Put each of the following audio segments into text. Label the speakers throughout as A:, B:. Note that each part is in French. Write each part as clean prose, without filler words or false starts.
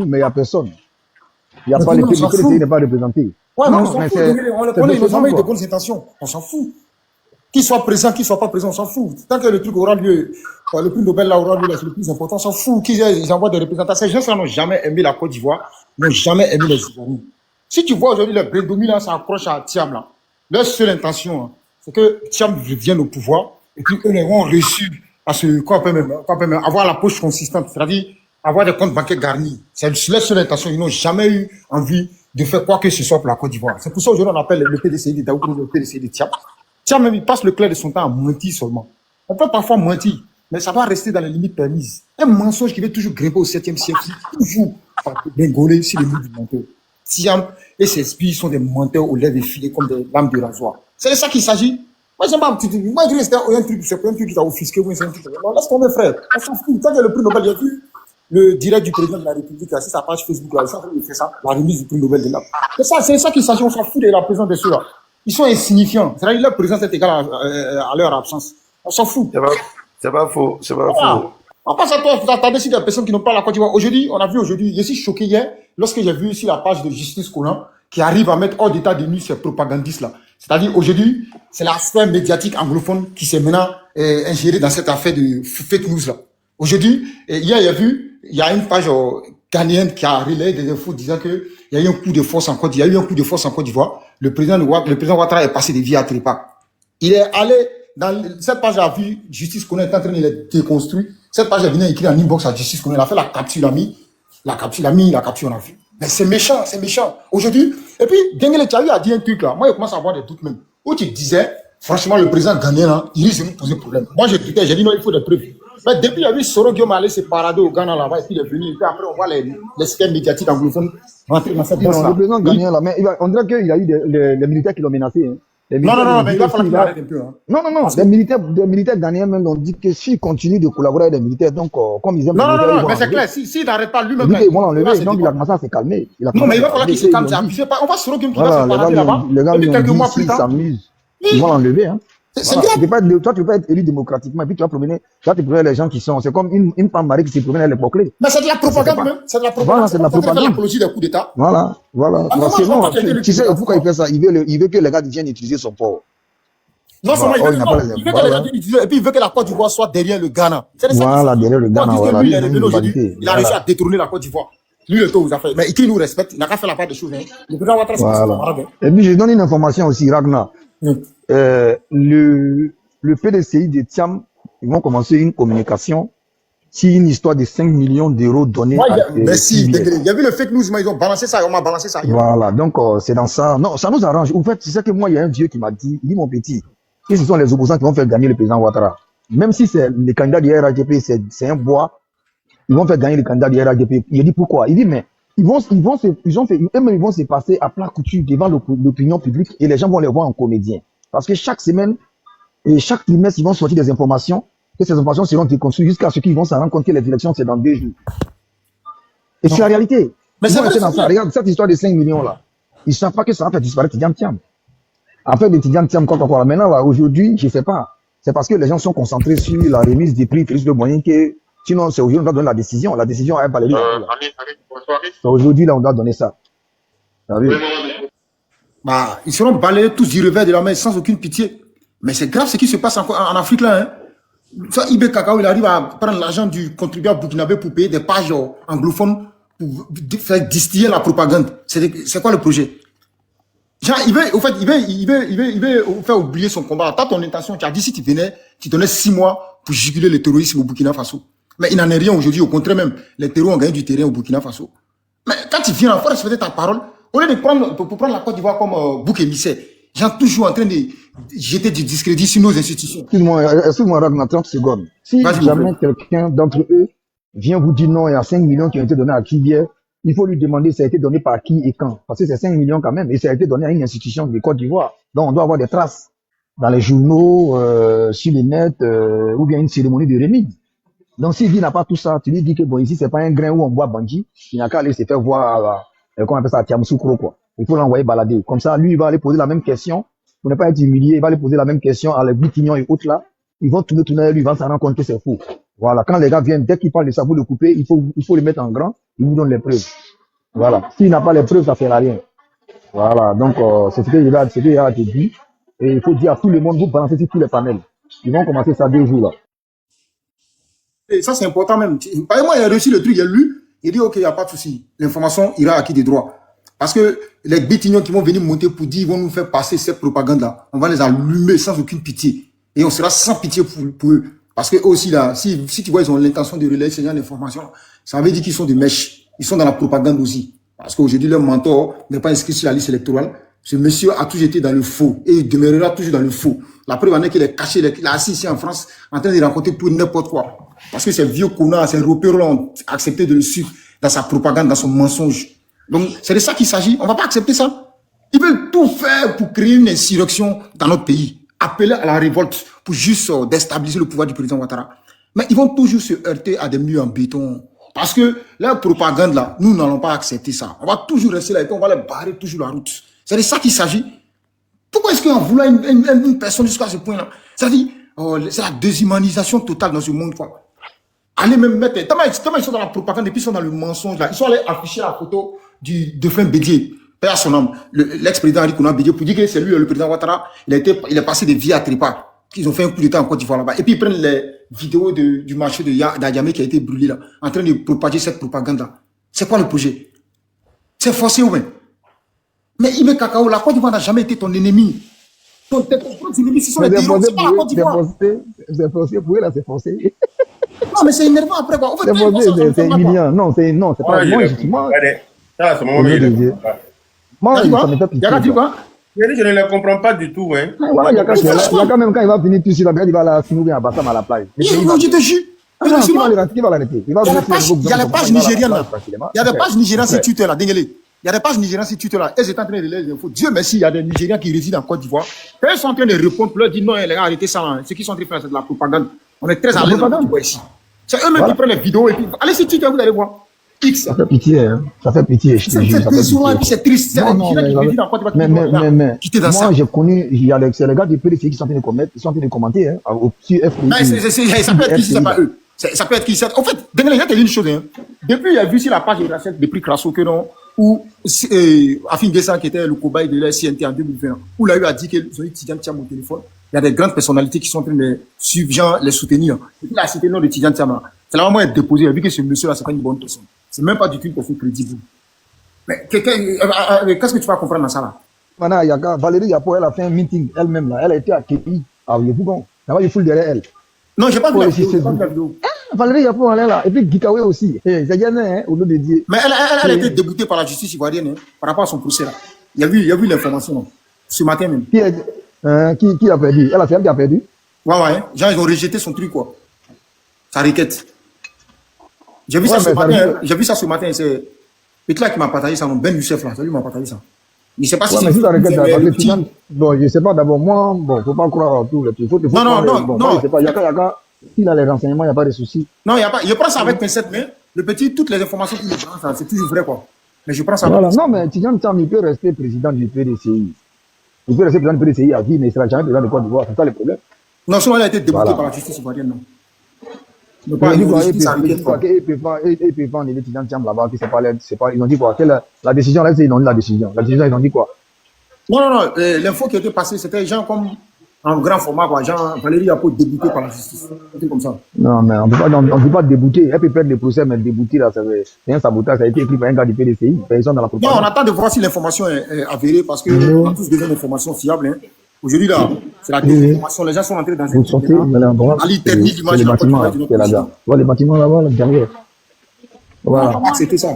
A: mais il n'y a personne. Il n'y a
B: Mais
A: pas
B: tout le
A: le
B: monde s'en
A: PDC
B: fout.
A: n'est pas représenté.
B: Ouais, mais on
A: Non,
B: s'en
A: mais
B: fout. On les
A: c'est
B: connaît, ils n'ont
A: décevant,
B: jamais eu de
A: quoi.
B: bonnes intentions. On s'en fout. Qu'il soit présent, qu'il soit pas présent, on s'en fout. Tant que le truc aura lieu, le prix Nobel là aura lieu, là, c'est le plus important, on s'en fout. Ils envoient des représentants. Ces gens-là n'ont jamais aimé la Côte d'Ivoire, n'ont jamais aimé les Ivoiriens. Si tu vois aujourd'hui les Brédomis là s'approchent à Thiam là, leur seule intention, hein, c'est que Thiam revienne au pouvoir et puis eux, ils ont réussi à se, qu'on peut même avoir la poche consistante, c'est-à-dire avoir des comptes bancaires garnis. C'est leur seule intention. Ils n'ont jamais eu envie de faire quoi que ce soit pour la Côte d'Ivoire. C'est pour ça aujourd'hui on appelle le PDCI de Daoud, le PDCI de Thiam. Thiam même, il passe le clair de son temps à mentir seulement. On peut parfois mentir, mais ça va rester dans les limites permises. Un mensonge qui veut toujours grimper au 7e siècle, toujours dégoler sur les limites du menteur. Thiam et ses espions sont des menteurs aux lèvres effilées comme des lames de rasoir. C'est de ça qu'il s'agit. Moi, j'aime pas un petit truc. Moi, je dis, c'est un truc qui t'a offusqué. Oui, c'est un truc. Non, laisse tomber, frère. On s'en fout. Tant que le prix Nobel, j'ai vu le direct du président de la République, là, sur sa page Facebook, là, il fait ça, la remise du prix Nobel de là. C'est ça qu'il s'agit. On s'en fout de la présence de ceux-là. Ils sont insignifiants. C'est-à-dire, leur présence est égale à leur absence. On s'en fout.
C: C'est pas faux. C'est pas
B: Voilà.
C: faux.
B: On passe à toi, vous attendez sur des personnes qui n'ont pas la Côte d'Ivoire. Aujourd'hui, on a vu aujourd'hui, je suis choqué hier, lorsque j'ai vu sur la page de Justice Collant, qui arrive à mettre hors d'état de nuit ces propagandistes-là. C'est-à-dire, aujourd'hui, c'est la sphère médiatique anglophone qui s'est maintenant ingérée dans cette affaire de fake news-là. Aujourd'hui, hier, il y a vu, il y a une page ghanéenne qui a relayé des infos disant que il y a eu un coup de force en Côte d'Ivoire. Il y a eu un coup de force en Côte d'Ivoire. Le président Ouattara est passé des vies à trépas. Il est allé dans cette page a vu Justice Collant est en train de les déconstruire. Cette page est venue écrire en inbox à Justice Collant. Il a fait la capture, la capture, on a vu. Mais c'est méchant, c'est méchant. Aujourd'hui, et puis, Dengele Tchaï a dit un truc là. Moi, je commence à avoir des doutes même. Où tu disais, franchement, le président ghanéen là, il risque de nous poser problème. Moi, j'ai dit non, il faut des preuves. Mais depuis, il y a vu Soro Guillaume aller se parader au Ghana là-bas, et puis il est venu. Et puis après, on voit les sphères médiatiques anglophones rentrer dans cette danse là.
A: Le président ghanéen là, mais on dirait qu'il y a eu les militaires qui l'ont menacé. Hein.
B: Non, mais il va falloir qu'il arrête un peu. Hein.
A: Non, les militaires ghanéens même ont dit que s'ils continuent de collaborer avec les militaires, donc comme ils aiment
B: non,
A: les militaires,
B: mais c'est clair, s'il n'arrête pas lui-même.
A: Ils vont l'enlever, donc il a commencé à se calmer.
B: Non, mais il va falloir qu'il se calme, on va se retrouver qui va se parader là-bas.
A: Les gars,
B: et puis quelques mois plus
A: s'ils
B: tard,
A: s'amusent, ils vont l'enlever. Hein.
B: C'est grave.
A: Toi, tu peux pas être élu démocratiquement, et puis tu vas promener les gens qui sont. C'est comme une femme mariée qui se promène à l'époque.
B: Mais c'est de la propagande même. C'est de la propagande.
A: Voilà, c'est de la propagande.
B: C'est l'apologie des coups d'État.
A: Voilà. Parce que non, tu sais pourquoi il fait ça? Il veut que les gars viennent utiliser son port.
B: Non seulement il veut que les gens utilisent, et puis il veut que la Côte d'Ivoire soit derrière le Ghana.
A: Voilà, derrière le Ghana.
B: Voilà. Lui, il a réussi à détourner la Côte d'Ivoire. Lui, le taux vous a fait. Mais qui nous respecte, il n'a qu'à faire la part des choses. Hein. Le président Ouattara, c'est
A: Et puis, je donne une information aussi, Ragnar. Le PDCI de Thiam, ils vont commencer une communication sur une histoire de 5 millions d'euros donnés
B: merci. Il y a vu le fake news, mais ils ont balancé ça, on m'a balancé ça.
A: Voilà, donc c'est dans ça. Non, ça nous arrange. En fait, c'est ça que moi, il y a un vieux qui m'a dit, il dit mon petit, que ce sont les opposants qui vont faire gagner le président Ouattara. Même si c'est les candidats du RHDP, c'est un bois, ils vont faire gagner le candidat du RHDP. Il a dit pourquoi? Il dit, mais ils vont se passer à plat couture devant l'opinion publique et les gens vont les voir en comédien. Parce que chaque semaine et chaque trimestre, ils vont sortir des informations et ces informations seront déconstruites jusqu'à ce qu'ils vont se rendre compte que les élections, c'est dans 2 jours. Et c'est la réalité. Mais c'est dans ça. Regarde cette histoire de 5 millions là. Ils ne savent pas que ça va faire disparaître Thiam. En fait, les Thiam, quoi. Maintenant, là, aujourd'hui, je ne sais pas. C'est parce que les gens sont concentrés sur la remise des prix Félix Le Moyen que, sinon, c'est aujourd'hui, on doit donner la décision. La décision, elle va aller. Aujourd'hui, là, on doit donner ça.
B: Bah, ils seront balayés tous du revers de la main sans aucune pitié. Mais c'est grave ce qui se passe en Afrique là. Hein. Ça, Ibé Kakao, il arrive à prendre l'argent du contribuable burkinabé pour payer des pages anglophones pour faire distiller la propagande. C'est quoi le projet? Genre, il veut faire oublier son combat. T'as ton intention, tu as dit si tu venais, tu donnais 6 mois pour juguler le terrorisme au Burkina Faso. Mais il n'en est rien aujourd'hui, au contraire même. Les terroristes ont gagné du terrain au Burkina Faso. Mais quand tu viens, il faut respecter ta parole. Au lieu de prendre la Côte d'Ivoire comme bouc émissaire, genre toujours en train de jeter du discrédit sur nos institutions.
A: Excuse-moi, Ragnar, 30 secondes. Si jamais quelqu'un d'entre eux vient vous dire non, il y a 5 millions qui ont été donnés à Kivier, il faut lui demander ça a été donné par qui et quand. Parce que c'est 5 millions quand même, et ça a été donné à une institution de Côte d'Ivoire. Donc on doit avoir des traces dans les journaux, sur les nets, ou bien une cérémonie de remise. Donc s'il dit n'a pas tout ça, tu lui dis que bon, ici c'est pas un grain où on boit Bandji, il n'a qu'à aller se faire voir, comment on appelle ça, Tiamsoukro, quoi. Il faut l'envoyer balader. Comme ça, lui, il va aller poser la même question. Pour ne pas être humilié, il va aller poser la même question à les Bitignons et autres là. Ils vont tourner, lui, il va s'en rendre compte que c'est faux. Voilà, quand les gars viennent, dès qu'ils parlent de ça, vous le coupez, il faut le mettre en grand, il vous donne les preuves. Voilà. S'il n'a pas les preuves, ça ne sert à rien. Voilà, donc c'est ce que il a dit. Et il faut dire à tout le monde, vous balancez sur tous les panels. Ils vont commencer ça 2 jours là.
B: Et ça, c'est important même. Par exemple, moi, il a réussi le truc, il a lu, il dit, OK, il n'y a pas de souci. L'information ira à qui des droits. Parce que les bétignons qui vont venir monter pour dire, ils vont nous faire passer cette propagande-là. On va les allumer sans aucune pitié. Et on sera sans pitié pour eux. Parce que eux aussi, là, si tu vois, ils ont l'intention de relayer ce genre d'informations, ça veut dire qu'ils sont des mèches. Ils sont dans la propagande aussi. Parce qu'aujourd'hui, leur mentor n'est pas inscrit sur la liste électorale. Ce monsieur a toujours été dans le faux. Et il demeurera toujours dans le faux. La preuve en est qu'il est caché, il est assis ici en France, en train de raconter tout n'importe quoi. Parce que ces vieux connards, ces repères ont accepté de le suivre dans sa propagande, dans son mensonge. Donc, c'est de ça qu'il s'agit. On ne va pas accepter ça. Ils veulent tout faire pour créer une insurrection dans notre pays. Appeler à la révolte pour juste déstabiliser le pouvoir du président Ouattara. Mais ils vont toujours se heurter à des murs en béton. Parce que leur propagande là, nous n'allons pas accepter ça. On va toujours rester là et puis on va les barrer toujours la route. C'est de ça qu'il s'agit. Pourquoi est-ce qu'en voulant une personne jusqu'à ce point-là, ça dit, c'est la déshumanisation totale dans ce monde, quoi. Allez même mettre, tellement ils sont dans la propagande et puis ils sont dans le mensonge là. Ils sont allés afficher la photo du défunt Bédié, père à son nom, l'ex-président Henri Konan Bédié, pour dire que c'est lui, le président Ouattara, il est passé de vie à trépas. Ils ont fait un coup d'état en Côte d'Ivoire là-bas. Et puis ils prennent les vidéos du marché d'Adjamé qui a été brûlé là, en train de propager cette propagande-là. C'est quoi le projet? C'est forcé ou bien? Mais Ibé Cacao, la Côte d'Ivoire n'a jamais été ton ennemi. Tes ennemis, ce sont les démons, c'est pas la Côte d'Ivoire.
A: C'est forcé pour eux là, c'est forcé.
B: Non, mais c'est énervant après quoi. En fait,
A: c'est humiliant. Non, c'est pas moi.
C: Ça, c'est mon moment.
A: Moi, ça me fait pitié.
C: Je ne les comprends pas du tout. Hein.
A: Voilà, il y a quand même, quand il va venir tout de suite, il va la finir à Bassam à la plage.
B: Je te jure.
A: Il va l'arrêter. Il y
B: a les pages nigériennes là. Il y a des pages nigériennes sur Twitter là, Dengele. Il y a des pages nigériennes sur Twitter là. Elles étaient en train de lire les infos. Dieu merci, il y a des Nigériens qui résident en Côte d'Ivoire. Quand ils sont en train de répondre, pour leur dire non, les gars, arrêtez ça. Hein. Ce qu'ils sont en train de faire, c'est de la propagande. On est très à l'aise ici. C'est eux-mêmes qui prennent les vidéos et puis allez sur Twitter, vous allez voir. X.
A: Ça fait pitié, hein. Ça fait pitié.
B: C'est désolant et puis c'est triste. C'est les Nigériens qui résident en Côte d'Ivoire.
A: Mais moi, j'ai connu, c'est les gars du PDC qui sont en train de commettre, ils sont en train de commenter, hein, au petit FPI.
B: Ça peut être qui, c'est pas eux. Ça peut être qui. En fait, Dengele, il y a une chose, hein. Depuis, il y a vu sur la page de Rachel depuis Crasso que non, où Afin Guessa, qui était le cobaye de la CNT en 2020, où il a eu à dire qu'ils ont eu Tidjane Thiam au téléphone. Il y a des grandes personnalités qui sont en train de suivre, genre, les soutenir. Et puis, il a cité le nom de Tidjane Thiam. C'est là vraiment être déposé. Il a vu que ce monsieur-là, c'est pas une bonne personne. C'est même pas du tout une personne crédible. Mais qu'est-ce que tu vas comprendre dans ça, là?
A: Maintenant, Valérie Yapo, elle a fait un meeting elle-même, là. Elle a été accueillie à Yébougon. Là-bas, il fout derrière elle.
B: Non, j'ai pas vu la vidéo.
A: Valérie Yapo, elle est là. Et puis, Gikawe aussi. C'est gagné, hein, au nom de Dieu.
B: Mais elle a été déboutée par la justice ivoirienne, hein, par rapport à son procès, là. Il y a vu l'information, ce matin même.
A: Qui a perdu? Elle a fait elle qui a perdu?
B: Ouais. Genre, ils ont rejeté son truc, quoi. Sa requête. J'ai vu ça ce matin. C'est Petla qui m'a partagé ça, mon Ben Youssef, là. C'est lui qui m'a partagé ça. Je ne sais pas si
A: c'est bon, je sais pas, d'abord, moi, bon, faut pas croire à tout le truc. Non. Je sais pas, s'il a les renseignements, il n'y a pas de souci.
B: Non, il n'y a pas. Je prends ça avec pincette, mais le petit, toutes les informations qu'il me prend, c'est toujours vrai, quoi. Mais je prends ça avec
A: pincette. Non, mais Tidjane Thiam, il peut rester président du PDCI. Il peut rester président du PDCI à vie, mais il ne sera jamais président de Côte d'Ivoire. C'est ça le problème.
B: Non, souvent, il a été débouté par la justice ivoirienne, non.
A: Ils ont dit quoi qu'ils peuvent pas enlever Tidjane Thiam là-bas, ils ont dit quoi? La décision, là, ils ont dit la décision. La décision, ils ont dit quoi?
B: Non. L'info qui était passée, c'était gens comme en grand format, quoi. Genre, Valérie Yapo débouté par la justice. C'était comme ça.
A: Non, mais on ne peut pas débouter. Elle peut perdre le procès, mais débouter, là, c'est un sabotage. Ça a été écrit par un gars du PDCI. Personne dans la propagande.
B: Non, on attend de voir si l'information est avérée parce qu'on a tous besoin d'informations fiables. Hein. Aujourd'hui, là, c'est la désinformation. Les gens sont entrés dans un Ali termine l'image de la Côte d'Ivoire.
A: Voilà, les bâtiments là-bas, là, derrière.
B: Voilà. On va pas accepter ça.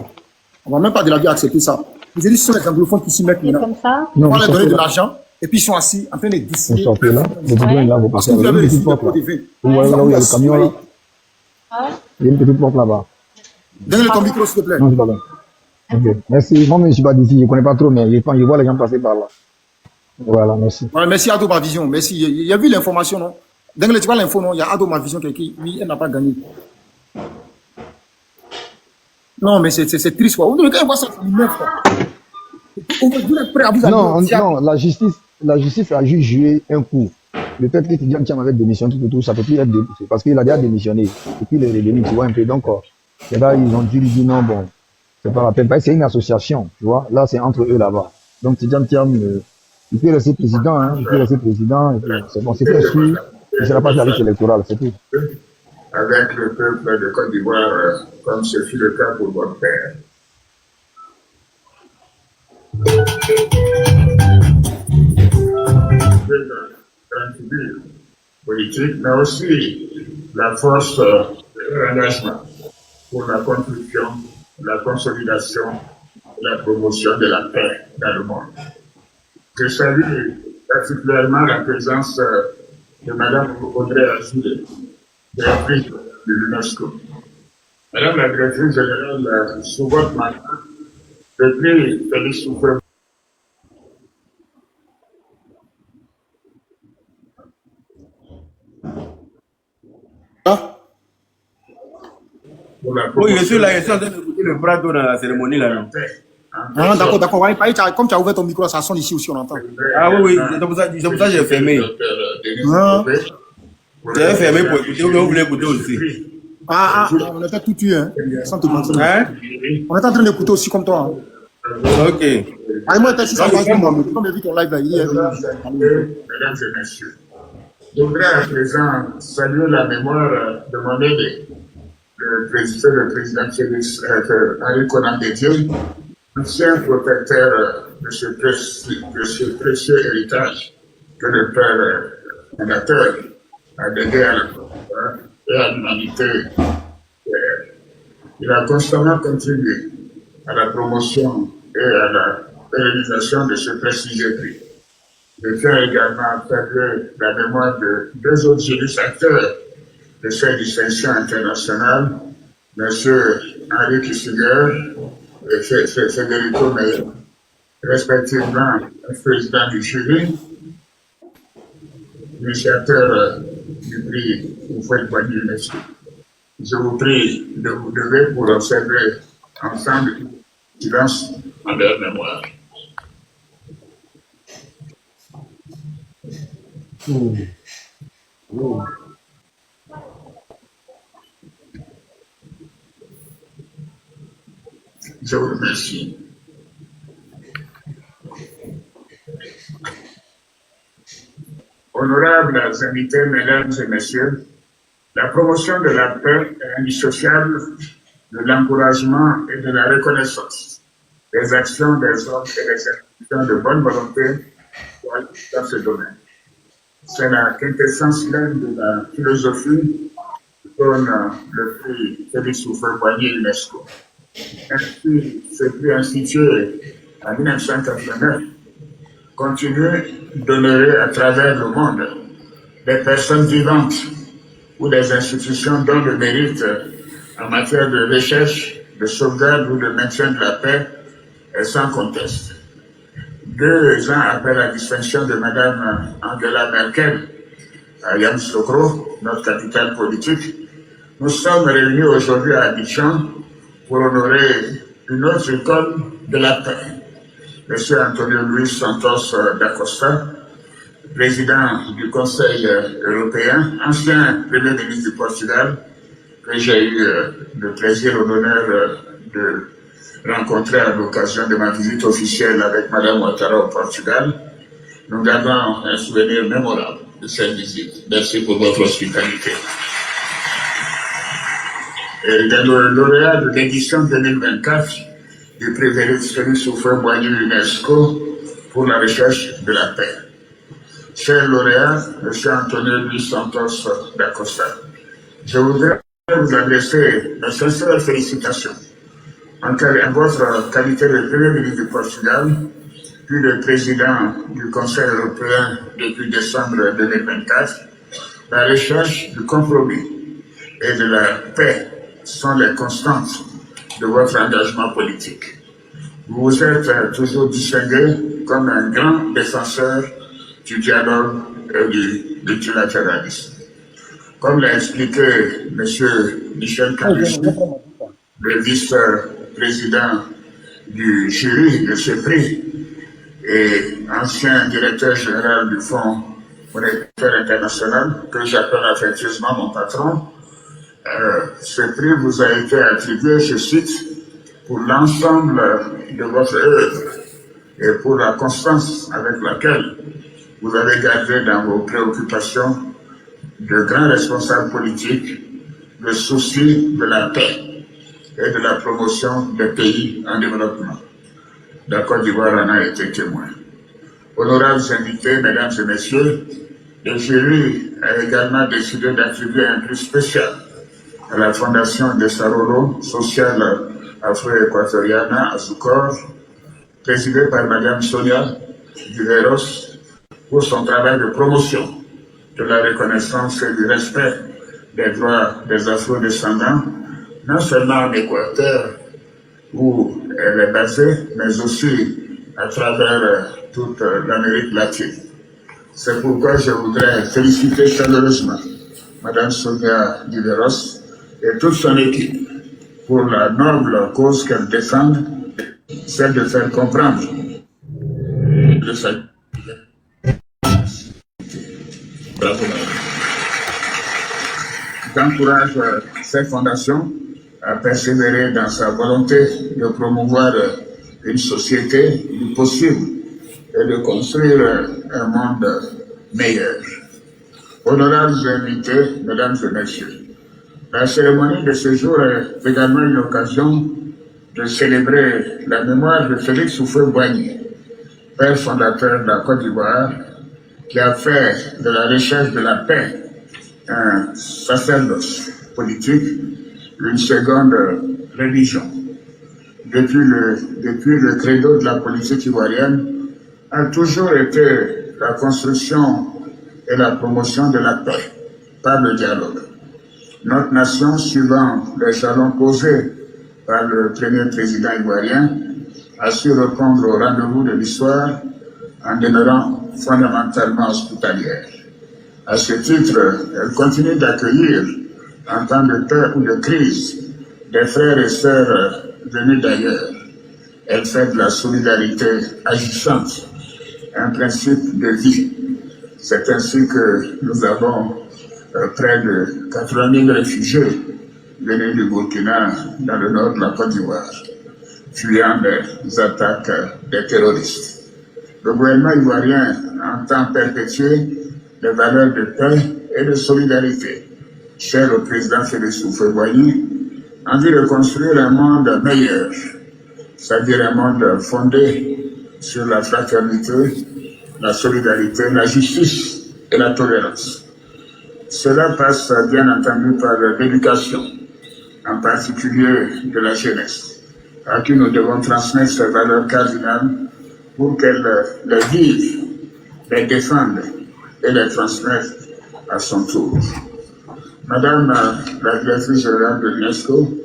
B: On va même pas de la vie accepter ça. Aujourd'hui, ce sont les anglophones qui s'y mettent maintenant. On va leur donner de l'argent et puis ils sont assis en train de décider.
A: Vous sortez là, vous pouvez là, vous passez. Il y a une petite porte là. Vous voyez là où il y a le camion là. Il y a une petite porte là-bas.
B: Donne-le ton micro, s'il te plaît.
A: Non, c'est pas bien. Ok, merci. Moi, je ne suis pas d'ici, je ne connais pas trop, mais je vois les gens passer par là. Voilà, merci.
B: Ouais, merci Ado Ma Vision. Merci. Il y a vu l'information, non? Dès tu vois l'info, non? Il y a Ado Ma Vision qui a écrit, oui, elle n'a pas gagné. Non, mais c'est triste, quoi. Quand on voit ça, c'est une meuf, quoi. On est prêt à vous
A: non, la justice a juste joué un coup. le fait que Tidjane Thiam avait démissionné, tout, ça peut plus être c'est parce qu'il a déjà démissionné. Et puis les délits, tu vois un peu. Donc, les gars, ils ont dû lui dire non, bon, c'est pas la peine. C'est une association, tu vois. Là, c'est entre eux là-bas. Donc, Tidjane Thiam, il peut rester président, hein. Il peut rester président. C'est bon, c'est très sûr. Il ne sera pas sur la liste électorale, c'est tout.
D: Avec le peuple de Côte d'Ivoire, comme ce fut le cas pour votre père. Politique, mais aussi la force de l'engagement pour la construction, la consolidation et la promotion de la paix dans le monde. Je salue particulièrement la présence de Mme Audrey Azoulay, directrice de l'UNESCO. Madame la directrice générale, sous votre mandat, depuis Félix Houphouët
C: Oui, je suis là, je suis en train d'écouter le Prado dans la cérémonie là. Non?
B: Ah, d'accord. Comme tu as ouvert ton micro, ça sonne ici aussi, on entend.
C: Ah oui, c'est pour ça que j'ai fermé. J'ai fermé pour écouter, vous voulez écouter aussi.
B: On était tout tué, hein, sans te mentir. On est en train d'écouter aussi comme toi. Hein.
C: Ok.
B: Moi, t'es ça, comme j'ai vu ton live hier.
D: Mesdames et messieurs, je voudrais à présent saluer la mémoire de mon aîné, le président Félix Henri Konan Bédié, ancien protecteur de ce précieux héritage que le père fondateur a légué à la et à l'humanité. Il a constamment contribué à la promotion et à la réalisation de ce prestigieux prix. Je tiens également à saluer la mémoire de deux autres jeunes acteurs de cette distinction internationale, M. Henri Kissinger et Federico Meyer, respectivement président du jury, initiateur du prix Houphouët-Boigny UNESCO. Je vous prie de vous lever pour observer ensemble le silence en leur mémoire. Je vous remercie. Honorables invités, mesdames et messieurs, la promotion de la paix est indissociable de l'encouragement et de la reconnaissance des actions des hommes et des institutions de bonne volonté dans ce domaine. C'est la quintessence même de la philosophie que donne le prix Félix Houphouët-Boigny UNESCO. Ainsi, ce prix institué en 1989 continue d'honorer à travers le monde des personnes vivantes ou des institutions dont le mérite en matière de recherche, de sauvegarde ou de maintien de la paix est sans conteste. 2 ans après la distinction de Mme Angela Merkel à Yamoussoukro, notre capitale politique, nous sommes réunis aujourd'hui à Abidjan pour honorer une autre icône de la paix, M. Antonio Luis Santos da Costa, président du Conseil européen, ancien Premier ministre du Portugal, que j'ai eu le plaisir et l'honneur de rencontrer à l'occasion de ma visite officielle avec Mme Ouattara au Portugal. Nous gardons un souvenir mémorable de cette visite. Merci pour votre hospitalité. Et le lauréat de l'édition 2024 du prix Félix Houphouët-Boigny UNESCO pour la recherche de la paix. Cher lauréat, M. Antonio Luis Santos da Costa, je voudrais vous adresser de sincères félicitations en votre qualité de Premier ministre du Portugal, puis de président du Conseil européen depuis décembre 2024. La recherche du compromis et de la paix sont les constantes de votre engagement politique. Vous vous êtes toujours distingué comme un grand défenseur du dialogue et du multilatéralisme. Comme l'a expliqué M. Michel Calusti, le vice-président du jury de ce prix et ancien directeur général du Fonds monétaire international, que j'appelle affectueusement mon patron. Ce prix vous a été attribué, je cite, pour l'ensemble de votre œuvre et pour la constance avec laquelle vous avez gardé dans vos préoccupations de grands responsables politiques le souci de la paix et de la promotion des pays en développement. La Côte d'Ivoire en a été témoin. Honorables invités, mesdames et messieurs, le jury a également décidé d'attribuer un prix spécial à la Fondation de Saroro Social Afro-Équatoriana à Zoucor, présidée par Madame Sonia Viveros, pour son travail de promotion de la reconnaissance et du respect des droits des Afro-descendants, non seulement en Équateur, où elle est basée, mais aussi à travers toute l'Amérique latine. C'est pourquoi je voudrais féliciter chaleureusement Madame Sonia Viveros et toute son équipe pour la noble cause qu'elle défend, celle de faire comprendre de sa... Bravo. J'encourage cette fondation à persévérer dans sa volonté de promouvoir une société du possible et de construire un monde meilleur. Honorables invités, mesdames et messieurs, la cérémonie de ce jour est également une occasion de célébrer la mémoire de Félix Houphouët-Boigny, père fondateur de la Côte d'Ivoire, qui a fait de la recherche de la paix un sacerdoce politique, une seconde religion. Depuis le credo de la politique ivoirienne, a toujours été la construction et la promotion de la paix par le dialogue. Notre nation, suivant les jalons posés par le premier président ivoirien, a su répondre au rendez-vous de l'histoire en demeurant fondamentalement hospitalière. À ce titre, elle continue d'accueillir, en temps de paix ou de crise, des frères et sœurs venus d'ailleurs. Elle fait de la solidarité agissante un principe de vie. C'est ainsi que nous avons près de 80 000 réfugiés venus du Burkina dans le nord de la Côte d'Ivoire, fuyant les attaques des terroristes. Le gouvernement ivoirien entend perpétuer les valeurs de paix et de solidarité, chères au président Félix Houphouët-Boigny, en vue de construire un monde meilleur, c'est-à-dire un monde fondé sur la fraternité, la solidarité, la justice et la tolérance. Cela passe bien entendu par l'éducation, en particulier de la jeunesse, à qui nous devons transmettre ces valeurs cardinales pour qu'elle les vive, les défende et les transmette à son tour. Madame la directrice générale de l'UNESCO,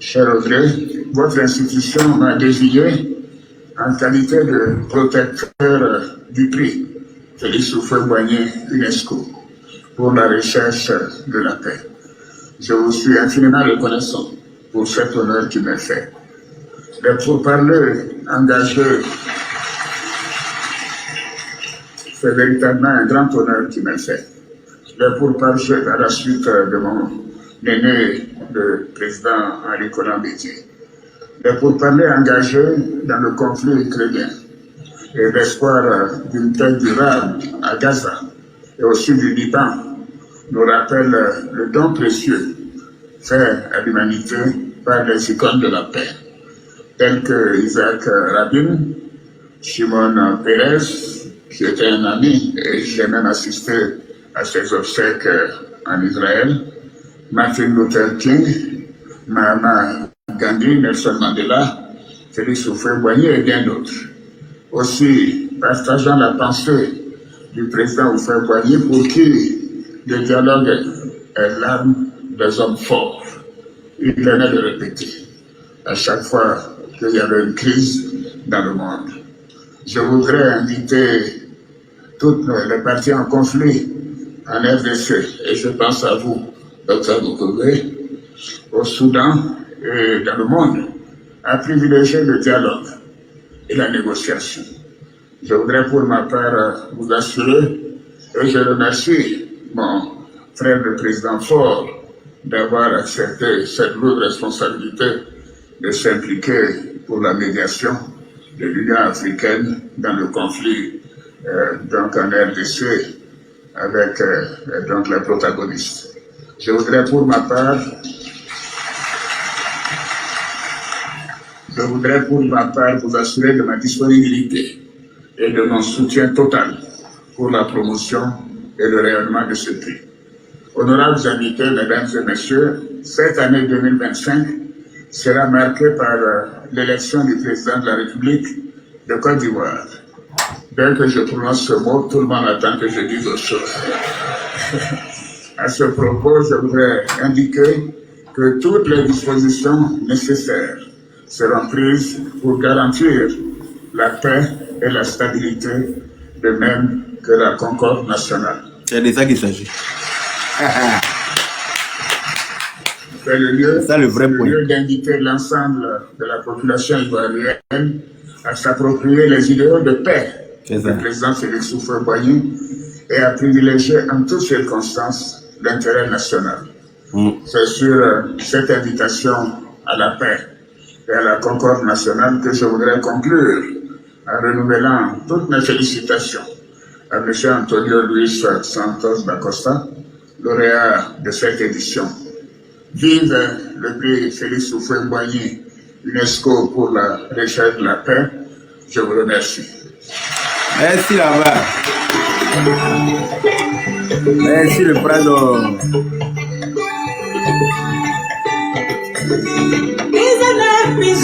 D: chère Audrey, votre institution m'a désigné en qualité de protecteur du prix Félix Houphouët-Boigny UNESCO pour la recherche de la paix. Je vous suis infiniment reconnaissant pour cet honneur qui m'est fait. Les pourparlers engagés, c'est véritablement un grand honneur qui m'est fait. Les pourparlers à la suite de mon aîné, le président Henri Konan Bédié. Les pourparlers engagés dans le conflit ukrainien et l'espoir d'une paix durable à Gaza et au sud du Liban nous rappellent le don précieux fait à l'humanité par les icônes de la paix, tels que Isaac Rabin, Shimon Peres, qui était un ami et j'ai même assisté à ses obsèques en Israël, Martin Luther King, Mahatma Gandhi, Nelson Mandela, Félix Houphouët-Boigny et bien d'autres. Aussi, partageant la pensée du président Houphouët-Boigny pour qui le dialogue est l'arme des hommes forts. Il venait de répéter à chaque fois qu'il y avait une crise dans le monde. Je voudrais inviter toutes les parties en conflit en RDC, et je pense à vous, Dr Mukwege, au Soudan et dans le monde, à privilégier le dialogue et la négociation. Je voudrais pour ma part vous assurer Et je remercie mon frère le président Faure d'avoir accepté cette lourde responsabilité de s'impliquer pour la médiation de l'Union africaine dans le conflit donc en RDC avec donc la protagoniste. Je voudrais pour ma part vous assurer de ma disponibilité et de mon soutien total pour la promotion et le rayonnement de ce prix. Honorables invités, mesdames et messieurs, cette année 2025 sera marquée par l'élection du président de la République de Côte d'Ivoire. Dès que je prononce ce mot, tout le monde attend que je dise autre chose. À ce propos, je voudrais indiquer que toutes les dispositions nécessaires seront prises pour garantir la paix et la stabilité, de même que la concorde nationale.
C: C'est de ça qu'il s'agit.
D: C'est le
C: vrai point.
D: lieu d'inviter l'ensemble de la population ivoirienne à s'approprier les idéaux de paix du président Félix Houphouët-Boigny et à privilégier en toutes circonstances l'intérêt national. C'est sur cette invitation à la paix et à la concorde nationale que je voudrais conclure en renouvelant toutes mes félicitations à M. Antonio Luis Santos da Costa, lauréat de cette édition. Vive le prix Félix Houphouët-Boigny UNESCO pour la recherche de la paix. Je vous remercie.
C: Merci là-bas. Merci le Prado.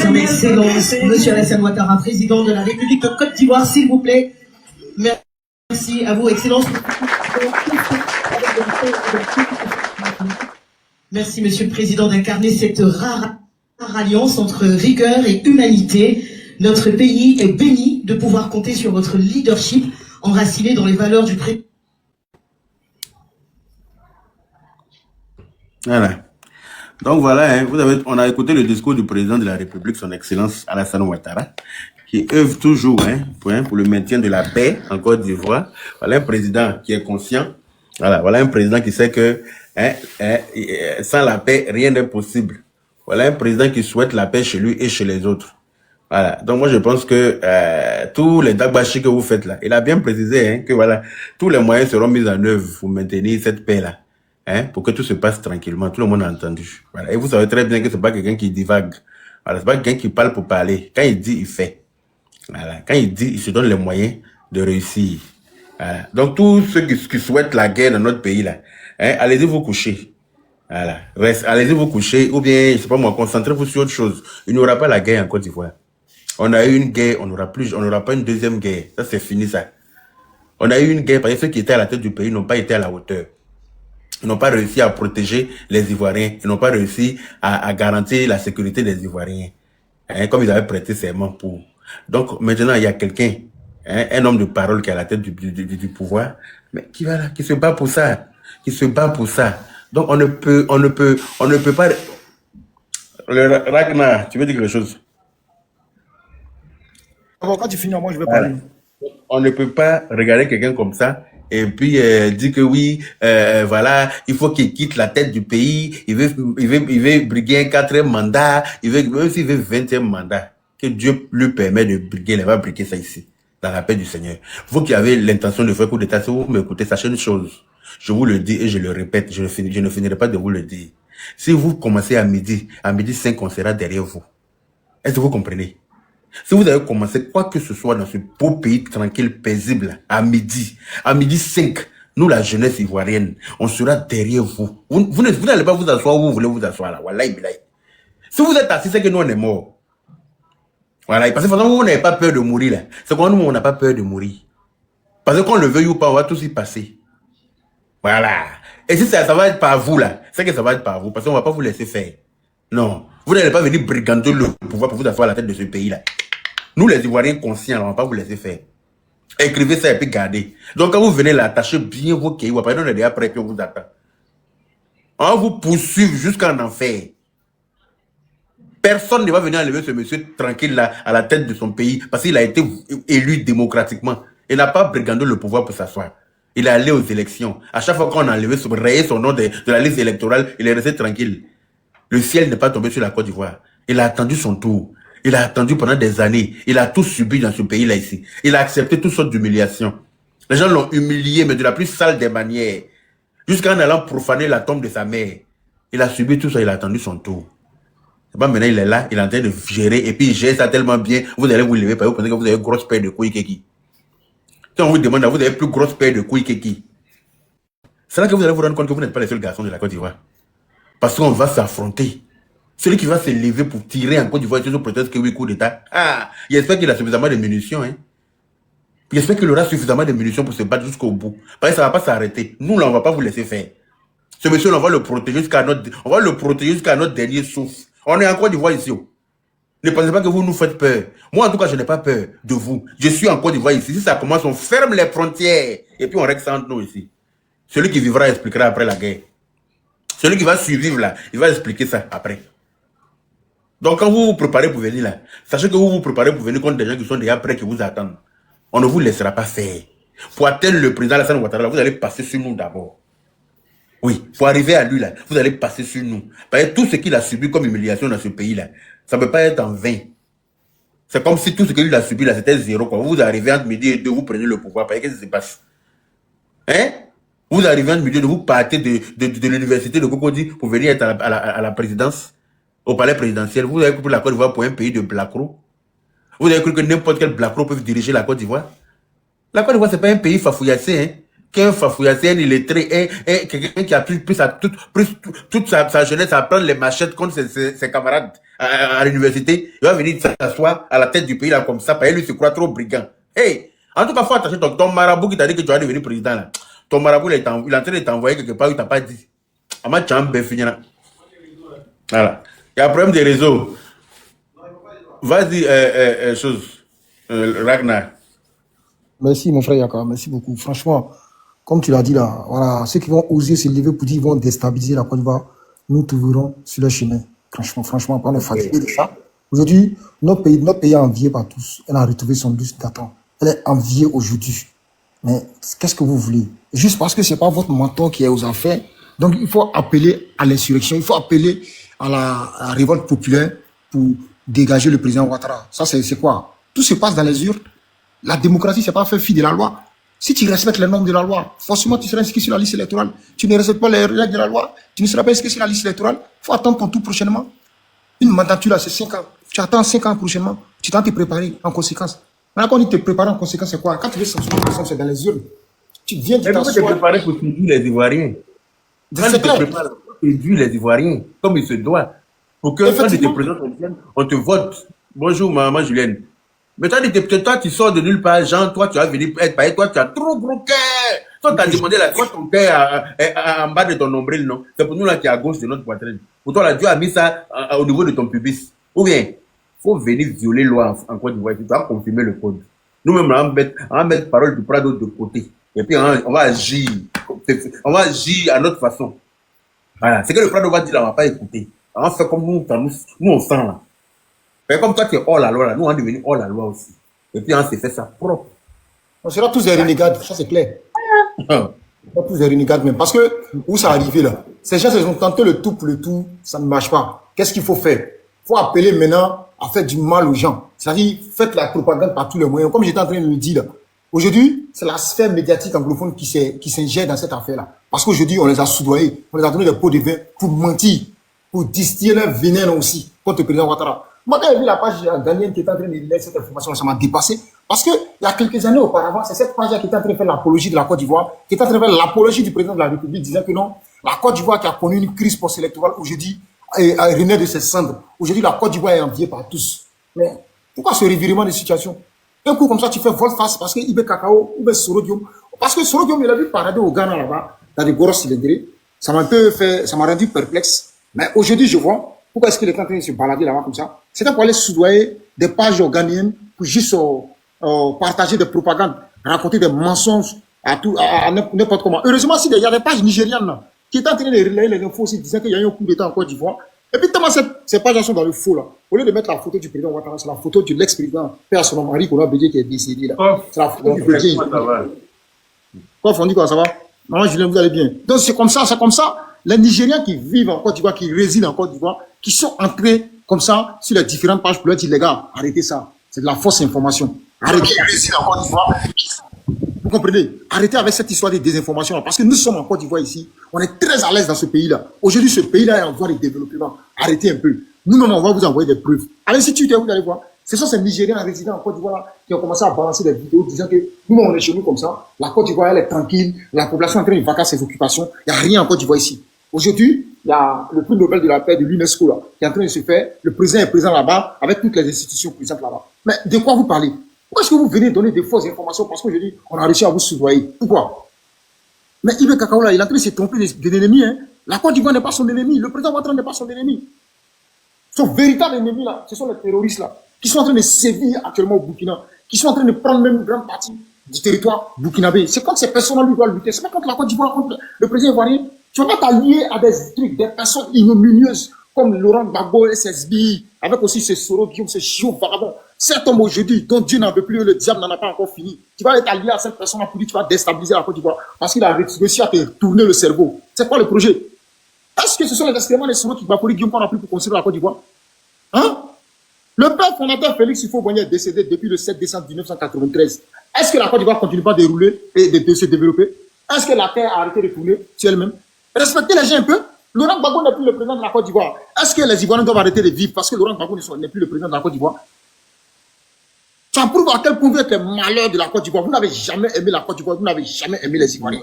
E: Son Excellence, Monsieur Alassane Ouattara, président de la République de Côte d'Ivoire, s'il vous plaît. Merci à vous, Excellence. Merci, Monsieur le Président, d'incarner cette rare alliance entre rigueur et humanité. Notre pays est béni de pouvoir compter sur votre leadership enraciné dans les valeurs du président.
C: Voilà. Donc voilà, hein, on a écouté le discours du président de la République, son Excellence Alassane Ouattara, qui œuvre toujours pour le maintien de la paix en Côte d'Ivoire. Voilà un président qui est conscient. Voilà un président qui sait que sans la paix, rien n'est possible. Voilà un président qui souhaite la paix chez lui et chez les autres. Voilà. Donc moi je pense que tous les dagbashi que vous faites là, il a bien précisé que voilà, tous les moyens seront mis en œuvre pour maintenir cette paix là. Pour que tout se passe tranquillement, tout le monde a entendu. Voilà. Et vous savez très bien que c'est pas quelqu'un qui divague. Voilà, c'est pas quelqu'un qui parle pour parler. Quand il dit, il fait. Voilà. Quand il dit, il se donne les moyens de réussir. Voilà. Donc tous ceux qui souhaitent la guerre dans notre pays là, allez-y vous coucher. Voilà. Allez-y vous coucher, ou bien, je sais pas moi, concentrez-vous sur autre chose. Il n'y aura pas la guerre en Côte d'Ivoire. On a eu une guerre, on n'aura pas une deuxième guerre. Ça c'est fini ça. On a eu une guerre parce que ceux qui étaient à la tête du pays n'ont pas été à la hauteur. Ils n'ont pas réussi à protéger les Ivoiriens. Ils n'ont pas réussi à garantir la sécurité des Ivoiriens. Comme ils avaient prêté serment pour. Donc, maintenant, il y a quelqu'un, un homme de parole qui est à la tête du pouvoir, mais qui va là, qui se bat pour ça. Qui se bat pour ça. Donc, on ne peut pas... Ragnar, tu veux dire quelque chose?
B: Bon, quand tu finis, moi, je vais parler.
C: On ne peut pas regarder quelqu'un comme ça et puis dit que oui, voilà, il faut qu'il quitte la tête du pays, il veut briguer un 4e mandat, même s'il veut 20e mandat, que Dieu lui permet de briguer, il va briguer ça ici, dans la paix du Seigneur. Vous qui avez l'intention de faire coup d'état, si vous m'écoutez, sachez une chose, je vous le dis et je le répète, je ne finirai pas de vous le dire. Si vous commencez à midi 5, on sera derrière vous. Est-ce que vous comprenez? Si vous avez commencé quoi que ce soit dans ce beau pays tranquille, paisible, à midi 5, nous la jeunesse ivoirienne, on sera derrière vous. Vous n'allez pas vous asseoir où vous voulez vous asseoir là. Wallahi billahi. Si vous êtes assis, c'est que nous on est morts. Voilà, parce que vous n'avez pas peur de mourir là. C'est quand nous on n'a pas peur de mourir. Parce que qu'on le veuille ou pas, on va tous y passer. Voilà. Et si ça va être par vous là, c'est que ça va être par vous, parce qu'on va pas vous laisser faire. Non. Vous n'allez pas venir brigander le pouvoir pour vous asseoir à la tête de ce pays là. Nous, les Ivoiriens conscients, on ne va pas vous laisser faire. Écrivez ça et puis gardez. Donc, quand vous venez là, attachez bien vos cailloux. Après, on est déjà prêt, puis on vous attend. On va vous poursuivre jusqu'en enfer. Personne ne va venir enlever ce monsieur tranquille là, à la tête de son pays, parce qu'il a été élu démocratiquement. Il n'a pas brigandé le pouvoir pour s'asseoir. Il est allé aux élections. À chaque fois qu'on a enlevé, rayé son nom de la liste électorale, il est resté tranquille. Le ciel n'est pas tombé sur la Côte d'Ivoire. Il a attendu son tour. Il a attendu pendant des années. Il a tout subi dans ce pays-là ici. Il a accepté toutes sortes d'humiliations. Les gens l'ont humilié, mais de la plus sale des manières. Jusqu'en allant profaner la tombe de sa mère. Il a subi tout ça, il a attendu son tour. C'est pas maintenant, il est là, il est en train de gérer, et puis il gère ça tellement bien, vous allez vous lever, parce que vous pensez que vous avez une grosse paire de couilles qui. Si on vous demande, vous avez plus grosse paire de couilles qui. C'est là que vous allez vous rendre compte que vous n'êtes pas les seuls garçons de la Côte d'Ivoire. Parce qu'on va s'affronter. Celui qui va se lever pour tirer en Côte d'Ivoire sur prétexte que oui, coup d'État. Ah, j'espère qu'il a suffisamment de munitions, hein. J'espère qu'il aura suffisamment de munitions pour se battre jusqu'au bout. Parce que ça ne va pas s'arrêter. Nous, là, on ne va pas vous laisser faire. Ce monsieur, on va le protéger jusqu'à notre dernier souffle. On est en Côte d'Ivoire ici. Ne pensez pas que vous nous faites peur. Moi, en tout cas, je n'ai pas peur de vous. Je suis en Côte d'Ivoire ici. Si ça commence, on ferme les frontières. Et puis, on règle ça entre nous ici. Celui qui vivra expliquera après la guerre. Celui qui va survivre là, il va expliquer ça après. Donc, quand vous vous préparez pour venir là, sachez que vous vous préparez pour venir contre des gens qui sont déjà prêts, qui vous attendent. On ne vous laissera pas faire. Pour atteindre le président Alassane Ouattara, vous allez passer sur nous d'abord. Oui, pour arriver à lui, là, vous allez passer sur nous. Parce que tout ce qu'il a subi comme humiliation dans ce pays-là, ça ne peut pas être en vain. C'est comme si tout ce qu'il a subi, là, c'était zéro, quoi. Vous arrivez entre midi et deux, vous prenez le pouvoir. Qu'est-ce qui se passe? Hein? Vous arrivez entre midi et deux, vous partez de l'université de Cocody pour venir être à la présidence, au palais présidentiel. Vous avez cru que la Côte d'Ivoire pour un pays de Blacro? Vous avez cru que n'importe quel Blacro peut diriger la Côte d'Ivoire? La Côte d'Ivoire, c'est pas un pays fafouillassé, hein? Qu'un fafouillassé, un illettré, quelqu'un qui a pris toute sa jeunesse à prendre les machettes contre ses camarades à l'université, il va venir s'asseoir à la tête du pays là comme ça, parce qu'il lui se croit trop brigand. Hey, en tout cas, faut attacher ton marabout qui t'a dit que tu vas devenir président là. Ton marabout, il est en train de t'envoyer quelque part où il t'a pas dit. Ama Tchambe finira. Voilà. Il y a un problème des réseaux. Vas-y, Ragnar.
B: Merci, mon frère Yaka. Merci beaucoup. Franchement, comme tu l'as dit là, voilà, ceux qui vont oser se lever pour dire qu'ils vont déstabiliser la Côte d'Ivoire, nous trouverons sur le chemin. Franchement, pas de fatiguer de ça. Aujourd'hui, notre pays est envié par tous. Elle a retrouvé son lustre d'attente. Elle est enviée aujourd'hui. Mais qu'est-ce que vous voulez? Juste parce que c'est pas votre mentor qui est aux affaires. Donc, il faut appeler à l'insurrection. Il faut appeler à la révolte populaire pour dégager le président Ouattara. Ça, c'est quoi? Tout se passe dans les urnes. La démocratie, c'est pas faire fi de la loi. Si tu respectes les normes de la loi, forcément, tu seras inscrit sur la liste électorale. Tu ne respectes pas les règles de la loi, tu ne seras pas inscrit sur la liste électorale. Il faut attendre ton tour prochainement. Une mandature, là, c'est 5 ans. Tu attends 5 ans prochainement. Tu t'en te préparer en conséquence. Maintenant, quand on dit te préparer en conséquence, c'est quoi? Quand tu veux sanctionner une personne, c'est dans les urnes. Tu viens, tu
C: t'assois. Mais pourquoi te préparer pour séduire les Ivoiriens? Quand tu te prépares pour séduire les Ivoiriens, comme il se doit, pour que quand tu te présentes, on te vote. Bonjour, maman Julienne. Mais toi, tu sors de nulle part, Jean, toi, tu vas venir être pareil, toi, tu as trop gros cœur. Toi, tu as demandé là, toi, ton cœur en bas de ton nombril, non? C'est pour nous là qui est à gauche de notre poitrine. Pour toi, là, Dieu a mis ça au niveau de ton pubis. Ou bien, faut venir violer loi en Côte d'Ivoire, tu dois confirmer le code. Nous-mêmes, on va mettre parole du Prado de côté. Et puis, on va agir. On va agir à notre façon. Voilà. C'est que le Prado va dire, là, on va pas écouter. On va faire comme nous on sent là. Mais comme toi, tu es hors la loi, là, nous, on est devenu hors la loi aussi. Et puis, on s'est fait ça propre.
B: On sera tous des renégades, ça c'est clair. On sera tous des renégades même. Parce que, où ça arrivé là? Ces gens, ils ont tenté le tout pour le tout, ça ne marche pas. Qu'est-ce qu'il faut faire? Il faut appeler maintenant à faire du mal aux gens. C'est-à-dire, faites la propagande par tous les moyens. Comme j'étais en train de le dire là. Aujourd'hui, c'est la sphère médiatique anglophone qui s'ingère dans cette affaire-là. Parce qu'aujourd'hui, on les a soudoyés, on les a donné des pots de vin pour mentir, pour distiller leur venin aussi contre le président Ouattara. Moi, quand j'ai vu la page Daniel qui est en train de lire cette information, ça m'a dépassé. Parce que, il y a quelques années auparavant, c'est cette page qui était en train de faire l'apologie de la Côte d'Ivoire, qui était en train de faire l'apologie du président de la République, disant que non, la Côte d'Ivoire qui a connu une crise post-électorale aujourd'hui, renaît de ses cendres. Aujourd'hui, la Côte d'Ivoire est enviée par tous. Mais, pourquoi ce revirement de situation? Un coup comme ça, tu fais volte-face parce que Ibe Kakao, Ibe Sorodium, parce que Sorodium, il a vu parader au Ghana là-bas, dans des grosses cylindrées. Ça m'a un peu fait, ça m'a rendu perplexe. Mais aujourd'hui, je vois, pourquoi est-ce qu'il est en train de se balader là-bas comme ça? C'était pour aller soudoyer des pages ghanéennes pour juste partager des propagandes, raconter des mensonges à n'importe comment. Heureusement, il y a des pages nigérianes là, qui étaient en train de relayer les infos aussi, disant qu'il y a eu un coup d'État en Côte d'Ivoire. Et puis, tellement ces pages sont dans le faux là. Au lieu de mettre la photo du président Ouattara, c'est la photo de l'ex-président, père son nom, Henri Kola Bédié qui est décédé là. C'est la photo du Bédié. Quoi, Fondi, quoi, ça va? Maman Julien, vous allez bien. Donc, c'est comme ça, c'est comme ça. Les Nigériens qui vivent en Côte d'Ivoire, qui résident en Côte d'Ivoire, qui sont entrés comme ça sur les différentes pages pour leur dire, les gars, arrêtez ça. C'est de la fausse information. Arrêtez de résider en Côte d'Ivoire. Vous comprenez? Arrêtez avec cette histoire de désinformation. Parce que nous sommes en Côte d'Ivoire ici. On est très à l'aise dans ce pays-là. Aujourd'hui, ce pays-là est en voie de développement. Arrêtez un peu. Nous-mêmes, on va vous envoyer des preuves. Allez, si tu es, vous allez voir. Ce sont ces Nigériens résidents en Côte d'Ivoire qui ont commencé à balancer des vidéos disant que nous, on est chez nous comme ça. La Côte d'Ivoire, elle est tranquille. La population est en train de vaquer ses occupations. Il n'y a rien en Côte d'Ivoire ici. Aujourd'hui, il y a le prix Nobel de la paix de l'UNESCO là, qui est en train de se faire. Le président est présent là-bas avec toutes les institutions présentes là-bas. Mais de quoi vous parlez? Pourquoi est-ce que vous venez donner des fausses informations? Parce que je dis, on a réussi à vous soudoyer. Pourquoi? Mais Ibe Kakaola, il est en train de se tromper de l'ennemi. Hein. La Côte d'Ivoire n'est pas son ennemi. Le président Ouattara n'est pas son ennemi. Son véritable ennemi là, ce sont les terroristes là, qui sont en train de sévir actuellement au Burkina, qui sont en train de prendre même une grande partie du territoire burkinabé. C'est contre ces personnes-là lui doivent lutter. C'est pas contre la Côte d'Ivoire, contre le président ivoirien. Tu vas pas t'allier à des trucs, des personnes ignominieuses comme Laurent Gbagbo, SSB, avec aussi ces Soro, Guillaume, ces chiots vagabonds. Cet homme aujourd'hui, dont Dieu n'en veut plus, le diable n'en a pas encore fini. Tu vas être allié à cette personne-là pour dire que tu vas déstabiliser la Côte d'Ivoire parce qu'il a réussi à te tourner le cerveau. C'est quoi le projet? Est-ce que ce sont les excréments des Soro qui Gbagbo, Guillaume qu'on a pris pour construire la Côte d'Ivoire? Hein? Le père fondateur Félix Houphouët-Boigny est décédé depuis le 7 décembre 1993. Est-ce que la Côte d'Ivoire continue pas de rouler et de se développer? Est-ce que la terre a arrêté de tourner sur elle-même? Respectez les gens un peu. Laurent Gbagbo n'est plus le président de la Côte d'Ivoire. Est-ce que les Ivoiriens doivent arrêter de vivre parce que Laurent Gbagbo n'est plus le président de la Côte d'Ivoire? Ça prouve à quel point vous êtes les malheurs de la Côte d'Ivoire. Vous n'avez jamais aimé la Côte d'Ivoire, vous n'avez jamais aimé les Ivoiriens.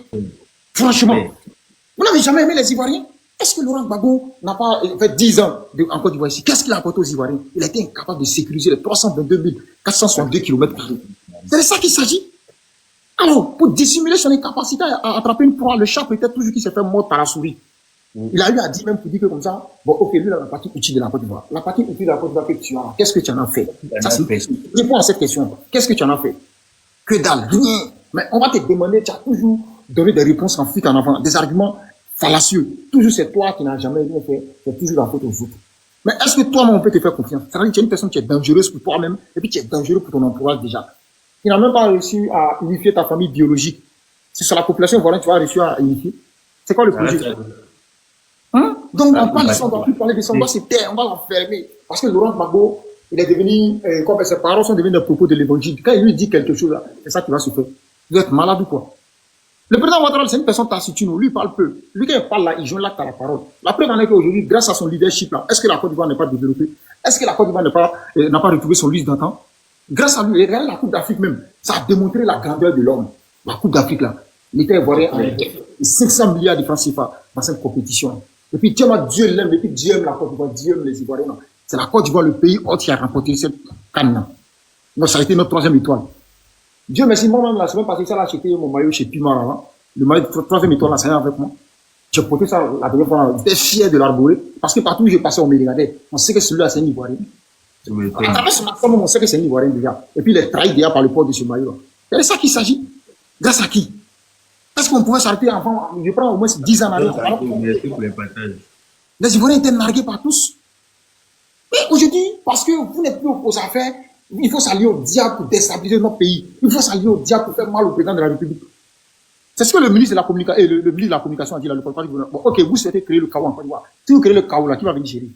B: Franchement, vous n'avez jamais aimé les Ivoiriens. Est-ce que Laurent Gbagbo n'a pas fait 10 ans en Côte d'Ivoire ici? Qu'est-ce qu'il a apporté aux Ivoiriens? Il a été incapable de sécuriser les 322 462 km². C'est de ça qu'il s'agit. Alors, pour dissimuler son incapacité à attraper une proie, le chat peut-être toujours qui s'est fait mordre par la souris. Il a eu à dire même pour dire que comme ça, bon, ok, lui, la partie utile de la Côte d'Ivoire. La partie utile de la Côte d'Ivoire que tu as, qu'est-ce que tu en as fait? Ça, c'est une question. Réponds à cette question. Qu'est-ce que tu en as fait? Que dalle, rien. Mais on va te demander, tu as toujours donné des réponses en fuite en avant, des arguments fallacieux. Toujours c'est toi qui n'as jamais rien fait, c'est toujours la faute aux autres. Mais est-ce que toi-même on peut te faire confiance? C'est-à-dire que tu es une personne qui est dangereuse pour toi-même, et puis tu es dangereux pour ton entourage déjà. Tu n'as même pas réussi à unifier ta famille biologique. C'est sur la population ivoirienne que tu vas réussir à unifier. C'est quoi le projet? Hein? Donc on parle de ça, on ne va plus parler de ça, on va se taire, on va l'enfermer. Parce que Laurent Gbagbo, il est devenu, comme ses paroles sont devenues des propos de l'évangile. Quand il lui dit quelque chose là, c'est ça qui va se faire. Vous êtes malade ou quoi? Le président Ouattara, c'est une personne taciturne, lui il parle peu. Lui quand il parle là, il joue l'acte à la parole. La preuve en est qu'aujourd'hui, grâce à son leadership là, est-ce que la Côte d'Ivoire n'est pas développée? Est-ce que la Côte d'Ivoire n'a pas retrouvé son lustre d'antan? Grâce à lui, regardez la Coupe d'Afrique même, ça a démontré la grandeur de l'homme. La Coupe d'Afrique là, l'État ivoirien a 500 milliards de francs CFA dans cette compétition. Et puis Dieu l'aime, et puis Dieu aime la Côte d'Ivoire, Dieu aime les Ivoiriens. C'est la Côte d'Ivoire, le pays hôte qui a remporté cette canne. Donc ça a été notre 3e étoile. Dieu merci, moi-même la semaine passée, ça là, j'ai acheté mon maillot chez Puma là. Le maillot de 3e étoile là, ça vient avec moi. J'ai porté ça la dernière fois, j'étais fier de l'arborer, parce que partout où j'ai passé, on me regardait. On sait que celui-là, c'est un Ivoirien. À travers ce maximum, on sait que c'est un Ivoirien déjà. Et puis il est trahi déjà par le port de ce maillot là. C'est de ça qu'il s'agit. Grâce à qui? Est-ce qu'on pouvait s'arrêter avant? Je prends au moins 10 ans en arrière. Les Ivoiriens étaient nargués par tous. Mais aujourd'hui, parce que vous n'êtes plus aux affaires, il faut s'allier au diable pour déstabiliser notre pays. Il faut s'allier au diable pour faire mal au président de la République. C'est ce que le ministre de la Communication, le ministre de la Communication a dit là, le porte-parole du gouvernement. Bon, ok, vous souhaitez créer le chaos en Côte d'Ivoire. Si vous créez le chaos là, qui va venir gérer?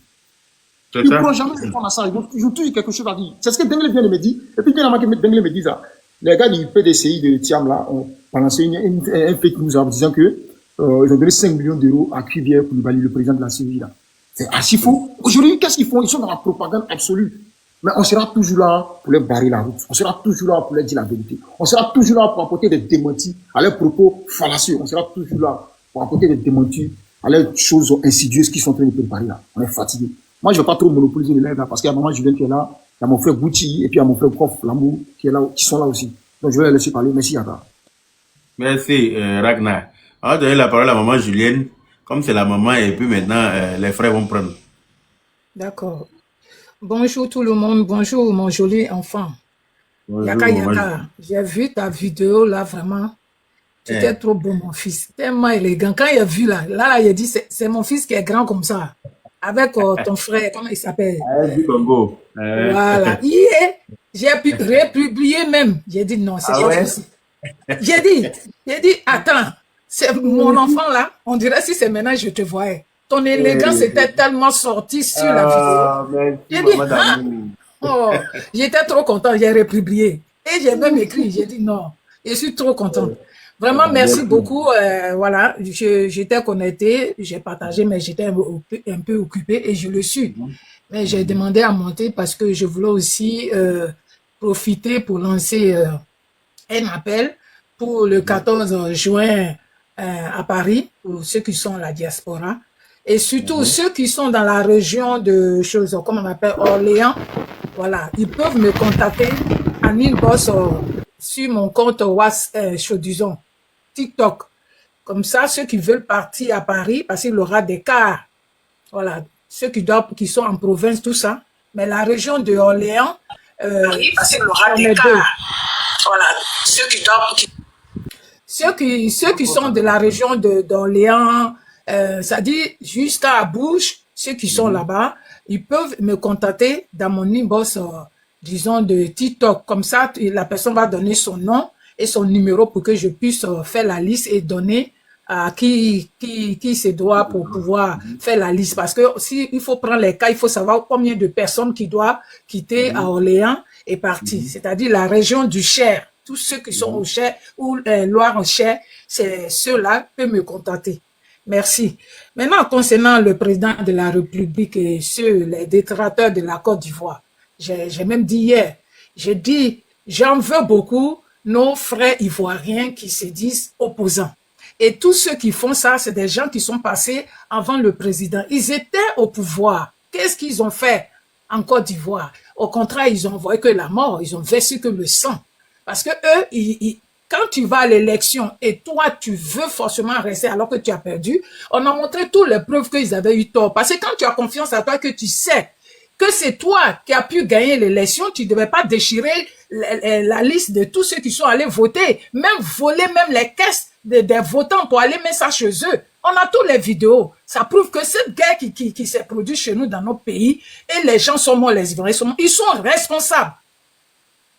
B: Ils ne pourront jamais répondre à ça. Ils vont toujours quelque chose à dire. C'est ce que Dengle vient de me dire. Et puis, bien avant que Dengle me dise ça, les gars du PDCI de Tiam là ont balancé un fake news en disant que ils ont donné 5 millions d'euros à Cuvier pour le président de la Syrie là. C'est archi faux. Aujourd'hui, qu'est-ce qu'ils font? Ils sont dans la propagande absolue. Mais on sera toujours là pour leur barrer la route. On sera toujours là pour leur dire la vérité. On sera toujours là pour apporter des démentis à leurs propos fallacieux. On sera toujours là pour apporter des démentis à leurs choses insidieuses qui sont en train de préparer là. On est fatigué. Moi, je ne vais pas trop monopoliser les lives là parce qu'il y a maman Julien qui est là, il y a mon frère Bouti et puis il y a mon frère Prof Lamou qui est là, qui sont là aussi. Donc je vais les laisser parler. Merci Yaka.
C: Merci Ragnar. On va donner la parole à maman Julienne. Comme c'est la maman et puis maintenant les frères vont prendre.
F: D'accord. Bonjour tout le monde, bonjour mon joli enfant.
C: Bonjour,
F: Yaka, j'ai vu ta vidéo là vraiment. Tu étais trop beau mon fils, tellement élégant. Quand il a vu là, il a dit c'est mon fils qui est grand comme ça. Avec ton frère, comment il s'appelle?
C: Congo.
F: Voilà. J'ai pu republier même. J'ai dit non, c'est pas possible. J'ai dit, attends, c'est mon enfant là, on dirait si c'est maintenant je te voyais. Ton élégance était tellement sortie sur la vidéo.
C: Merci,
F: J'ai dit,
C: maman d'amour.
F: oh, j'étais trop content, j'ai republié. Et j'ai même écrit, j'ai dit non, je suis trop contente. Vraiment, merci beaucoup. Voilà, j'étais connectée, j'ai partagé, mais j'étais un peu occupée et je le suis. Mais j'ai demandé à monter parce que je voulais aussi profiter pour lancer un appel pour le 14 juin à Paris, pour ceux qui sont à la diaspora, et surtout ceux qui sont dans la région de choses, comme on appelle Orléans. Voilà, ils peuvent me contacter en inbox sur mon compte WhatsApp, disons, TikTok. Comme ça, ceux qui veulent partir à Paris, parce qu'il y aura des cars. Voilà, ceux qui sont en province, tout ça. Mais la région de Orléans, parce qu'il y aura des cars. Voilà, ceux qui sont de la région d'Orléans, ça dit jusqu'à Bouche, ceux qui sont là-bas, ils peuvent me contacter dans mon inbox, disons, de TikTok. Comme ça, la personne va donner son nom et son numéro pour que je puisse faire la liste et donner à qui se doit pour pouvoir faire la liste. Parce que si il faut prendre les cas, il faut savoir combien de personnes qui doivent quitter à Orléans et partir. C'est-à-dire la région du Cher. Tous ceux qui sont au Cher ou Loire-en-Cher, c'est ceux-là peuvent me contacter. Merci. Maintenant, concernant le président de la République et les détracteurs de la Côte d'Ivoire, j'ai même dit hier, j'ai dit, j'en veux beaucoup nos frères ivoiriens qui se disent opposants. Et tous ceux qui font ça, c'est des gens qui sont passés avant le président. Ils étaient au pouvoir. Qu'est-ce qu'ils ont fait en Côte d'Ivoire? Au contraire, ils ont envoyé que la mort, ils ont versé que le sang. Parce que eux, quand tu vas à l'élection et toi, tu veux forcément rester alors que tu as perdu, on a montré toutes les preuves qu'ils avaient eu tort. Parce que quand tu as confiance à toi, que tu sais que c'est toi qui as pu gagner l'élection, tu ne devais pas déchirer la liste de tous ceux qui sont allés voter, même voler même les caisses des votants pour aller mettre ça chez eux. On a toutes les vidéos. Ça prouve que cette guerre qui s'est produite chez nous dans notre pays, et les gens sont morts, les Ivoiriens ils sont responsables.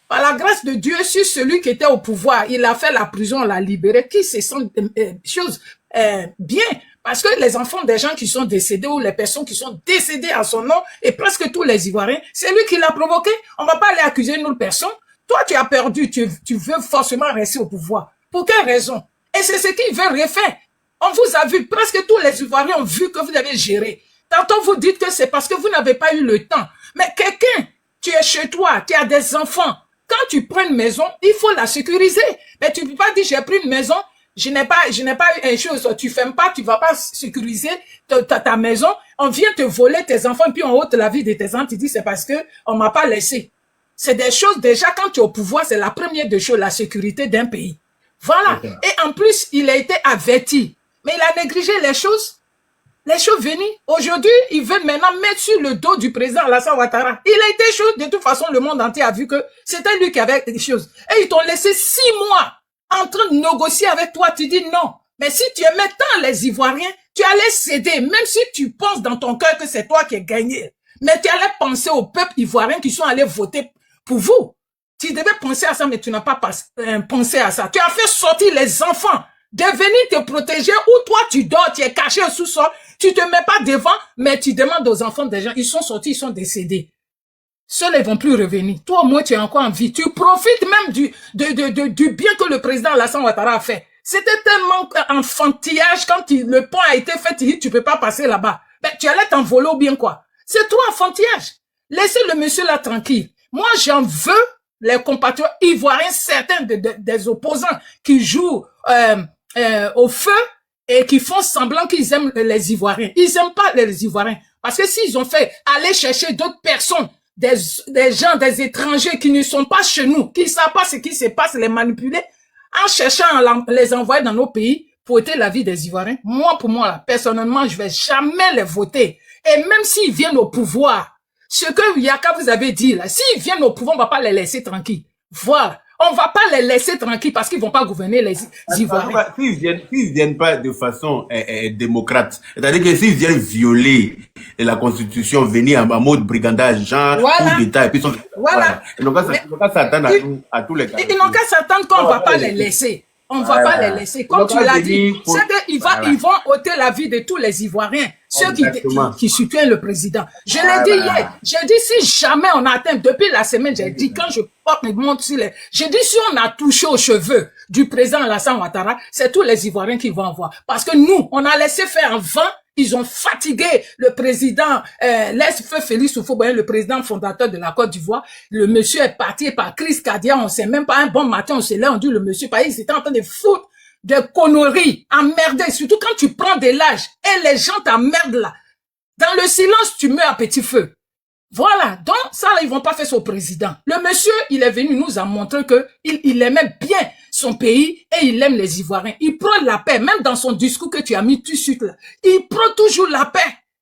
F: Par la grâce de Dieu, sur celui qui était au pouvoir, il a fait la prison, on l'a libéré, qui se sent chose bien. Parce que les enfants des gens qui sont décédés ou les personnes qui sont décédées à son nom, et presque tous les Ivoiriens, c'est lui qui l'a provoqué. On ne va pas aller accuser une autre personne. Toi, tu as perdu, tu veux forcément rester au pouvoir. Pour quelle raison? Et c'est ce qu'ils veulent refaire. On vous a vu, presque tous les Ivoiriens ont vu que vous avez géré. Tantôt, vous dites que c'est parce que vous n'avez pas eu le temps. Mais quelqu'un, tu es chez toi, tu as des enfants. Quand tu prends une maison, il faut la sécuriser. Mais tu ne peux pas dire, j'ai pris une maison, je n'ai pas une chose, tu fermes pas, tu vas pas sécuriser ta maison, on vient te voler tes enfants, puis on ôte la vie de tes enfants, tu dis c'est parce que on m'a pas laissé. C'est des choses, déjà, quand tu es au pouvoir, c'est la première des choses, la sécurité d'un pays. Voilà. Et en plus, il a été averti. Mais il a négligé les choses venues. Aujourd'hui, ils veulent maintenant mettre sur le dos du président Alassane Ouattara. Il a été chaud. De toute façon, le monde entier a vu que c'était lui qui avait des choses. Et ils t'ont laissé 6 mois en train de négocier avec toi. Tu dis non. Mais si tu aimais tant les Ivoiriens, tu allais céder. Même si tu penses dans ton cœur que c'est toi qui as gagné. Mais tu allais penser au peuple ivoirien qui sont allés voter pour vous. Tu devais penser à ça, mais tu n'as pas pensé à ça. Tu as fait sortir les enfants de venir te protéger où toi tu dors, tu es caché au sous-sol, tu te mets pas devant, mais tu demandes aux enfants des gens, ils sont sortis, ils sont décédés. Ceux-là, ils vont plus revenir. Toi, au moins, tu es encore en vie. Tu profites même du bien que le président Alassane Ouattara a fait. C'était tellement enfantillage quand le pont a été fait, tu peux pas passer là-bas. Ben, tu allais t'envoler ou bien quoi? C'est trop enfantillage. Laissez le monsieur là tranquille. Moi, j'en veux les compatriotes ivoiriens, certains des opposants qui jouent au feu et qui font semblant qu'ils aiment les Ivoiriens. Ils n'aiment pas les Ivoiriens. Parce que s'ils ont fait aller chercher d'autres personnes, des gens, des étrangers qui ne sont pas chez nous, qui ne savent pas ce qui se passe, les manipuler, en cherchant à les envoyer dans nos pays pour ôter la vie des Ivoiriens, moi, pour moi, là, personnellement, je vais jamais les voter. Et même s'ils viennent au pouvoir, ce que Yaka vous avez dit là, s'ils viennent au pouvoir, on va pas les laisser tranquilles. Voilà. On va pas les laisser tranquilles parce qu'ils vont pas gouverner les Ivoiriens.
C: S'ils viennent pas de façon démocrate, c'est-à-dire que s'ils viennent violer la constitution, venir en mode brigandage, genre
F: Voilà.
C: coup d'État, et puis
F: Voilà.
C: Ils n'ont qu'à s'attendre à tous les cas.
F: Ils n'ont qu'à s'attendre qu'on va pas les laisser. On ne va pas les laisser. Comme tu l'as dit, c'est qu'ils vont ôter la vie de tous les Ivoiriens, ceux qui soutiennent le président. Je l'ai dit hier. J'ai dit, si jamais on atteint, depuis la semaine, j'ai dit, quand je porte mes montres sur les... J'ai dit, si on a touché aux cheveux du président Alassane Ouattara, c'est tous les Ivoiriens qui vont voir. Parce que nous, on a laissé faire en vain. Ils ont fatigué le président, l'ex-feu Félix Houphouët-Boigny, le président fondateur de la Côte d'Ivoire. Le monsieur est parti par crise cardiaque. On sait même pas, un bon matin, on s'est là, on dit le monsieur, il était en train de foutre de conneries, emmerder. Surtout quand tu prends de l'âge et les gens t'emmerdent là. Dans le silence, tu meurs à petit feu. Voilà. Donc, ça, là, ils vont pas faire ça au président. Le monsieur, il est venu nous a montré que il aimait bien son pays et il aime les Ivoiriens. Il prend la paix, même dans son discours que tu as mis tout de suite là. Il prend toujours la paix.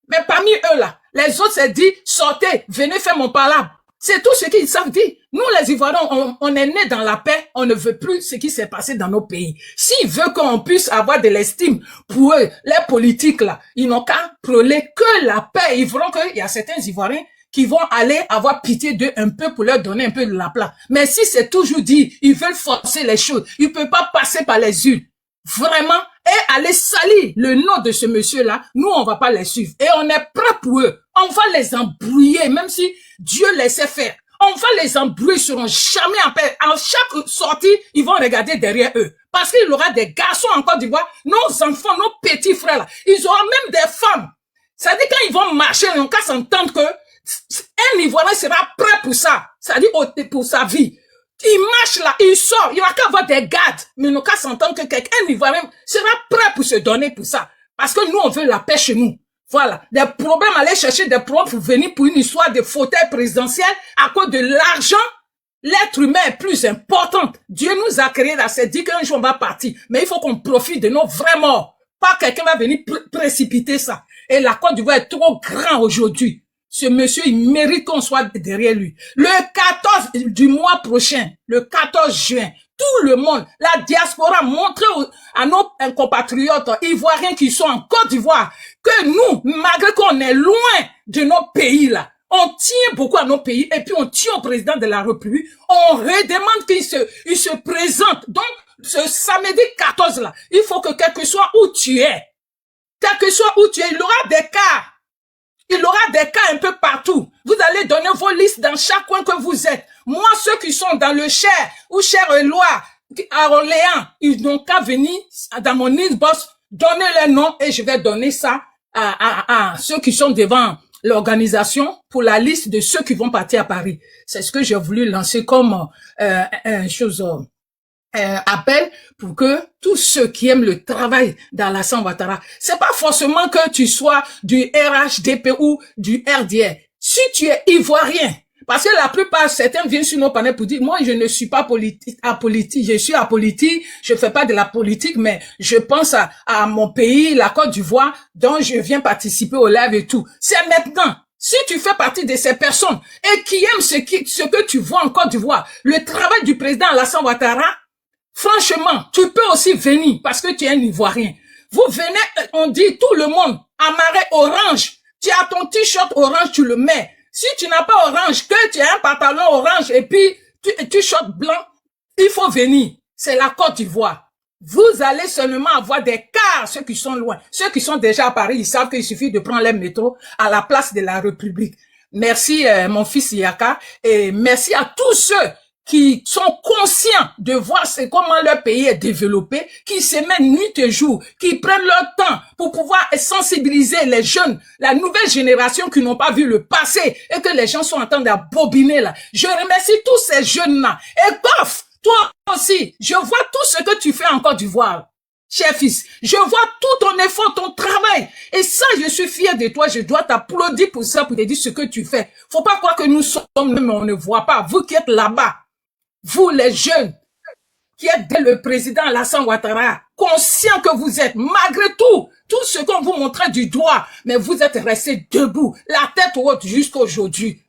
F: Mais parmi eux là, les autres s'est dit, sortez, venez faire mon palabre. C'est tout ce qu'ils savent dire. Nous, les Ivoiriens, on est nés dans la paix. On ne veut plus ce qui s'est passé dans nos pays. S'ils veulent qu'on puisse avoir de l'estime pour eux, les politiques là, ils n'ont qu'à prôner que la paix. Ils verront qu'il y a certains Ivoiriens qui vont aller avoir pitié d'eux un peu pour leur donner un peu de la place. Mais si c'est toujours dit, ils veulent forcer les choses, ils ne peuvent pas passer par les urnes. Vraiment, et aller salir le nom de ce monsieur-là, nous, on va pas les suivre. Et on est prêt pour eux. On va les embrouiller, même si Dieu laissait faire. On va les embrouiller, ils seront jamais en paix. En chaque sortie, ils vont regarder derrière eux. Parce qu'il y aura des garçons en Côte d'Ivoire, nos enfants, nos petits frères, là, ils auront même des femmes. Ça dit quand ils vont marcher, ils n'ont qu'à s'entendre que un Ivoirien sera prêt pour ça. Ça dit pour sa vie. Il marche là, il sort, il n'y aura qu'à avoir des gardes. Mais il n'a qu'à s'entendre que quelqu'un Ivoirien sera prêt pour se donner pour ça. Parce que nous, on veut la paix chez nous. Voilà. Des problèmes, aller chercher des problèmes pour venir pour une histoire de fauteuil présidentiel à cause de l'argent. L'être humain est plus important. Dieu nous a créés là, c'est dit qu'un jour on va partir. Mais il faut qu'on profite de nos vrais morts. Pas quelqu'un va venir précipiter ça. Et la Côte d'Ivoire est trop grand aujourd'hui. Ce monsieur, il mérite qu'on soit derrière lui. Le 14 du mois prochain, le 14 juin, tout le monde, la diaspora, montre à nos compatriotes ivoiriens qui sont en Côte d'Ivoire que nous, malgré qu'on est loin de nos pays là, on tient beaucoup à nos pays et puis on tient au président de la République. On redemande qu'il se présente. Donc, ce samedi 14 là, il faut que quel que soit où tu es, il aura des cas. Il aura des cas un peu partout. Vous allez donner vos listes dans chaque coin que vous êtes. Moi, ceux qui sont dans le Cher ou Cher-et-Loire, à Orléans, ils n'ont qu'à venir dans mon inbox, donner les noms et je vais donner ça à ceux qui sont devant l'organisation pour la liste de ceux qui vont partir à Paris. C'est ce que j'ai voulu lancer comme appel pour que tous ceux qui aiment le travail d'Alassane Ouattara, c'est pas forcément que tu sois du RHDP ou du RDR. Si tu es ivoirien, parce que la plupart, certains viennent sur nos panels pour dire, moi, je ne suis pas apolitique, je suis apolitique, je fais pas de la politique, mais je pense à mon pays, la Côte d'Ivoire, dont je viens participer au live et tout. C'est maintenant. Si tu fais partie de ces personnes et qui aiment ce que tu vois en Côte d'Ivoire, le travail du président Alassane Ouattara, franchement, tu peux aussi venir parce que tu es un Ivoirien. Vous venez, on dit tout le monde, amarré orange. Tu as ton t-shirt orange, tu le mets. Si tu n'as pas orange, que tu as un pantalon orange et puis t-shirt blanc, il faut venir. C'est la Côte d'Ivoire. Vous allez seulement avoir des cars, ceux qui sont loin. Ceux qui sont déjà à Paris, ils savent qu'il suffit de prendre les métros à la place de la République. Merci, mon fils Yaka, et merci à tous ceux qui sont conscients de voir comment leur pays est développé, qui se mettent nuit et jour, qui prennent leur temps pour pouvoir sensibiliser les jeunes, la nouvelle génération qui n'ont pas vu le passé et que les gens sont en train d'abobiner là. Je remercie tous ces jeunes-là. Et Goff, toi aussi, je vois tout ce que tu fais en Côte d'Ivoire, cher fils. Je vois tout ton effort, ton travail. Et ça, je suis fier de toi. Je dois t'applaudir pour ça, pour te dire ce que tu fais. Faut pas croire que nous sommes, mais on ne voit pas. Vous qui êtes là-bas, vous les jeunes, qui êtes le président Alassane Ouattara, conscient que vous êtes, malgré tout ce qu'on vous montrait du doigt, mais vous êtes restés debout, la tête haute jusqu'à aujourd'hui.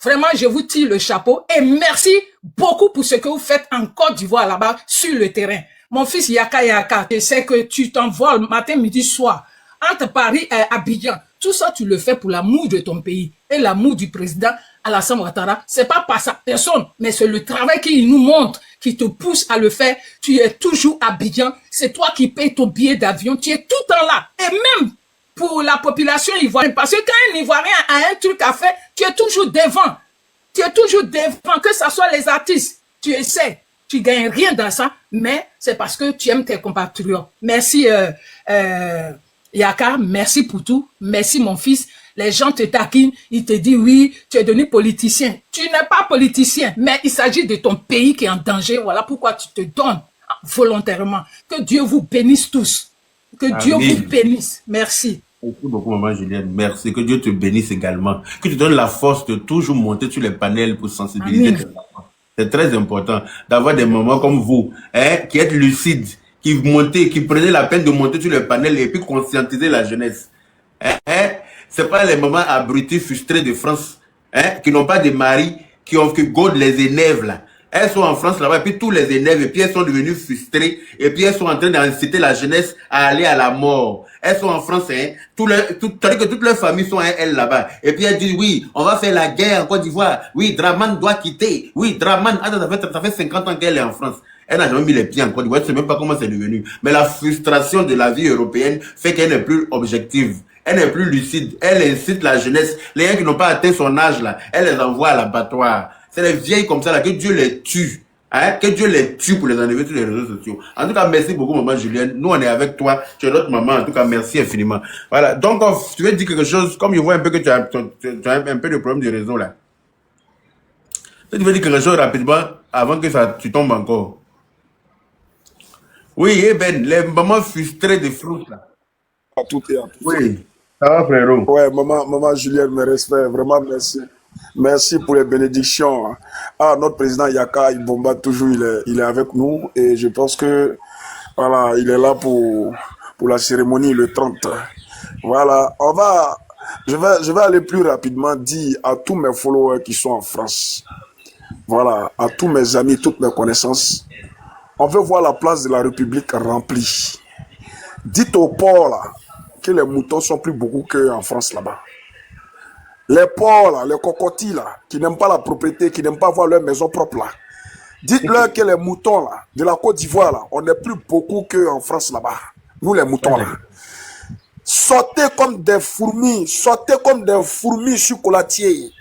F: Vraiment, je vous tire le chapeau et merci beaucoup pour ce que vous faites en Côte d'Ivoire là-bas sur le terrain. Mon fils Yaka, je sais que tu t'envoies le matin, midi, soir entre Paris et Abidjan. Tout ça, tu le fais pour l'amour de ton pays et l'amour du président Alassane Ouattara. C'est pas par sa personne, mais c'est le travail qu'il nous montre, qui te pousse à le faire. Tu es toujours à Abidjan. C'est toi qui payes ton billet d'avion. Tu es tout le temps là. Et même pour la population ivoirienne. Parce que quand un Ivoirien a un truc à faire, tu es toujours devant. Tu es toujours devant, que ce soit les artistes. Tu essaies. Tu gagnes rien dans ça, mais c'est parce que tu aimes tes compatriotes. Merci, Yaka. Merci pour tout. Merci, mon fils. Les gens te taquinent. Ils te disent, oui, tu es devenu politicien. Tu n'es pas politicien, mais il s'agit de ton pays qui est en danger. Voilà pourquoi tu te donnes volontairement. Que Dieu vous bénisse tous. Que Dieu vous bénisse. Merci.
C: Merci beaucoup, maman Julienne. Merci. Que Dieu te bénisse également. Que tu donnes la force de toujours monter sur les panels pour sensibiliser tes enfants. C'est très important d'avoir des mamans comme vous, hein, qui êtes lucides, qui prenez la peine de monter sur les panels et puis conscientiser la jeunesse. C'est pas les mamans abrutis, frustrés de France, hein, qui n'ont pas de mari, qui godent les énerves là. Elles sont en France là-bas, et puis tous les énerves, et puis elles sont devenues frustrées, et puis elles sont en train d'inciter la jeunesse à aller à la mort. Elles sont en France, hein, c'est-à-dire que toutes leurs familles sont elles là-bas. Et puis elles disent, oui, on va faire la guerre en Côte d'Ivoire. Oui, Dramane doit quitter. Oui, Dramane, ça fait 50 ans qu'elle est en France. Elle n'a jamais mis les pieds en Côte d'Ivoire, elle ne sait même pas comment c'est devenu. Mais la frustration de la vie européenne fait qu'elle n'est plus objective. Elle n'est plus lucide. Elle incite la jeunesse. Les gens qui n'ont pas atteint son âge là, elle les envoie à l'abattoir. C'est les vieilles comme ça là, que Dieu les tue. Hein? Que Dieu les tue pour les enlever sur les réseaux sociaux. En tout cas, merci beaucoup, maman Julienne. Nous, on est avec toi. Tu es notre maman. En tout cas, merci infiniment. Voilà. Donc, tu veux dire quelque chose, comme je vois un peu que tu as un peu de problème de réseau là. Tu veux dire quelque chose rapidement avant que tu tombes encore. Oui, Ben, les mamans frustrées de fruits là.
G: À tout et à tout.
C: Oui. Ça va, frérot?
G: Ouais, maman Julienne, mes respects, vraiment merci. Merci pour les bénédictions. Ah, notre président Yaka, il bombarde toujours, il est avec nous et je pense que, voilà, il est là pour la cérémonie le 30. Voilà, je vais aller plus rapidement dire à tous mes followers qui sont en France, voilà, à tous mes amis, toutes mes connaissances, on veut voir la place de la République remplie. Dites aux porcs là, que les moutons sont plus beaucoup qu'en France là-bas. Les porcs là, les cocotilles là, qui n'aiment pas la propriété, qui n'aiment pas avoir leur maison propre là. Dites-leur que les moutons là, de la Côte d'Ivoire là, on n'est plus beaucoup qu'en France là-bas. Nous les moutons là. Sortez comme des fourmis chocolatiers.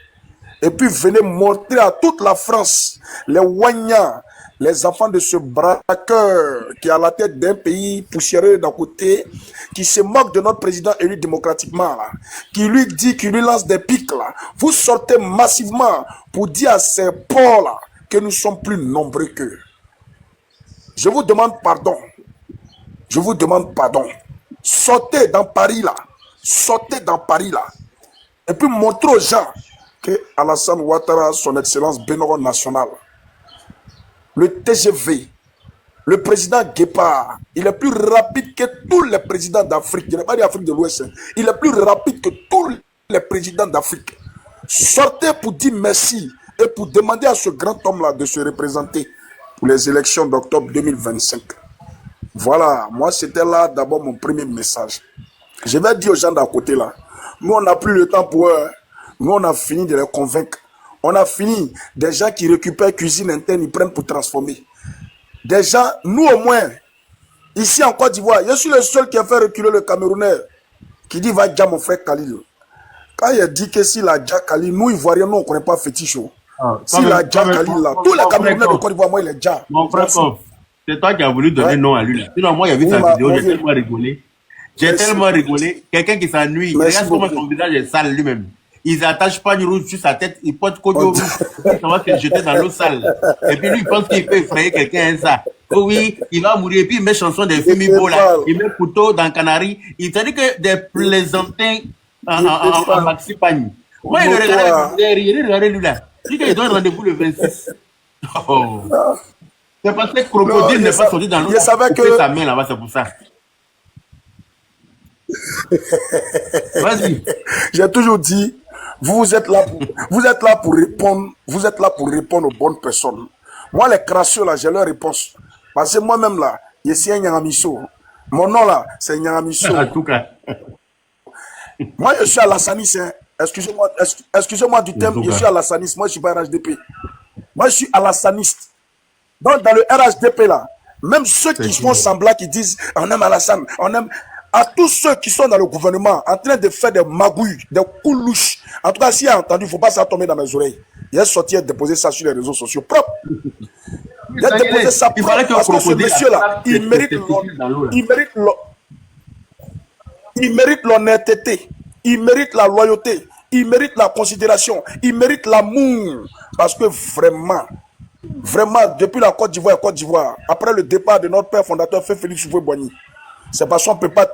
G: Et puis venez montrer à toute la France, les Wanyas, les enfants de ce braqueur qui est à la tête d'un pays poussiéreux d'un côté, qui se moque de notre président élu démocratiquement, là, qui lui dit, qui lui lance des pics, là. Vous sortez massivement pour dire à ces porcs là que nous sommes plus nombreux qu'eux. Je vous demande pardon. Je vous demande pardon. Sortez dans Paris là. Sortez dans Paris là. Et puis montrez aux gens que Alassane Ouattara, son excellence Bénoro national, le TGV, le président Guépard, il est plus rapide que tous les présidents d'Afrique. Je n'ai pas dit Afrique de l'Ouest. Il est plus rapide que tous les présidents d'Afrique. Sortez pour dire merci et pour demander à ce grand homme-là de se représenter pour les élections d'octobre 2025. Voilà, moi c'était là d'abord mon premier message. Je vais dire aux gens d'à côté là, nous on n'a plus le temps pour eux. Nous on a fini de les convaincre. On a fini des gens qui récupèrent cuisine interne, ils prennent pour transformer. Des gens, nous au moins, ici en Côte d'Ivoire, je suis le seul qui a fait reculer le Camerounais, qui dit va dire mon frère Khalil. Quand il a dit que s'il a déjà Khalil, nous Ivoiriens, nous on ne connaît pas fétiche. S'il a déjà Khalil là, tous les Camerounais de Côte d'Ivoire, moi il est déjà.
C: Mon frère, c'est toi qui as voulu donner nom à lui là. Sinon, moi, il y avait sa vidéo, j'ai tellement rigolé. J'ai tellement rigolé. Quelqu'un qui s'ennuie, regarde comment son visage est sale lui-même. Ils attachent pas une rouge sur sa tête, ils portent Kodio rouge, ça va se jeter dans l'eau sale. Et puis lui, il pense qu'il peut effrayer quelqu'un, hein, ça. Oh oui, il va mourir. Et puis il met chanson des Fumibo là, il met couteau dans Canary. Il te dit que des plaisantins en maxi pagne. Moi, il regardait lui là. Il dit qu'il donne rendez-vous le 26. Oh. C'est parce que Crocodile n'est pas sorti dans l'eau. Il savait que sa main là-bas, c'est pour ça. Vas-y.
G: J'ai toujours dit, Vous êtes là pour répondre. Vous êtes là pour répondre aux bonnes personnes. Moi, les crasseux, là, j'ai leur réponse. Parce que moi-même, là, je suis un Nyangamiso. Mon nom, là, c'est Nyangamiso.
C: En tout cas.
G: Moi, je suis à la Sanis. Hein. Excusez-moi du thème, je suis à la Sanis. Moi, je suis pas RHDP. Moi, je suis à la Sanis. Donc, dans le RHDP, là, même ceux qui font semblant, qui disent on aime Alassane, on aime. À tous ceux qui sont dans le gouvernement en train de faire des magouilles, des coups louches. En tout cas, s'il a entendu, il ne faut pas ça tomber dans mes oreilles. Il est sorti et déposé ça sur les réseaux sociaux propres. Il a déposé ça propre parce que ce monsieur-là, il mérite l'honnêteté, il mérite la loyauté, il mérite la considération, il mérite l'amour. Parce que vraiment, depuis la Côte d'Ivoire, après le départ de notre père fondateur, Félix Houphouët-Boigny, c'est parce qu'on peut pas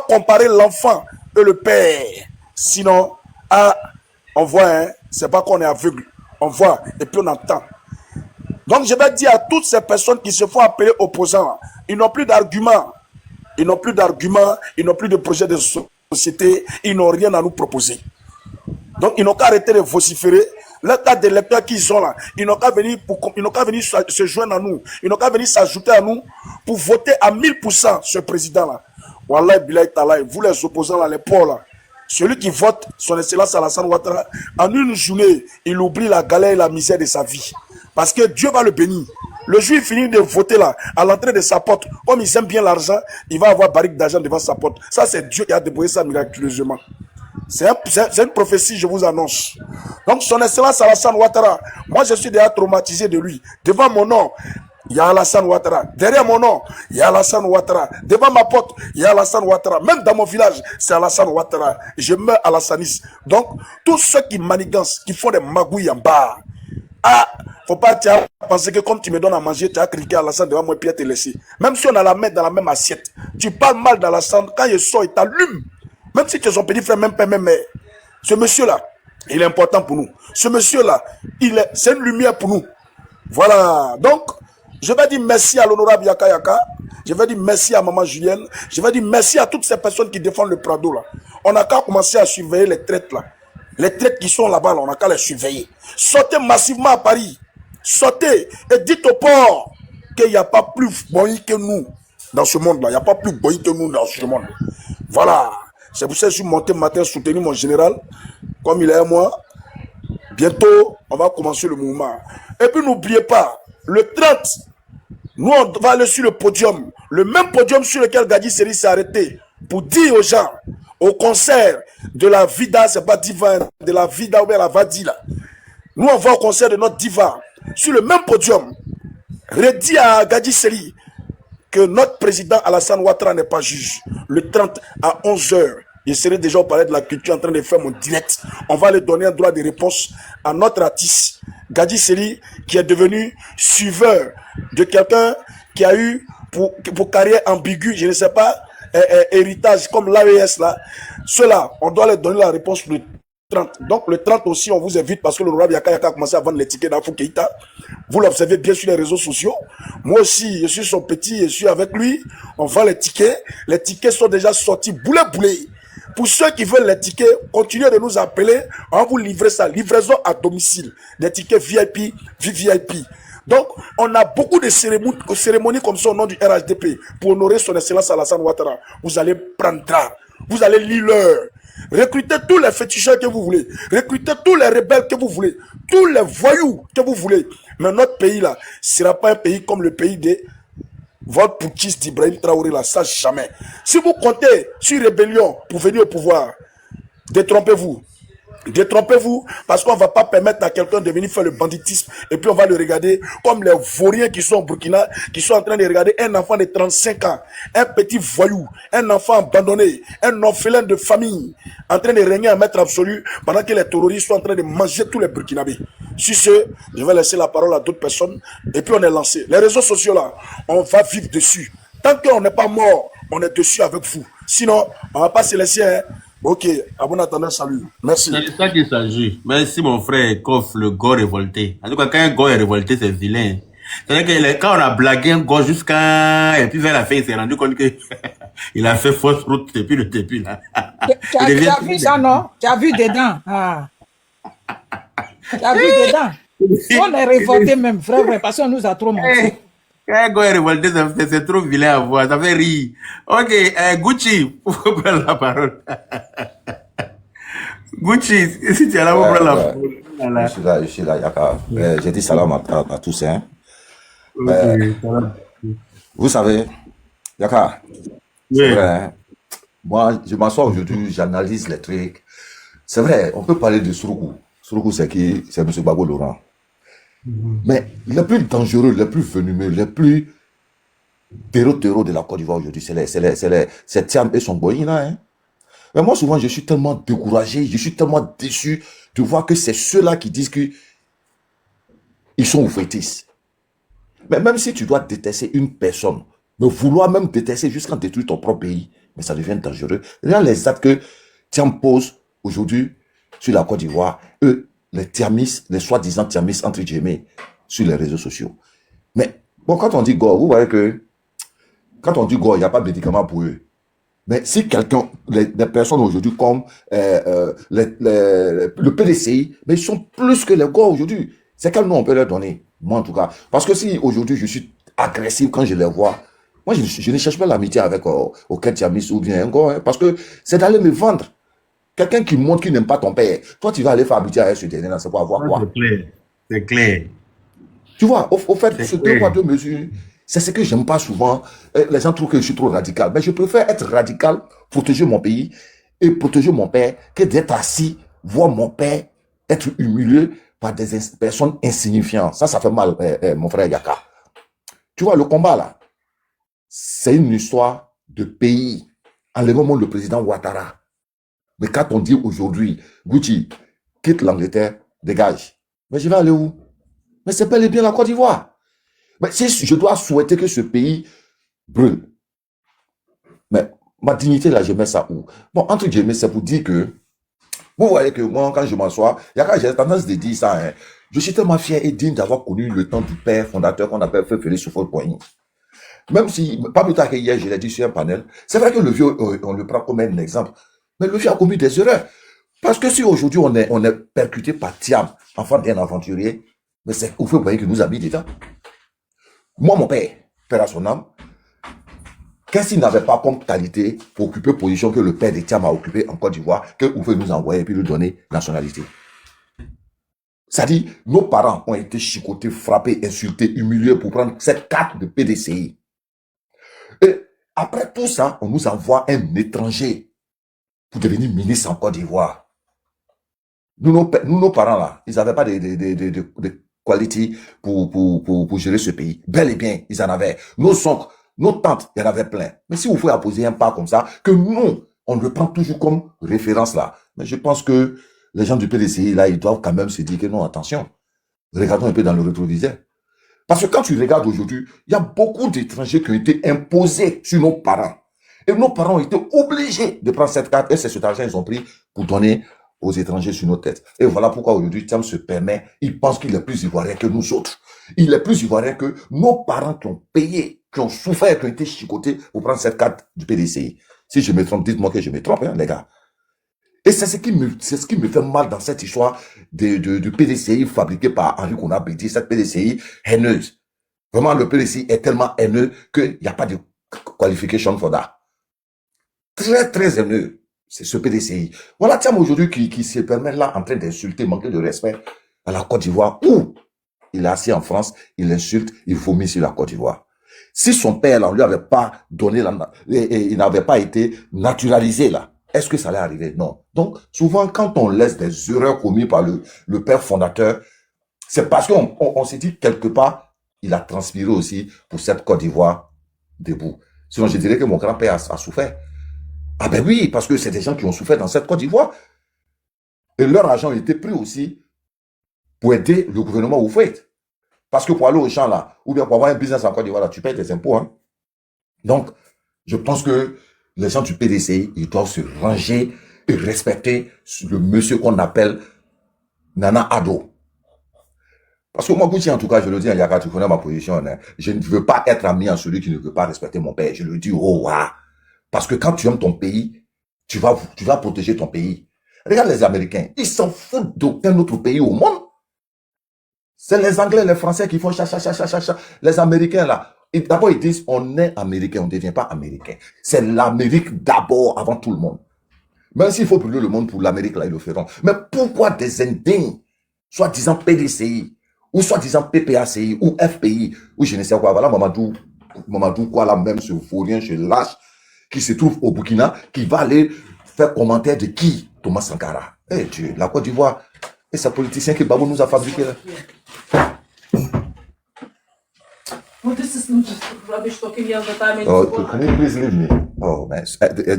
G: comparer l'enfant et le père. Sinon, on voit, hein, c'est pas qu'on est aveugle. On voit et puis on entend. Donc, je vais dire à toutes ces personnes qui se font appeler opposants, ils n'ont plus d'arguments. Ils n'ont plus d'arguments, ils n'ont plus de projet de société, ils n'ont rien à nous proposer. Donc, ils n'ont qu'à arrêter de vociférer. Le tas d'électeurs qu'ils ont là, ils n'ont qu'à venir, se joindre à nous. Ils n'ont qu'à venir s'ajouter à nous pour voter à 1000% ce président-là. Wallah, Bilay Talay, vous les opposants là, les pauvres là. Celui qui vote son excellence Alassane Ouattara, en une journée, il oublie la galère et la misère de sa vie. Parce que Dieu va le bénir. Le jour il finit de voter là, à l'entrée de sa porte, comme il aime bien l'argent, il va avoir barrique d'argent devant sa porte. Ça, c'est Dieu qui a déposé ça miraculeusement. C'est une prophétie, je vous annonce. Donc, son excellence Alassane Ouattara, moi je suis déjà traumatisé de lui. Devant mon nom, il y a Alassane Ouattara. Derrière mon nom, il y a Alassane Ouattara. Devant ma porte, il y a Alassane Ouattara. Même dans mon village, c'est Alassane Ouattara. Je meurs à la Sanis. Donc, tous ceux qui manigancent, qui font des magouilles en bas, faut pas penser que comme tu me donnes à manger, tu as cliqué à Alassane devant moi et puis te laisser. Même si on a la main dans la même assiette, tu parles mal d'Alassane, quand il sort, il t'allume. Même si tu es son petit frère, même père, même mère. Ce monsieur-là, il est important pour nous. Ce monsieur-là, c'est une lumière pour nous. Voilà. Donc, je vais dire merci à l'honorable Yaka Yaka. Je vais dire merci à maman Julienne. Je vais dire merci à toutes ces personnes qui défendent le Prado là. On n'a qu'à commencer à surveiller les traites là. Les traites qui sont là-bas, là, on n'a qu'à les surveiller. Sortez massivement à Paris. Sortez et dites au port qu'il n'y a pas plus boy que nous dans ce monde-là. Il n'y a pas plus boy que nous dans ce monde. Voilà. C'est pour ça que je suis monté matin soutenir mon général. Comme il est à moi. Bientôt, on va commencer le mouvement. Et puis n'oubliez pas, le 30, nous on va aller sur le podium. Le même podium sur lequel Gadji Seri s'est arrêté. Pour dire aux gens, au concert de la Vida, c'est pas Diva, de la Vida ou bien la Vadi là. Nous on va au concert de notre Diva. Sur le même podium. Redis à Gadji Seri que notre président Alassane Ouattara n'est pas juge. Le 30 à 11h. Je serai déjà au palais de la culture en train de faire mon direct. On va lui donner un droit de réponse à notre artiste, Gadji Seri, qui est devenu suiveur de quelqu'un qui a eu pour carrière ambiguë, je ne sais pas, héritage comme l'AES là. Ceux-là, on doit leur donner la réponse le 30. Donc le 30 aussi, on vous invite parce que l'honorable Yaka Yaka a commencé à vendre les tickets d'Afou Keïta. Vous l'observez bien sur les réseaux sociaux. Moi aussi, je suis son petit, je suis avec lui. On vend les tickets. Les tickets sont déjà sortis boulet boulet. Pour ceux qui veulent les tickets, continuez de nous appeler. On va vous livrer ça. Livraison à domicile. Des tickets VIP, VVIP. Donc, on a beaucoup de cérémonies comme ça au nom du RHDP pour honorer son excellence Alassane Ouattara. Vous allez prendre ça. Vous allez lire l'heure. Recrutez tous les féticheurs que vous voulez. Recrutez tous les rebelles que vous voulez. Tous les voyous que vous voulez. Mais notre pays là, ce ne sera pas un pays comme le pays des votre putschiste d'Ibrahim Traoré là, ça jamais. Si vous comptez sur rébellion pour venir au pouvoir, détrompez-vous. Détrompez-vous parce qu'on ne va pas permettre à quelqu'un de venir faire le banditisme et puis on va le regarder comme les vauriens qui sont au Burkina, qui sont en train de regarder un enfant de 35 ans, un petit voyou, un enfant abandonné, un orphelin de famille, en train de régner en maître absolu pendant que les terroristes sont en train de manger tous les Burkinabés. Sur ce, je vais laisser la parole à d'autres personnes et puis on est lancé. Les réseaux sociaux là, on va vivre dessus. Tant qu'on n'est pas mort, on est dessus avec vous. Sinon, on ne va pas se laisser. Hein. Ok, à bon attendant, salut. Merci.
C: C'est de ça qu'il s'agit. Merci mon frère Kof, le gore révolté. En tout cas, quand un gore est révolté, c'est vilain. C'est-à-dire que quand on a blagué un gore jusqu'à... Et puis vers la fin, il s'est rendu compte que... Il a fait fausse route depuis le début, là.
F: Tu
C: Il devient
F: as vu ça, non? Tu as vu dedans? Ah. Tu as vu dedans? On est révolté même, frère, parce qu'on nous a trop menti.
C: Quand on est révolté, c'est trop vilain à voir, ça fait rire. Ok, Gucci, vous prendre la parole. Gucci, si tu es là, vous prendre la parole. Voilà.
H: Je suis là, Yaka. J'ai dit salam à tous. Hein.
C: Ok, ça va.
H: Vous savez, Yaka, c'est
C: Oui.
H: vrai, hein. Moi, je m'assois aujourd'hui, j'analyse les trucs. C'est vrai, on peut parler de Souroukou. Souroukou, c'est qui? C'est M. Babo Laurent. Mais le plus dangereux, le plus venimeux, le plus terreau de la Côte d'Ivoire aujourd'hui, c'est Thiam et son boy là. Hein. Mais moi, souvent, je suis tellement découragé, je suis tellement déçu de voir que c'est ceux-là qui disent qu'ils sont oufétistes. Mais même si tu dois détester une personne, mais vouloir même détester jusqu'à détruire ton propre pays, mais ça devient dangereux. Regarde les actes que Thiam pose aujourd'hui sur la Côte d'Ivoire, eux, les Thiamis, les soi-disant Thiamis, entre guillemets, sur les réseaux sociaux. Mais bon, quand on dit Gore, vous voyez que quand on dit Gore, il n'y a pas de médicament pour eux. Mais si quelqu'un, les personnes aujourd'hui comme le PDCI, mais ils sont plus que les Gore aujourd'hui. C'est quel nom on peut leur donner? Moi en tout cas. Parce que si aujourd'hui je suis agressif quand je les vois, moi je ne cherche pas l'amitié avec aucun Thiamis ou bien un Gore, hein, parce que c'est d'aller me vendre. Quelqu'un qui montre qu'il n'aime pas ton père, toi tu vas aller faire amitié avec ce dernier, c'est pour avoir quoi?
C: C'est clair. C'est clair.
H: Tu vois, au fait,
C: C'est
H: ce deux
C: clair.
H: poids, deux mesures, c'est ce que j'aime pas souvent. Les gens trouvent que je suis trop radical. Mais je préfère être radical, protéger mon pays et protéger mon père, que d'être assis, voir mon père être humilié par des personnes insignifiantes. Ça fait mal, mon frère Yaka. Tu vois, le combat là, c'est une histoire de pays. En le moment, le président Ouattara. Mais quand on dit aujourd'hui, Gucci, quitte l'Angleterre, dégage. Mais je vais aller où? Mais c'est bel et bien la Côte d'Ivoire. Mais si je dois souhaiter que ce pays brûle, mais ma dignité là, je mets ça où? Bon, entre guillemets, c'est pour dire que, vous voyez que moi, quand je m'assois, j'ai tendance de dire ça, hein, je suis tellement fier et digne d'avoir connu le temps du père fondateur qu'on appelle Feu Félix Houphouët-Boigny. Même si, pas plus tard que hier, je l'ai dit sur un panel, c'est vrai que le vieux, on le prend comme un exemple, mais le vieux a commis des erreurs. Parce que si aujourd'hui on est percuté par Thiam, enfant d'un aventurier, mais c'est Houphouët-Boigny qui nous a mis dedans. Moi, mon père, père à son âme, qu'est-ce qu'il n'avait pas comme qualité pour occuper position que le père de Thiam a occupé en Côte d'Ivoire, que Houphouët nous envoyer et puis lui donner nationalité? C'est-à-dire, nos parents ont été chicotés, frappés, insultés, humiliés pour prendre cette carte de PDCI. Et après tout ça, on nous envoie un étranger pour devenir ministre en Côte d'Ivoire. Nous, nos parents là, ils n'avaient pas de quality pour gérer ce pays. Bel et bien, ils en avaient. Nos oncles, nos tantes, il y en avait plein. Mais si vous pouvez apposer un pas comme ça, que nous, on le prend toujours comme référence là. Mais je pense que les gens du PDCI là, ils doivent quand même se dire que non, attention, regardons un peu dans le rétroviseur. Parce que quand tu regardes aujourd'hui, il y a beaucoup d'étrangers qui ont été imposés sur nos parents. Et nos parents ont été obligés de prendre cette carte. Et c'est cet argent qu'ils ont pris pour donner aux étrangers sur nos têtes. Et voilà pourquoi aujourd'hui, Thiam se permet, il pense qu'il est plus ivoirien que nous autres. Il est plus ivoirien que nos parents qui ont payé, qui ont souffert, qui ont été chicotés pour prendre cette carte du PDCI. Si je me trompe, dites-moi que je me trompe, hein, les gars. Et c'est ce qui me fait mal dans cette histoire de PDCI fabriqué par Henri Konan-Bédié, cette PDCI haineuse. Vraiment, le PDCI est tellement haineux qu'il n'y a pas de qualification for that. Très, très haineux, c'est ce PDCI. Voilà, Thiam aujourd'hui qui se permet là en train d'insulter, manquer de respect à la Côte d'Ivoire, où il est assis en France, il insulte, il vomit sur la Côte d'Ivoire. Si son père, là, on lui avait pas donné il n'avait pas été naturalisé, là, est-ce que ça allait arriver? Non. Donc, souvent, quand on laisse des erreurs commises par le père fondateur, c'est parce qu'on s'est dit quelque part, il a transpiré aussi pour cette Côte d'Ivoire debout. Sinon, je dirais que mon grand-père a souffert. Ah ben oui, parce que c'est des gens qui ont souffert dans cette Côte d'Ivoire. Et leur argent était pris aussi pour aider le gouvernement Houphouët. Parce que pour aller au champ là, ou bien pour avoir un business en Côte d'Ivoire là, tu payes des impôts. Hein. Donc, je pense que les gens du PDCI, ils doivent se ranger et respecter le monsieur qu'on appelle Nana Addo. Parce que moi, Gucci, en tout cas, je le dis à Yaka, tu connais ma position. Hein. Je ne veux pas être ami à celui qui ne veut pas respecter mon père. Je le dis, oh, wow. Parce que quand tu aimes ton pays, tu vas protéger ton pays. Regarde les Américains, ils s'en foutent d'aucun autre pays au monde. C'est les Anglais, les Français qui font cha. Les Américains, là, d'abord ils disent, on est Américain, on ne devient pas Américain. C'est l'Amérique d'abord, avant tout le monde. Même s'il faut brûler le monde pour l'Amérique, là, ils le feront. Mais pourquoi des indignes, soi-disant PDCI, ou soi-disant PPACI, ou FPI, ou je ne sais quoi, voilà Mamadou quoi, là même, ce vaurien, ce lâche, qui se trouve au Burkina, qui va aller faire commentaire de qui? Thomas Sankara. Eh Dieu, la Côte d'Ivoire, et ces politiciens que Babou nous a fabriqués là.
I: Well, this is not just rubbish talking here that I'm in.
H: Oh, can you please leave me? Oh, man,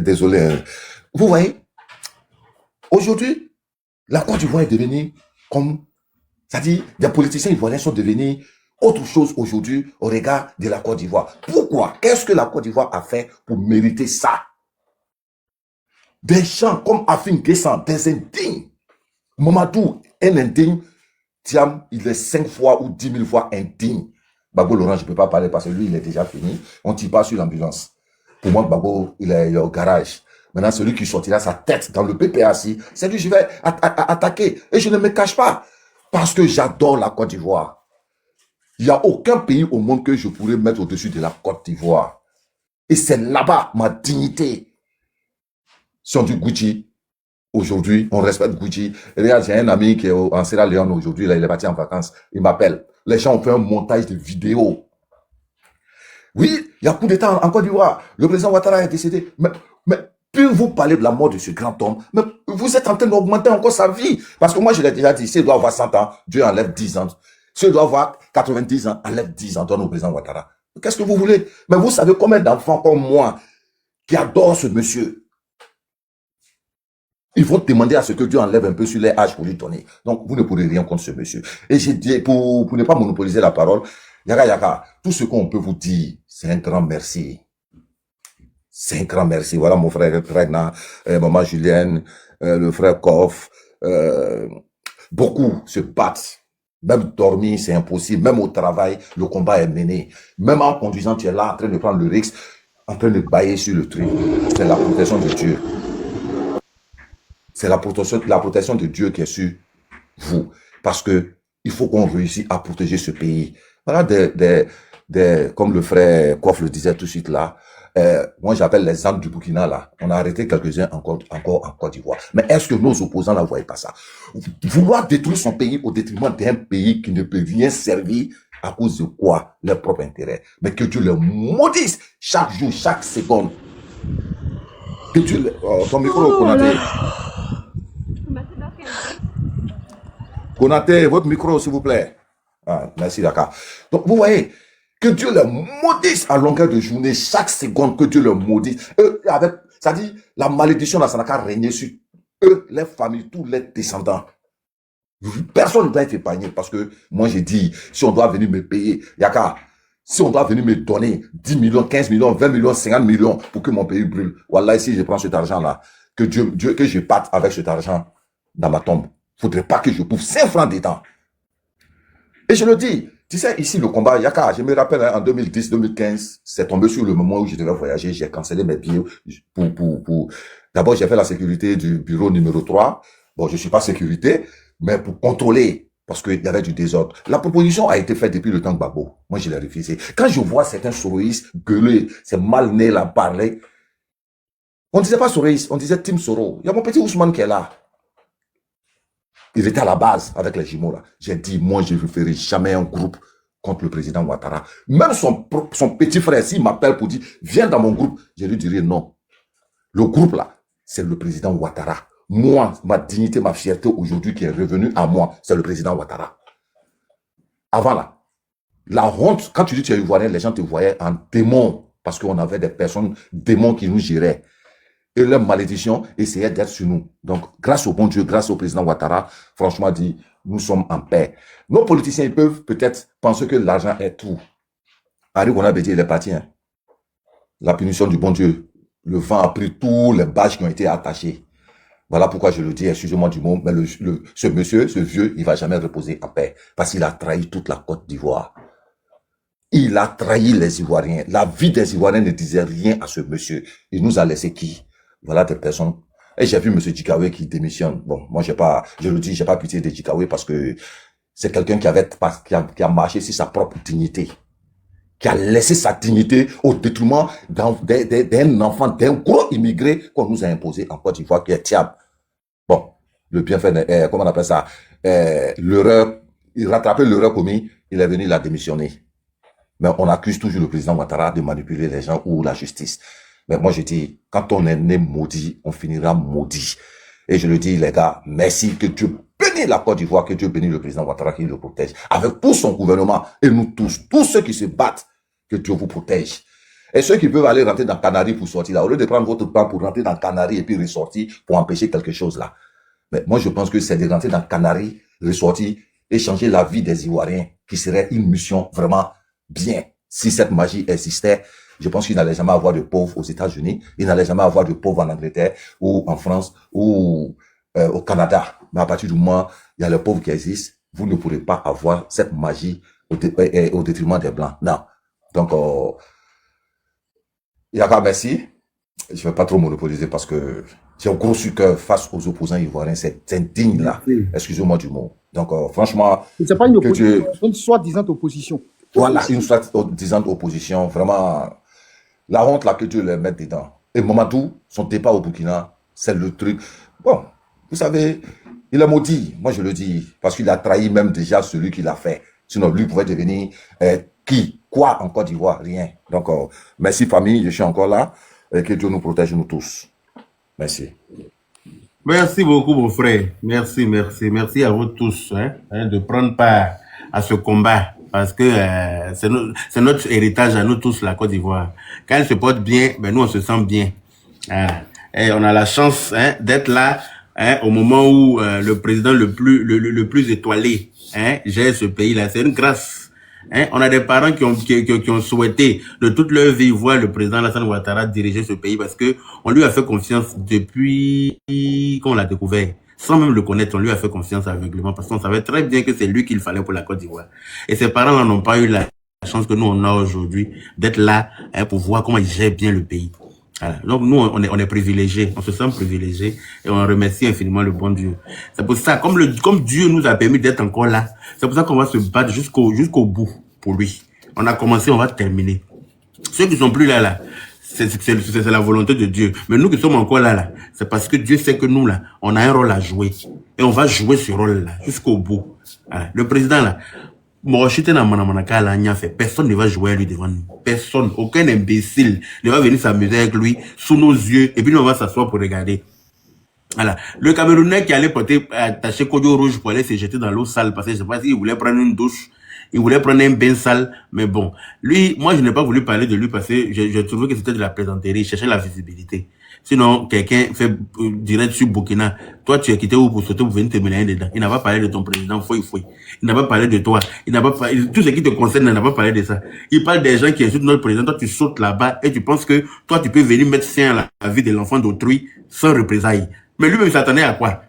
H: désolé. Hein. Vous voyez, aujourd'hui, la Côte d'Ivoire est devenue comme, c'est-à-dire, des politiciens ivoiriens sont devenus autre chose aujourd'hui au regard de la Côte d'Ivoire. Pourquoi? Qu'est-ce que la Côte d'Ivoire a fait pour mériter ça? Des gens comme Afin Guessan, des indignes. Mamadou, un indigne, Thiam, il est 5 fois ou 10 000 fois indigne. Bago Laurent, je ne peux pas parler parce que lui, il est déjà fini. On tire pas sur l'ambulance. Pour moi, Bago, il est au garage. Maintenant, celui qui sortira sa tête dans le PPAC, c'est lui que je vais attaquer. Et je ne me cache pas. Parce que j'adore la Côte d'Ivoire. Il n'y a aucun pays au monde que je pourrais mettre au-dessus de la Côte d'Ivoire. Et c'est là-bas ma dignité. Si on dit Gucci, aujourd'hui, on respecte Gucci. Regarde, j'ai un ami qui est en Sierra Leone aujourd'hui, là, il est parti en vacances. Il m'appelle. Les gens ont fait un montage de vidéos. Oui, il y a coup d'État en Côte d'Ivoire. Le président Ouattara est décédé. Mais plus vous parlez de la mort de ce grand homme, mais vous êtes en train d'augmenter encore sa vie. Parce que moi, je l'ai déjà dit, s'il doit avoir 100 ans, Dieu enlève 10 ans. S'il doit avoir 90 ans, enlève 10 ans, donne au président Ouattara. Qu'est-ce que vous voulez? Mais vous savez combien d'enfants comme moi qui adorent ce monsieur? Ils vont demander à ce que Dieu enlève un peu sur les âges pour lui donner. Donc, vous ne pourrez rien contre ce monsieur. Et j'ai dit, pour ne pas monopoliser la parole, Yaka, tout ce qu'on peut vous dire, c'est un grand merci. C'est un grand merci. Voilà mon frère Regna, maman Julienne, le frère Koff, beaucoup se battent. Même dormir, c'est impossible. Même au travail, le combat est mené. Même en conduisant, tu es là en train de prendre le risque, en train de bailler sur le truc. C'est la protection de Dieu. C'est la protection de Dieu qui est sur vous. Parce que il faut qu'on réussisse à protéger ce pays. Voilà comme le frère Koff le disait tout de suite là. Moi, j'appelle les âmes du Burkina là. On a arrêté quelques-uns encore en Côte d'Ivoire. Mais est-ce que nos opposants ne voient pas ça? Vouloir détruire son pays au détriment d'un pays qui ne peut rien servir à cause de quoi? Leur propre intérêt. Mais que Dieu le maudisse chaque jour, chaque seconde. Que Dieu le... ton micro, Konaté. Konaté, votre micro, s'il vous plaît. Ah, merci, d'accord. Donc, vous voyez, que Dieu le maudisse à longueur de journée, chaque seconde, que Dieu le maudisse. Ça dit, la malédiction, là, ça n'a qu'à régner sur eux, les familles, tous les descendants. Personne ne doit être épargné parce que moi, j'ai dit, si on doit venir me payer, Yaka, si on doit venir me donner 10 millions, 15 millions, 20 millions, 50 millions pour que mon pays brûle, voilà, si je prends cet argent-là, que que je parte avec cet argent dans ma tombe. Faudrait pas que je bouffe 5 francs dedans. Et je le dis, tu sais, ici, le combat, Yaka, je me rappelle, hein, en 2010, 2015, c'est tombé sur le moment où je devais voyager, j'ai cancellé mes billets d'abord, j'ai fait la sécurité du bureau numéro 3. Bon, je suis pas sécurité, mais pour contrôler, parce qu'il y avait du désordre. La proposition a été faite depuis le temps de Gbagbo. Moi, je l'ai refusé. Quand je vois certains soroïstes gueuler, c'est mal né là, parler, on disait pas soroïste, on disait Tim Soro. Il y a mon petit Ousmane qui est là. Il était à la base avec les jumeaux là. J'ai dit, moi, je ne ferai jamais un groupe contre le président Ouattara. Même son petit frère, s'il m'appelle pour dire, viens dans mon groupe, je lui dirai non. Le groupe là, c'est le président Ouattara. Moi, ma dignité, ma fierté aujourd'hui qui est revenue à moi, c'est le président Ouattara. Avant là, la honte, quand tu dis que tu es ivoirien, les gens te voyaient en démon parce qu'on avait des personnes démons qui nous géraient. Et leur malédiction essayait d'être sur nous. Donc, grâce au bon Dieu, grâce au président Ouattara, franchement dit, nous sommes en paix. Nos politiciens, ils peuvent peut-être penser que l'argent est tout. Henri Konan-Bédié, il est parti. Hein. La punition du bon Dieu. Le vent a pris tous les bâches qui ont été attachés. Voilà pourquoi je le dis, excusez-moi du mot, mais ce monsieur, ce vieux, il va jamais reposer en paix. Parce qu'il a trahi toute la Côte d'Ivoire. Il a trahi les Ivoiriens. La vie des Ivoiriens ne disait rien à ce monsieur. Il nous a laissé qui? Voilà des personnes. Et j'ai vu monsieur Djikawe qui démissionne. Bon, moi, je le dis, j'ai pas pitié de Djikawe parce que c'est quelqu'un qui a marché sur sa propre dignité, qui a laissé sa dignité au détriment d'un enfant, d'un gros immigré qu'on nous a imposé en Côte d'Ivoire, qui est Thiam. Bon, le bienfait, comment on appelle ça, l'erreur, il rattrapait l'erreur commise, il est venu la démissionner. Mais on accuse toujours le président Ouattara de manipuler les gens ou la justice. Mais moi je dis, quand on est né maudit, on finira maudit. Et je le dis, les gars, merci, que Dieu bénisse la Côte d'Ivoire, que Dieu bénisse le président Ouattara, qui le protège, avec tout son gouvernement, et nous tous ceux qui se battent, que Dieu vous protège. Et ceux qui peuvent aller rentrer dans Canaries pour sortir là, au lieu de prendre votre plan pour rentrer dans Canaries et puis ressortir pour empêcher quelque chose là. Mais moi je pense que c'est de rentrer dans Canaries, ressortir et changer la vie des Ivoiriens, qui serait une mission vraiment bien. Si cette magie existait, je pense qu'il n'allait jamais avoir de pauvres aux États-Unis, il n'allait jamais avoir de pauvres en Angleterre ou en France ou au Canada. Mais à partir du moment où il y a les pauvres qui existent, vous ne pourrez pas avoir cette magie au détriment des Blancs. Non. Donc, Yaka, merci. Je ne vais pas trop monopoliser parce que j'ai un gros sucre face aux opposants ivoiriens. C'est indigne là. Excusez-moi du mot. Donc, franchement,
B: c'est pas une opposition, une soi-disant opposition.
H: Voilà, une soi-disant opposition. Vraiment, la honte là que Dieu les mette dedans. Et Mamadou, son départ au Burkina, c'est le truc. Bon, vous savez, il est maudit. Moi, je le dis. Parce qu'il a trahi même déjà celui qui l'a fait. Sinon, lui pouvait devenir qui? Quoi en Côte d'Ivoire? Rien. Donc, merci famille, je suis encore là. Et que Dieu nous protège, nous tous. Merci.
C: Merci beaucoup, mon frère. Merci, merci. Merci à vous tous de prendre part à ce combat. Parce que c'est notre héritage à nous tous, la Côte d'Ivoire. Quand elle se porte bien, ben nous, on se sent bien. Et on a la chance d'être là au moment où le président le plus étoilé gère ce pays-là. C'est une grâce. On a des parents qui ont souhaité de toute leur vie voir le président Alassane Ouattara diriger ce pays parce que on lui a fait confiance depuis qu'on l'a découvert. Sans même le connaître, on lui a fait confiance aveuglément parce qu'on savait très bien que c'est lui qu'il fallait pour la Côte d'Ivoire. Et ses parents n'ont pas eu la chance que nous on a aujourd'hui d'être là pour voir comment il gère bien le pays. Voilà. Donc nous on est privilégiés, on se sent privilégiés et on remercie infiniment le bon Dieu. C'est pour ça, comme Dieu nous a permis d'être encore là, c'est pour ça qu'on va se battre jusqu'au bout pour lui. On a commencé, on va terminer. Ceux qui sont plus là, c'est la volonté de Dieu. Mais nous qui sommes encore là, c'est parce que Dieu sait que nous là, on a un rôle à jouer et on va jouer ce rôle là jusqu'au bout. Voilà. Le président là. Personne ne va jouer à lui devant nous. Personne, aucun imbécile ne va venir s'amuser avec lui sous nos yeux et puis nous on va s'asseoir pour regarder. Voilà. Le Camerounais qui allait porter attaché Kodio rouge pour aller se jeter dans l'eau sale parce que je sais pas s'il voulait prendre une douche, il voulait prendre un bain sale, mais bon. Lui, moi je n'ai pas voulu parler de lui parce que je trouvais que c'était de la plaisanterie, il cherchait la visibilité. Sinon, quelqu'un fait direct sur Burkina. Toi, tu es quitté où pour sauter pour venir te mêler dedans. Il n'a pas parlé de ton président, fouille. Il n'a pas parlé de toi. Il n'a pas parlé, tout ce qui te concerne, il n'a pas parlé de ça. Il parle des gens qui insultent notre président. Toi, tu sautes là-bas et tu penses que toi, tu peux venir mettre fin à la vie de l'enfant d'autrui sans représailles. Mais lui-même, il s'attendait à quoi?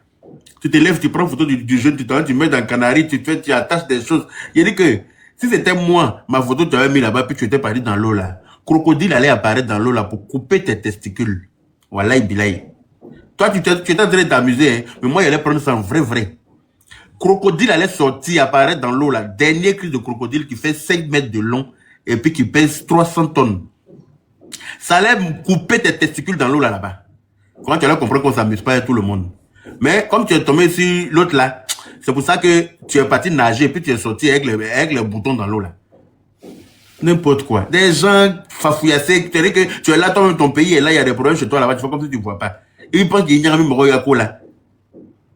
C: Tu te lèves, tu prends photo du jeune, tu mets dans le canari, tu attaches des choses. Il dit que si c'était moi, ma photo, tu avais mis là-bas, puis tu étais parti dans l'eau là. Crocodile allait apparaître dans l'eau là pour couper tes testicules. Wallahi bilahi. Toi, tu étais en train de t'amuser, mais moi, il allait prendre ça en vrai. Crocodile allait sortir, apparaître dans l'eau, là. Dernier cri de crocodile qui fait 5 mètres de long et puis qui pèse 300 tonnes. Ça allait couper tes testicules dans l'eau, là-bas. Comment tu allais comprendre qu'on s'amuse pas avec tout le monde? Mais comme tu es tombé sur l'autre, là, c'est pour ça que tu es parti nager et puis tu es sorti avec les boutons dans l'eau, là. N'importe quoi. Des gens fafouillassés, tu dis que tu es là, toi-même, ton pays est là, il y a des problèmes chez toi là-bas, tu fais comme si tu ne vois pas. Ils pensent qu'il y a même Royako là.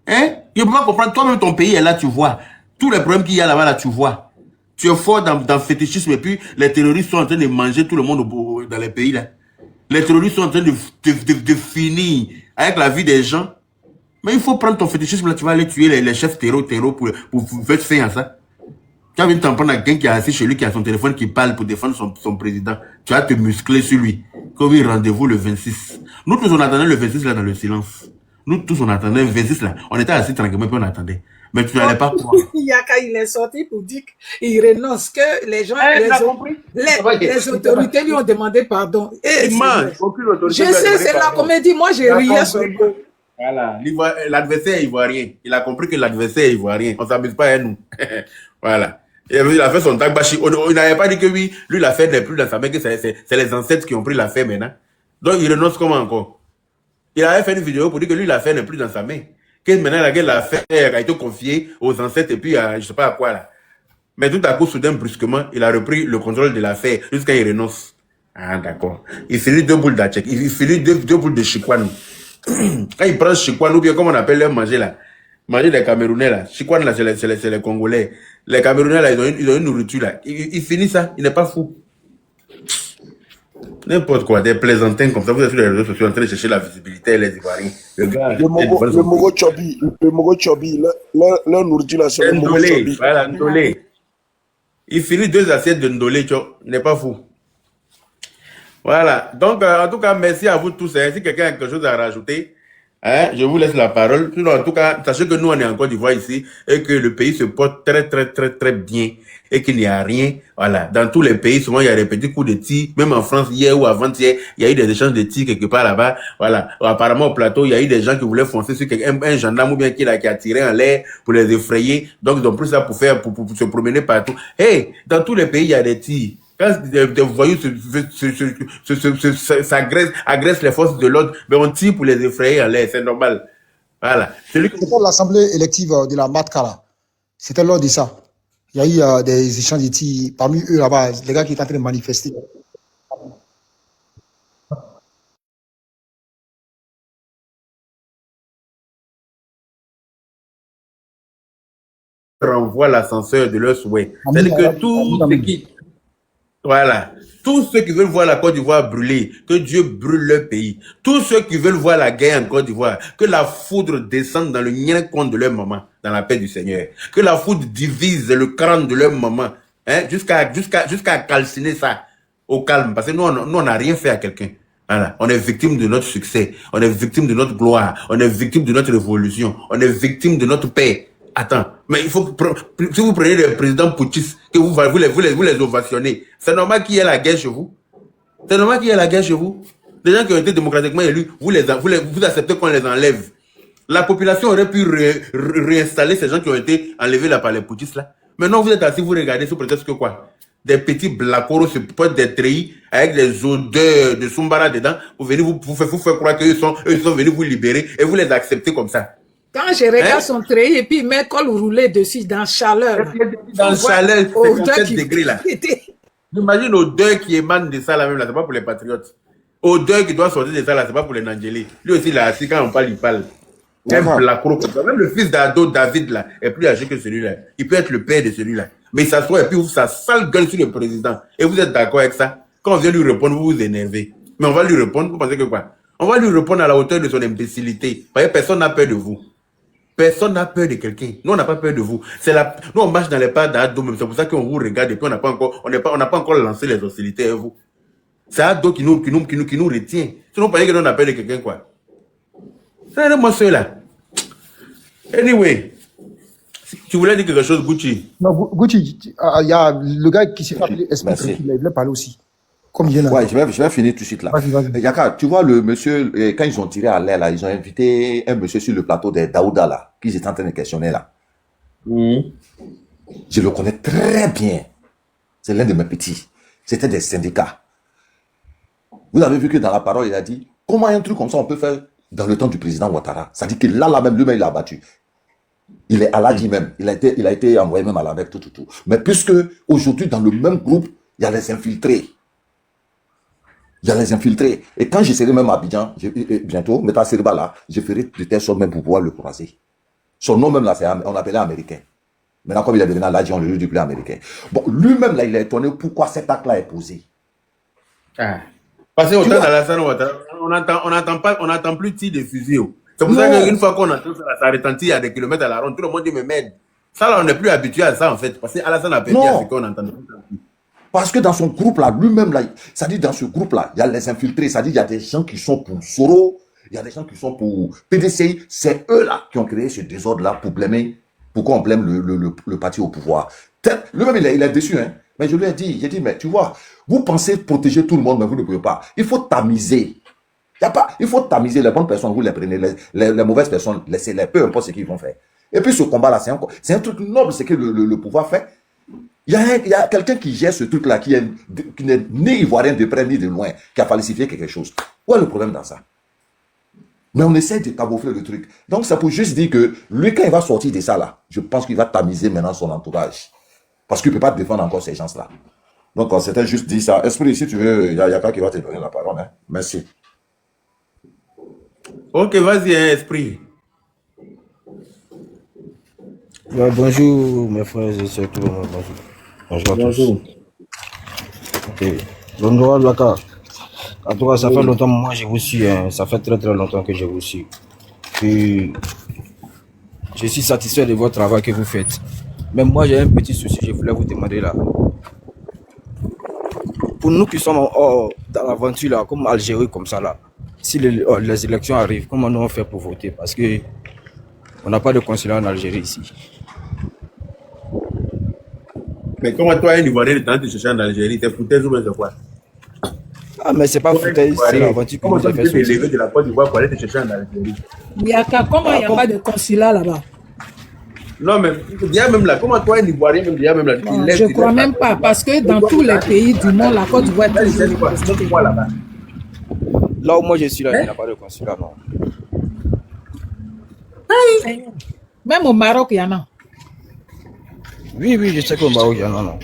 C: Hein? Il ne peut pas comprendre, toi-même, ton pays est là, tu vois. Tous les problèmes qu'il y a là-bas, là, tu vois. Tu es fort dans le fétichisme et puis les terroristes sont en train de manger tout le monde dans les pays là. Les terroristes sont en train de finir avec la vie des gens. Mais il faut prendre ton fétichisme là, tu vas aller tuer les chefs terreau pour faire fin à ça. Tu vas venir t'en prendre à quelqu'un qui est assis chez lui, qui a son téléphone, qui parle pour défendre son président. Tu vas te muscler sur lui. Comme il rendez-vous le 26. Nous tous, on attendait le 26 là dans le silence. Nous tous, on attendait le 26 là. On était assis tranquillement, puis on attendait. Mais tu n'allais pas croire.
F: Yaka, il est sorti pour dire qu'il renonce, que les gens,
C: Il a compris.
F: les autorités lui ont demandé pardon. Et
C: Il ment. Aucune autorité
F: je
C: lui a
F: sais,
C: demandé
F: c'est la
C: pardon.
F: comédie. Moi, j'ai
C: Il a
F: riais sur
C: compris que- Voilà, l'adversaire est ivoirien. Il a compris que l'adversaire est ivoirien. On ne s'amuse pas à nous. Voilà. Et il a fait son tagbashi. On n'avait pas dit que oui, lui, l'affaire n'est plus dans sa main, que c'est les ancêtres qui ont pris l'affaire maintenant. Donc, il renonce comment encore? Il avait fait une vidéo pour dire que lui, l'affaire n'est plus dans sa main. Que maintenant, l'affaire a été confiée aux ancêtres et puis à je ne sais pas à quoi là. Mais tout à coup, soudain, brusquement, il a repris le contrôle de l'affaire jusqu'à il renonce. Ah, d'accord. Il finit 2 boules d'achek. Il finit 2 boules de chikwan. Quand il prend chikwan, ou bien comme on appelle leur manger là, manger des Camerounais là. Chikwan là, c'est les Congolais. Les Camerounais là, ils ont une nourriture là. Il finit ça, il n'est pas fou. N'importe quoi, des plaisantins comme ça, vous êtes sur les réseaux sociaux en train de chercher la visibilité, les Ivoiriens. Le gars,
G: Le Mogo Chobi, leur nourriture là, c'est le Mogo
C: Ndolé,
G: Chobi.
C: voilà, Ndolé. Il finit 2 assiettes de Ndolé, tu vois, n'est pas fou. Voilà. Donc, en tout cas, merci à vous tous. Hein. Si quelqu'un a quelque chose à rajouter, hein, je vous laisse la parole. Sinon, en tout cas, sachez que nous, on est en Côte d'Ivoire ici et que le pays se porte très, très, très, très bien et qu'il n'y a rien. Voilà. Dans tous les pays, souvent, il y a des petits coups de tir. Même en France, hier ou avant-hier, il y a eu des échanges de tirs quelque part là-bas. Voilà. Apparemment, au plateau, il y a eu des gens qui voulaient foncer sur un gendarme ou bien qui a tiré en l'air pour les effrayer. Donc, ils ont pris ça pour se promener partout. Hey, dans tous les pays, il y a des tirs. Quand des voyous agressent les forces de l'ordre, mais on tire pour les effrayer en l'air, c'est normal. Voilà.
B: C'était l'assemblée élective de la Matkala. C'était lors de ça. Il y a eu des échanges de tirs parmi eux là-bas, les gars qui étaient en train de manifester.
C: Renvoie l'ascenseur de leur souhait. C'est-à-dire que tout ce qui... Voilà. Tous ceux qui veulent voir la Côte d'Ivoire brûler, que Dieu brûle leur pays. Tous ceux qui veulent voir la guerre en Côte d'Ivoire, que la foudre descende dans le nien compte de leur maman, dans la paix du Seigneur. Que la foudre divise le crâne de leur maman, hein, jusqu'à calciner ça au calme. Parce que nous, on n'a rien fait à quelqu'un. Voilà. On est victime de notre succès. On est victime de notre gloire. On est victime de notre révolution. On est victime de notre paix. Attends, mais il faut que si vous prenez des présidents putschistes, que vous les ovationnez, c'est normal qu'il y ait la guerre chez vous. C'est normal qu'il y ait la guerre chez vous. Les gens qui ont été démocratiquement élus, vous acceptez qu'on les enlève. La population aurait pu réinstaller ces gens qui ont été enlevés là par les putschistes là. Maintenant, vous êtes assis, vous regardez sous prétexte que quoi? Des petits blacoros se pointent des treillis avec des odeurs de Sumbara dedans. Vous venez vous faire croire qu'eux sont venus vous libérer et vous les acceptez comme ça.
F: Quand je regarde son treillis et puis il met col roulé dessus dans chaleur.
C: Dans chaleur, 57 degrés là. J'imagine l'odeur qui émane de ça là même là, c'est pas pour les patriotes. Odeur qui doit sortir de ça là, c'est pas pour les Nangélés. Lui aussi là, assis quand on parle, il parle. Même le fils d'Ado, David là, est plus âgé que celui-là. Il peut être le père de celui-là. Mais il s'assoit et puis ouvre sa sale gueule sur le président. Et vous êtes d'accord avec ça? Quand on vient lui répondre, vous vous énervez. Mais on va lui répondre, vous pensez que quoi? On va lui répondre à la hauteur de son imbécilité. Parce que personne n'a peur de vous. Personne n'a peur de quelqu'un. Nous, on n'a pas peur de vous. Nous, on marche dans les pas d'Ado, même. C'est pour ça qu'on vous regarde et puis on n'a pas encore lancé les hostilités à vous. C'est Ado qui nous retient. Sinon, on pensait que nous, on a peur de quelqu'un, quoi. C'est moi seul là. Anyway, tu voulais dire quelque chose, Gucci?
B: Non, Gucci, il y a le gars qui s'est appelé Esprit Tranquille, il voulait parler aussi. Comme il
H: Ouais, je vais finir tout de suite là.
B: Vas-y.
H: Yaka, tu vois le monsieur, quand ils ont tiré à l'air là, ils ont invité un monsieur sur le plateau des Daouda là, qu'ils étaient en train de questionner là. Je le connais très bien. C'est l'un de mes petits. C'était des syndicats. Vous avez vu que dans la parole, il a dit, comment un truc comme ça on peut faire dans le temps du président Ouattara? Ça dit que là même, lui-même, il a battu. Il est à l'Adi même. Il a été envoyé même à la tout. Mais puisque aujourd'hui, dans le même groupe, il y a les infiltrés. Il y a les infiltrés. Et quand je serai même à Abidjan, bientôt, Meta Seriba là, je ferai de telle sorte même pour pouvoir le croiser. Son nom même là, on l'appelait américain. Maintenant, comme il est devenu à l'Adi, on le dit plus américain. Bon, lui-même là, il est étonné pourquoi cet acte-là est posé.
C: Parce qu'au temps d'Alassane Ouattara, on n'entend plus tir de fusil. C'est pour ça qu'une fois qu'on entend ça, ça retentit à des kilomètres à la ronde, tout le monde dit, mais merde. Ça là, on n'est plus habitué à ça en fait. Parce qu'Alassane a perdu à ce qu'on entend.
H: Parce que dans son groupe là, lui-même là, ça dit dans ce groupe là, il y a les infiltrés, ça dit il y a des gens qui sont pour Soro, il y a des gens qui sont pour PDCI, c'est eux là qui ont créé ce désordre là pour blâmer Pourquoi on blâme le parti au pouvoir? Lui-même, il est déçu, hein. Mais je lui ai dit, mais tu vois, vous pensez protéger tout le monde, mais vous ne pouvez pas. Il faut tamiser. Il faut tamiser les bonnes personnes, vous les prenez, les mauvaises personnes, laissez-les, peu importe ce qu'ils vont faire. Et puis ce combat-là, c'est un truc noble, ce que le pouvoir fait. Il y a quelqu'un qui gère ce truc-là, qui n'est ni ivoirien de près ni de loin, qui a falsifié quelque chose. Où est le problème dans ça? Mais on essaie de camoufler le truc. Donc ça peut juste dire que lui, quand il va sortir de ça là, je pense qu'il va tamiser maintenant son entourage. Parce qu'il ne peut pas défendre encore ces gens-là. Donc on s'était juste dit ça. Esprit, si tu veux, il y a quelqu'un qui va te donner la parole. Hein. Merci.
C: Ok, vas-y, hein, Esprit.
J: Bonjour mes frères et sœurs, tout le monde. Bonjour à tous. Okay. Bonjour Laka. En tout cas, ça fait longtemps, moi je vous suis, hein. Ça fait très longtemps que je vous suis. Et je suis satisfait de votre travail que vous faites. Mais moi j'ai un petit souci, je voulais vous demander là. Pour nous qui sommes dans l'aventure là, comme Algérie, comme ça là, si les élections arrivent, comment nous on fait pour voter? Parce que on n'a pas de consulat en Algérie ici.
C: Mais comment toi, un Ivoirien, est en train de chercher en Algérie, t'es foutaise ou bien c'est quoi?
J: Ah, mais c'est pas foutaise, c'est l'aventure que vous avez fait.
C: Comment tu peux de la Côte d'Ivoire pour aller te chercher en Algérie?
F: Comment il n'y a pas de consulat là-bas?
C: Non, mais déjà même là, comment toi, un Ivoirien, même déjà même là,
F: je ne crois même pas, parce que dans tous les pays du monde, la Côte d'Ivoire est toujours
C: là-bas.
J: Là où moi je suis là, il n'y a pas de consulat, non.
F: Même au Maroc, il y en a.
J: Oui, je sais qu'au Maroc, il y en a, non.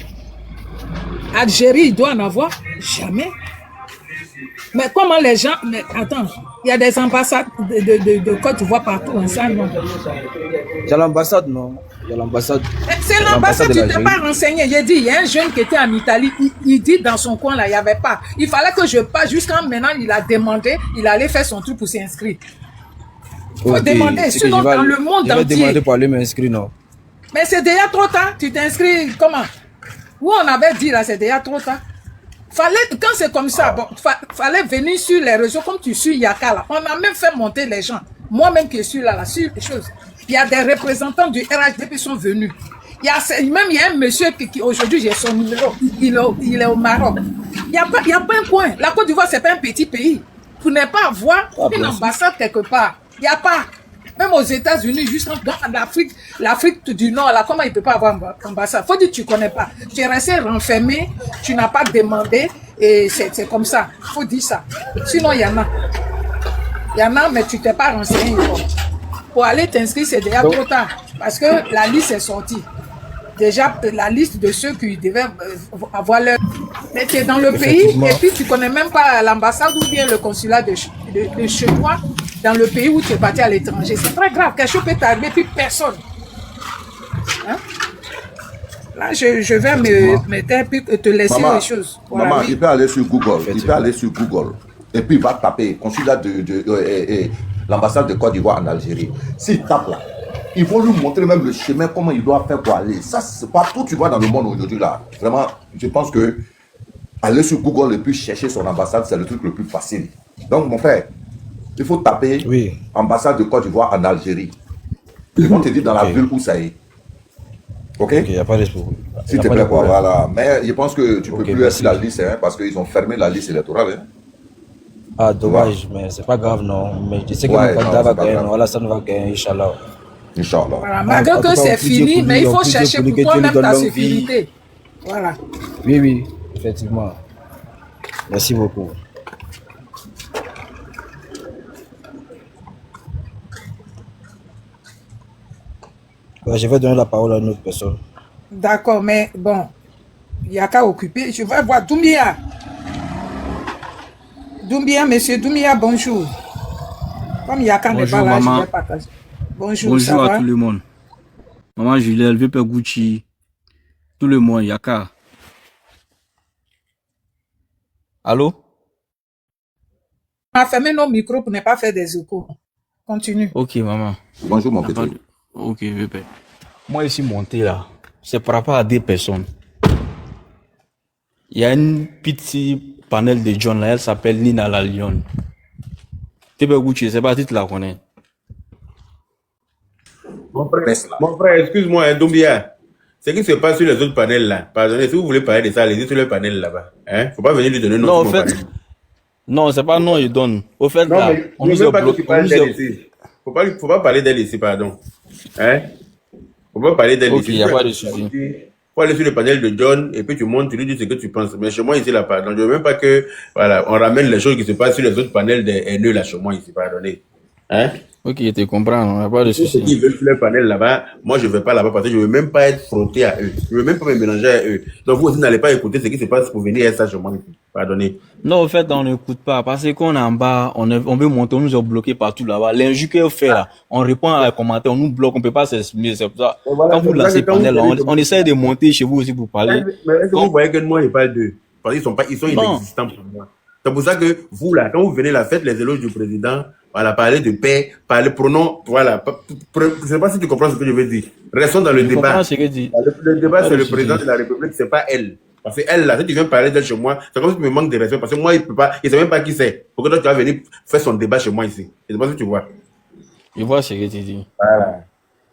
F: Algérie, il doit en avoir? Jamais. Mais comment les gens... Mais attends, il y a des ambassades de Côte d'Ivoire partout, hein, ça, non?
J: Il y a l'ambassade, non? Il y a l'ambassade.
F: C'est l'ambassade, tu ne t'es pas renseigné. J'ai dit, il y a un jeune qui était en Italie, il dit dans son coin, là, il n'y avait pas. Il fallait que je passe jusqu'à maintenant, il a demandé, il allait faire son truc pour s'inscrire. Il faut demander, sinon dans le monde entier.
J: Je vais demander pour aller m'inscrire, non?
F: Mais c'est déjà trop tard, tu t'inscris comment? Où on avait dit là, c'est déjà trop tard. Quand c'est comme ça, bon, fallait venir sur les réseaux comme tu suis Yaka là. On a même fait monter les gens. Moi-même qui suis là, sur les choses. Il y a des représentants du RHDP qui sont venus. Il y a un monsieur qui aujourd'hui, j'ai son numéro, il est au Maroc. Il n'y a pas un point. La Côte d'Ivoire, c'est pas un petit pays. Vous n'avez pas avoir une ambassade quelque part. Il n'y a pas. Même aux États-Unis, juste dans l'Afrique du Nord, là, comment il ne peut pas avoir ambassade? Faut dire que tu ne connais pas. Tu es resté renfermé, tu n'as pas demandé, et c'est comme ça. Faut dire ça. Sinon, il y en a. Il y en a, mais tu ne t'es pas renseigné. Pour aller t'inscrire, c'est déjà trop tard. Parce que la liste est sortie. Déjà, la liste de ceux qui devaient avoir leur... Mais tu es dans le pays, et puis tu ne connais même pas l'ambassade ou bien le consulat de chez toi, dans le pays où tu es parti à l'étranger. C'est très grave. Quelque chose peut t'arriver, puis personne. Hein? Là, je vais me taire puis te laisser les choses. Voilà,
H: maman,
F: oui.
H: il peut aller sur Google. Il peut aller sur Google. Et puis il va taper consulat de l'ambassade de Côte d'Ivoire en Algérie. S'il tape là, ils vont lui montrer même le chemin, comment il doit faire pour aller. Ça, c'est partout tu vois dans le monde aujourd'hui là. Vraiment, je pense que aller sur Google et puis chercher son ambassade, c'est le truc le plus facile. Donc, mon frère, il faut taper ambassade de Côte d'Ivoire en Algérie. Ils vont te dire dans la ville où ça est. Ok?
J: Il n'y a pas d'espoir.
H: S'il te plaît, voilà. Mais je pense que tu ne peux plus être sur la liste, hein, parce qu'ils ont fermé la liste électorale. Hein.
J: Ah, dommage, mais c'est pas grave, non. Mais je sais que mon candidat va gagner. Voilà, ça nous va gagner, Inch'Allah.
H: Inch'Allah.
F: Voilà, malgré que c'est fini, mais il faut chercher pour toi-même ta sécurité. Voilà.
J: Oui, effectivement. Merci beaucoup. Je vais donner la parole à une autre personne.
F: D'accord, mais bon, il n'y a qu'à occuper. Je vais voir Doumbia. Doumbia, monsieur Doumbia, bonjour. Comme Yaka n'est pas là, je vais partager.
K: Bonjour à tout le monde. Maman Juliette, VP Gucci, tout le monde, Yaka. Allô?
F: On a fermé nos micros pour ne pas faire des échos. Continue.
K: Ok, maman.
H: Bonjour, mon petit.
K: Ok, VP. Moi, ici, monté là, c'est par rapport à des personnes. Il y a une petite panel de John là, elle s'appelle Nina la Lyon. VP Gucci, c'est pas tu la connais.
H: baisse là.
C: Mon frère, excuse-moi, hein, Doumbia. Ce qui se passe sur les autres panels là, pardonnez, si vous voulez parler de ça, allez-y sur le panel là-bas. Hein? Faut pas venir lui donner
K: Non,
C: non
K: au
C: sur mon
K: fait,
C: panel.
K: non, c'est pas non, il donne. Au fait,
C: Non,
K: là,
C: mais
K: on
C: je
K: nous
C: veux
K: a
C: même pas que
K: bloqué.
C: tu parles d'elle ici. Faut pas parler d'elle ici, pardon. Hein? Faut pas parler d'elle
K: Ok,
C: ici.
K: il n'y a pas de souci.
C: Faut aller sur le panel de John et puis tu montes, tu lui dis ce que tu penses. Mais chez moi ici, là, pardon. Je veux même pas que, voilà, on ramène les choses qui se passent sur les autres panels des haineux là chez moi ici, pardonnez. Hein?
K: Ok, je te comprends, il n'y a pas de
C: Ceux
K: souci.
C: qui veulent sur le panel là-bas, moi je ne vais pas là-bas parce que je ne veux même pas être frotté à eux. Je ne veux même pas me mélanger à eux. Donc vous aussi n'allez pas écouter ce qui se passe pour venir à ça chez moi ici. Pardonnez.
K: Non, au fait, on n'écoute pas parce qu'on est en bas, on veut monter, on nous a bloqué partout là-bas. L'injure qu'on fait là, on répond à les commentaires, on nous bloque, on ne peut pas s'exprimer. C'est pour ça.
C: Et voilà,
K: Quand
C: c'est
K: vous
C: pour ça
K: lancez
C: que quand vous
K: panel, là,
C: venez
K: on essaie de monter chez vous aussi pour parler.
C: Mais est-ce que
K: Quand-
C: vous voyez que moi je parle d'eux? Parce qu'ils sont
K: Non,
C: inexistants pour moi. C'est pour ça que vous là, quand vous venez là, faites les éloges du président, voilà, parler de paix, parler pronom, voilà. Je ne sais pas si tu comprends ce que je veux dire. Restons dans le
K: je
C: débat.
K: comprends ce que tu dis.
C: Le débat,
K: Pas
C: c'est
K: de
C: le président
K: souci.
C: de la République, c'est pas elle. Parce que elle, là, si tu viens parler d'elle chez moi, c'est comme si tu me manques de respect. Parce que moi, il peut pas, il sait même pas qui c'est. Pourquoi toi, tu vas venir faire son débat chez moi ici? Je sais pas si tu vois.
K: Je vois ce que tu dis.
C: Voilà.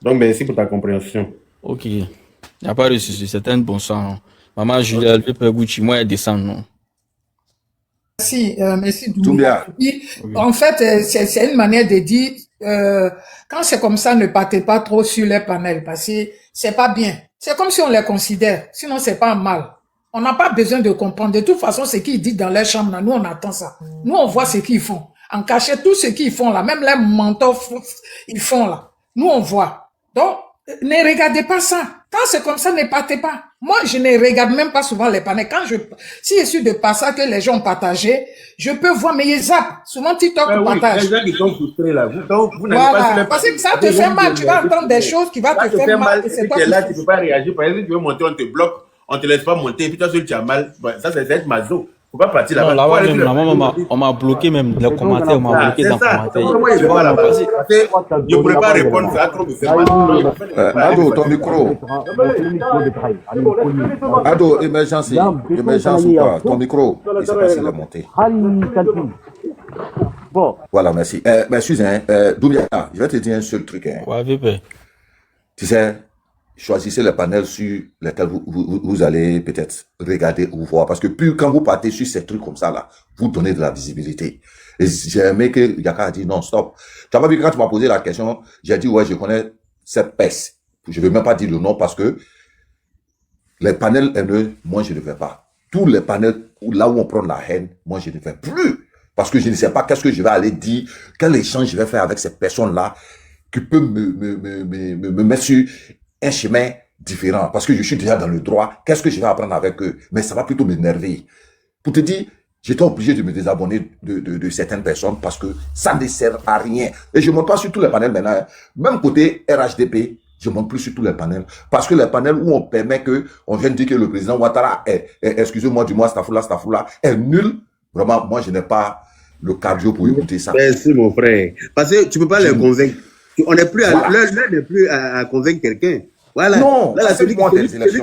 C: Donc, merci pour ta compréhension.
K: Ok, il n'y a pas de souci, c'est un bon sang. Non. Maman Julia, elle veut pas Gucci, moi elle descend, non.
F: Merci
H: Tout
F: Doumbia.
H: bien.
K: Ok.
F: En fait, c'est une manière de dire, quand c'est comme ça, ne partez pas trop sur les panels parce que c'est pas bien. C'est comme si on les considère, sinon c'est pas mal. On n'a pas besoin de comprendre. De toute façon, ce qu'ils disent dans leur chambre, là, nous on attend ça. Nous on voit ce qu'ils font. En cachette, tout ce qu'ils font là, même les mentors, ils font là. Nous on voit. Donc, ne regardez pas ça. Quand c'est comme ça, ne partez pas. Moi, je ne regarde même pas souvent les panels. Si je suis de passage que les gens ont partagé, je peux voir, mais ils zappent. Souvent, TikTok
C: Ben oui,
F: partage.
C: les gens qui sont frustrés là, vous n'allez pas sur
F: Voilà.
C: les
F: Parce que
C: panels.
F: ça te fait mal. Tu vas entendre des choses qui vont
C: Ça
F: te
C: te fait
F: faire mal
C: mal,
F: et
C: et
F: c'est
C: puis
F: toi
C: tu es
F: qui
C: là, tu ne
F: souffres.
C: peux pas réagir. Par exemple, si tu veux monter, on te bloque, on ne te laisse pas monter, et puis toi seul tu as mal. Ben, ça, c'est être maso. Il ne faut pas partir
K: Non,
C: là-bas. Faut
K: là-bas
C: aller
K: même,
C: sur les
K: là-bas,
C: panels.
K: on m'a bloqué même les commentaires, on m'a
C: Ah,
K: bloqué
C: c'est
K: dans les
C: ça.
K: commentaires.
C: Pourquoi moi, je
K: Tu
C: ne vais pas
K: vois,
C: là-bas?
K: parce que
C: Parce que je ne pourrais pas répondre, ça va trop me faire mal. Donc, je préfère ne pas aller
H: Ado, ton
C: partir.
H: micro. Ado, émergence ou pas? Ton micro. Je ne sais pas s'il est monté. Voilà, merci. Mais excusez, Doubia, je vais te dire un seul truc. Hein.
K: ouais, VP.
H: Tu sais, choisissez les panels sur lesquels vous allez peut-être regarder ou voir. Parce que plus quand vous partez sur ces trucs comme ça, là, vous donnez de la visibilité. Et j'ai aimé que Yaka a dit non, stop. Tu n'as pas vu quand tu m'as posé la question, j'ai dit ouais, je connais cette peste. Je ne vais même pas dire le nom parce que les panels haineux, moi je ne vais pas. Tous les panels là où on prend la haine, moi je ne vais plus. Parce que je ne sais pas qu'est-ce que je vais aller dire, quel échange je vais faire avec ces personnes-là qui peuvent me mettre sur un chemin différent. Parce que je suis déjà dans le droit. Qu'est-ce que je vais apprendre avec eux? Mais ça va plutôt m'énerver. Pour te dire, j'étais obligé de me désabonner de certaines personnes parce que ça ne sert à rien. Et je ne monte pas sur tous les panels maintenant. Hein. Même côté RHDP, je ne monte plus sur tous les panels. Parce que les panels où on permet que, on vient de dire que le président Ouattara excusez-moi du moins, Stafoula, est nul. Vraiment, moi, je n'ai pas le cardio pour écouter ça.
C: Merci, mon frère. Parce que tu ne peux pas les convaincre. On n'est plus l'heure n'est plus à convaincre quelqu'un. Voilà.
H: Non,
C: Là, celui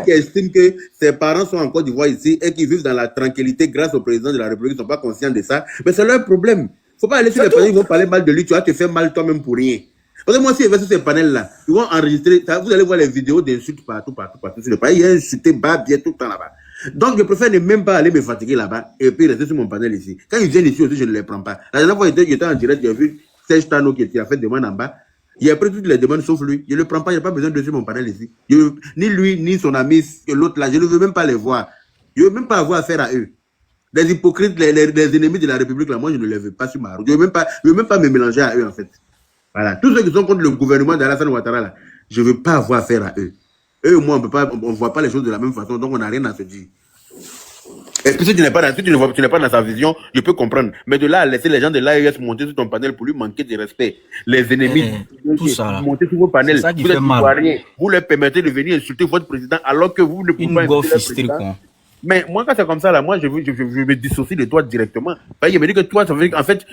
C: qui estime que ses parents sont en Côte d'Ivoire ici et qui vivent dans la tranquillité grâce au président de la République, ils ne sont pas conscients de ça. Mais c'est leur problème. Il ne faut pas aller sur les panels, ils vont parler mal de lui, tu vas te faire mal toi-même pour rien. Parce que moi, si je vais sur ces panels-là, ils vont enregistrer, vous allez voir les vidéos d'insultes partout sur le pays. Il y a insulté bien tout le temps là-bas. Donc, je préfère ne même pas aller me fatiguer là-bas et puis rester sur mon panel ici. Quand ils viennent ici aussi, je ne les prends pas. La dernière fois, j'étais en direct, j'ai vu Serge Tano qui a fait demande en bas. Il a pris toutes les demandes sauf lui. Je ne le prends pas, il n'y a pas besoin de sur mon panel ici. Ni lui, ni son ami, l'autre là, je ne veux même pas les voir. Je ne veux même pas avoir affaire à eux. Les hypocrites, les ennemis de la République, là, moi, je ne les veux pas sur ma route. Je ne veux même pas me mélanger à eux, en fait. Voilà. Tous ceux qui sont contre le gouvernement d'Alassane Ouattara, là, je ne veux pas avoir affaire à eux. Eux, moi, on ne voit pas les choses de la même façon, donc on n'a rien à se dire. Est-ce que si tu n'es pas dans sa vision, je peux comprendre. Mais de là à laisser les gens de l'AES monter sur ton panel pour lui manquer de respect, les ennemis,
K: tout ça, là.
C: monter sur vos panels,
K: Ça qui
C: vous
K: fait
C: êtes
K: mal.
C: ivoiriens, vous leur permettez de venir insulter votre président alors que vous ne pouvez pas insulter le président. Mais moi, quand c'est comme ça, là, moi, je me dissocie de toi directement. Il me dit que toi, ça veut dire qu'en fait,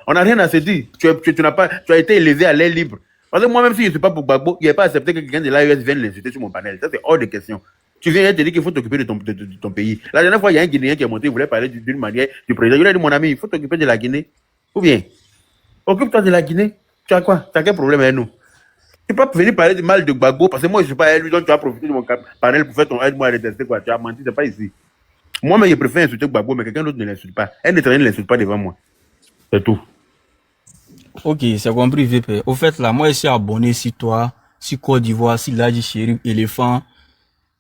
C: on n'a rien à se dire. Tu as été élevé à l'air libre. Parce que moi, même si je ne suis pas pour Gbagbo, il n'est pas accepté que quelqu'un de l'AES vienne l'insulter sur mon panel. Ça, c'est hors de question. Tu viens et te dire qu'il faut t'occuper de ton pays. La dernière fois, il y a un Guinéen qui est monté, il voulait parler d'une manière du président. Il a dit, mon ami, il faut t'occuper de la Guinée. Ou bien, occupe-toi de la Guinée. Tu as quoi? Tu as quel problème avec nous? Tu peux pas venir parler du mal de Gbagbo parce que moi, je suis pas à lui, donc tu as profité de mon panel pour faire ton aide-moi à détester, quoi. Tu as menti, c'est pas ici. Moi-même, je préfère insulter Gbagbo, mais quelqu'un d'autre ne l'insulte pas. Un étranger ne l'insulte pas devant moi. C'est tout.
K: Ok, c'est compris, VP. Au fait, là, moi, je suis abonné si toi, si Côte d'Ivoire, si Ladji Chérif, Éléphant,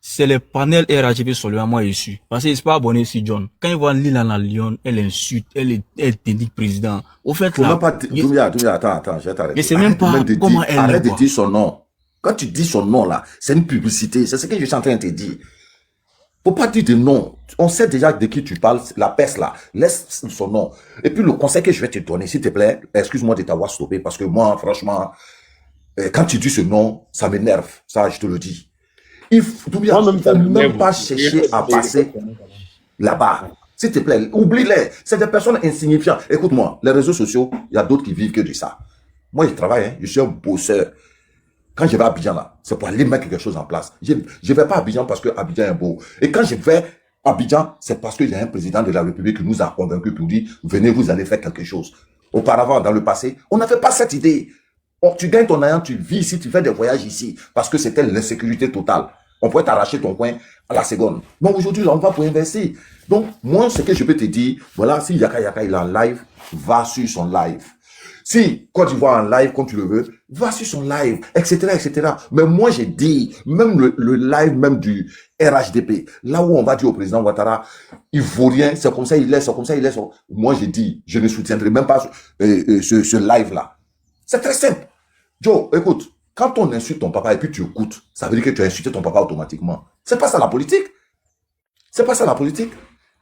K: c'est le panel RHP seulement, moi, je suis. Parce que je suis pas abonné si John. Quand il voit Lila à Lyon, elle insulte, elle t'indique président. Au fait, là.
H: Doumia, attends, je vais t'arrêter.
K: Mais c'est même pas comment elle est.
H: Arrête de dire son nom. Quand tu dis son nom, là, c'est une publicité. C'est ce que je suis en train de te dire. Faut pas dire de nom. On sait déjà de qui tu parles. La peste, là. Laisse son nom. Et puis, le conseil que je vais te donner, s'il te plaît, excuse-moi de t'avoir stoppé parce que moi, franchement, quand tu dis ce nom, ça m'énerve. Ça, je te le dis. Il faut même pas chercher à passer là-bas. S'il te plaît, oublie-les. C'est des personnes insignifiantes. Écoute-moi, les réseaux sociaux, il y a d'autres qui vivent que de ça. Moi, je travaille, hein, je suis un bosseur. Quand je vais à Abidjan, là, c'est pour aller mettre quelque chose en place. Je ne vais pas à Abidjan parce que Abidjan est beau. Et quand je vais à Abidjan, c'est parce qu'il y a un président de la République qui nous a convaincus pour dire, venez, vous allez faire quelque chose. Auparavant, dans le passé, on n'avait pas cette idée. Tu gagnes ton argent, tu vis ici, tu fais des voyages ici, parce que c'était l'insécurité totale. On pourrait t'arracher ton coin à la seconde. Mais aujourd'hui, là, on va pour investir. Donc, moi, ce que je peux te dire, voilà, si Yaka Yaka il est en live, va sur son live. Si Côte d'Ivoire en live, comme tu le veux, va sur son live, etc., etc. Mais moi, j'ai dit, même le live même du RHDP, là où on va dire au président Ouattara, il vaut rien, c'est comme ça il est, c'est comme ça il est. Moi, j'ai dit, je ne soutiendrai même pas ce live-là. C'est très simple. Joe, écoute, quand on insulte ton papa et puis tu écoutes, ça veut dire que tu as insulté ton papa automatiquement. C'est pas ça la politique. C'est pas ça la politique.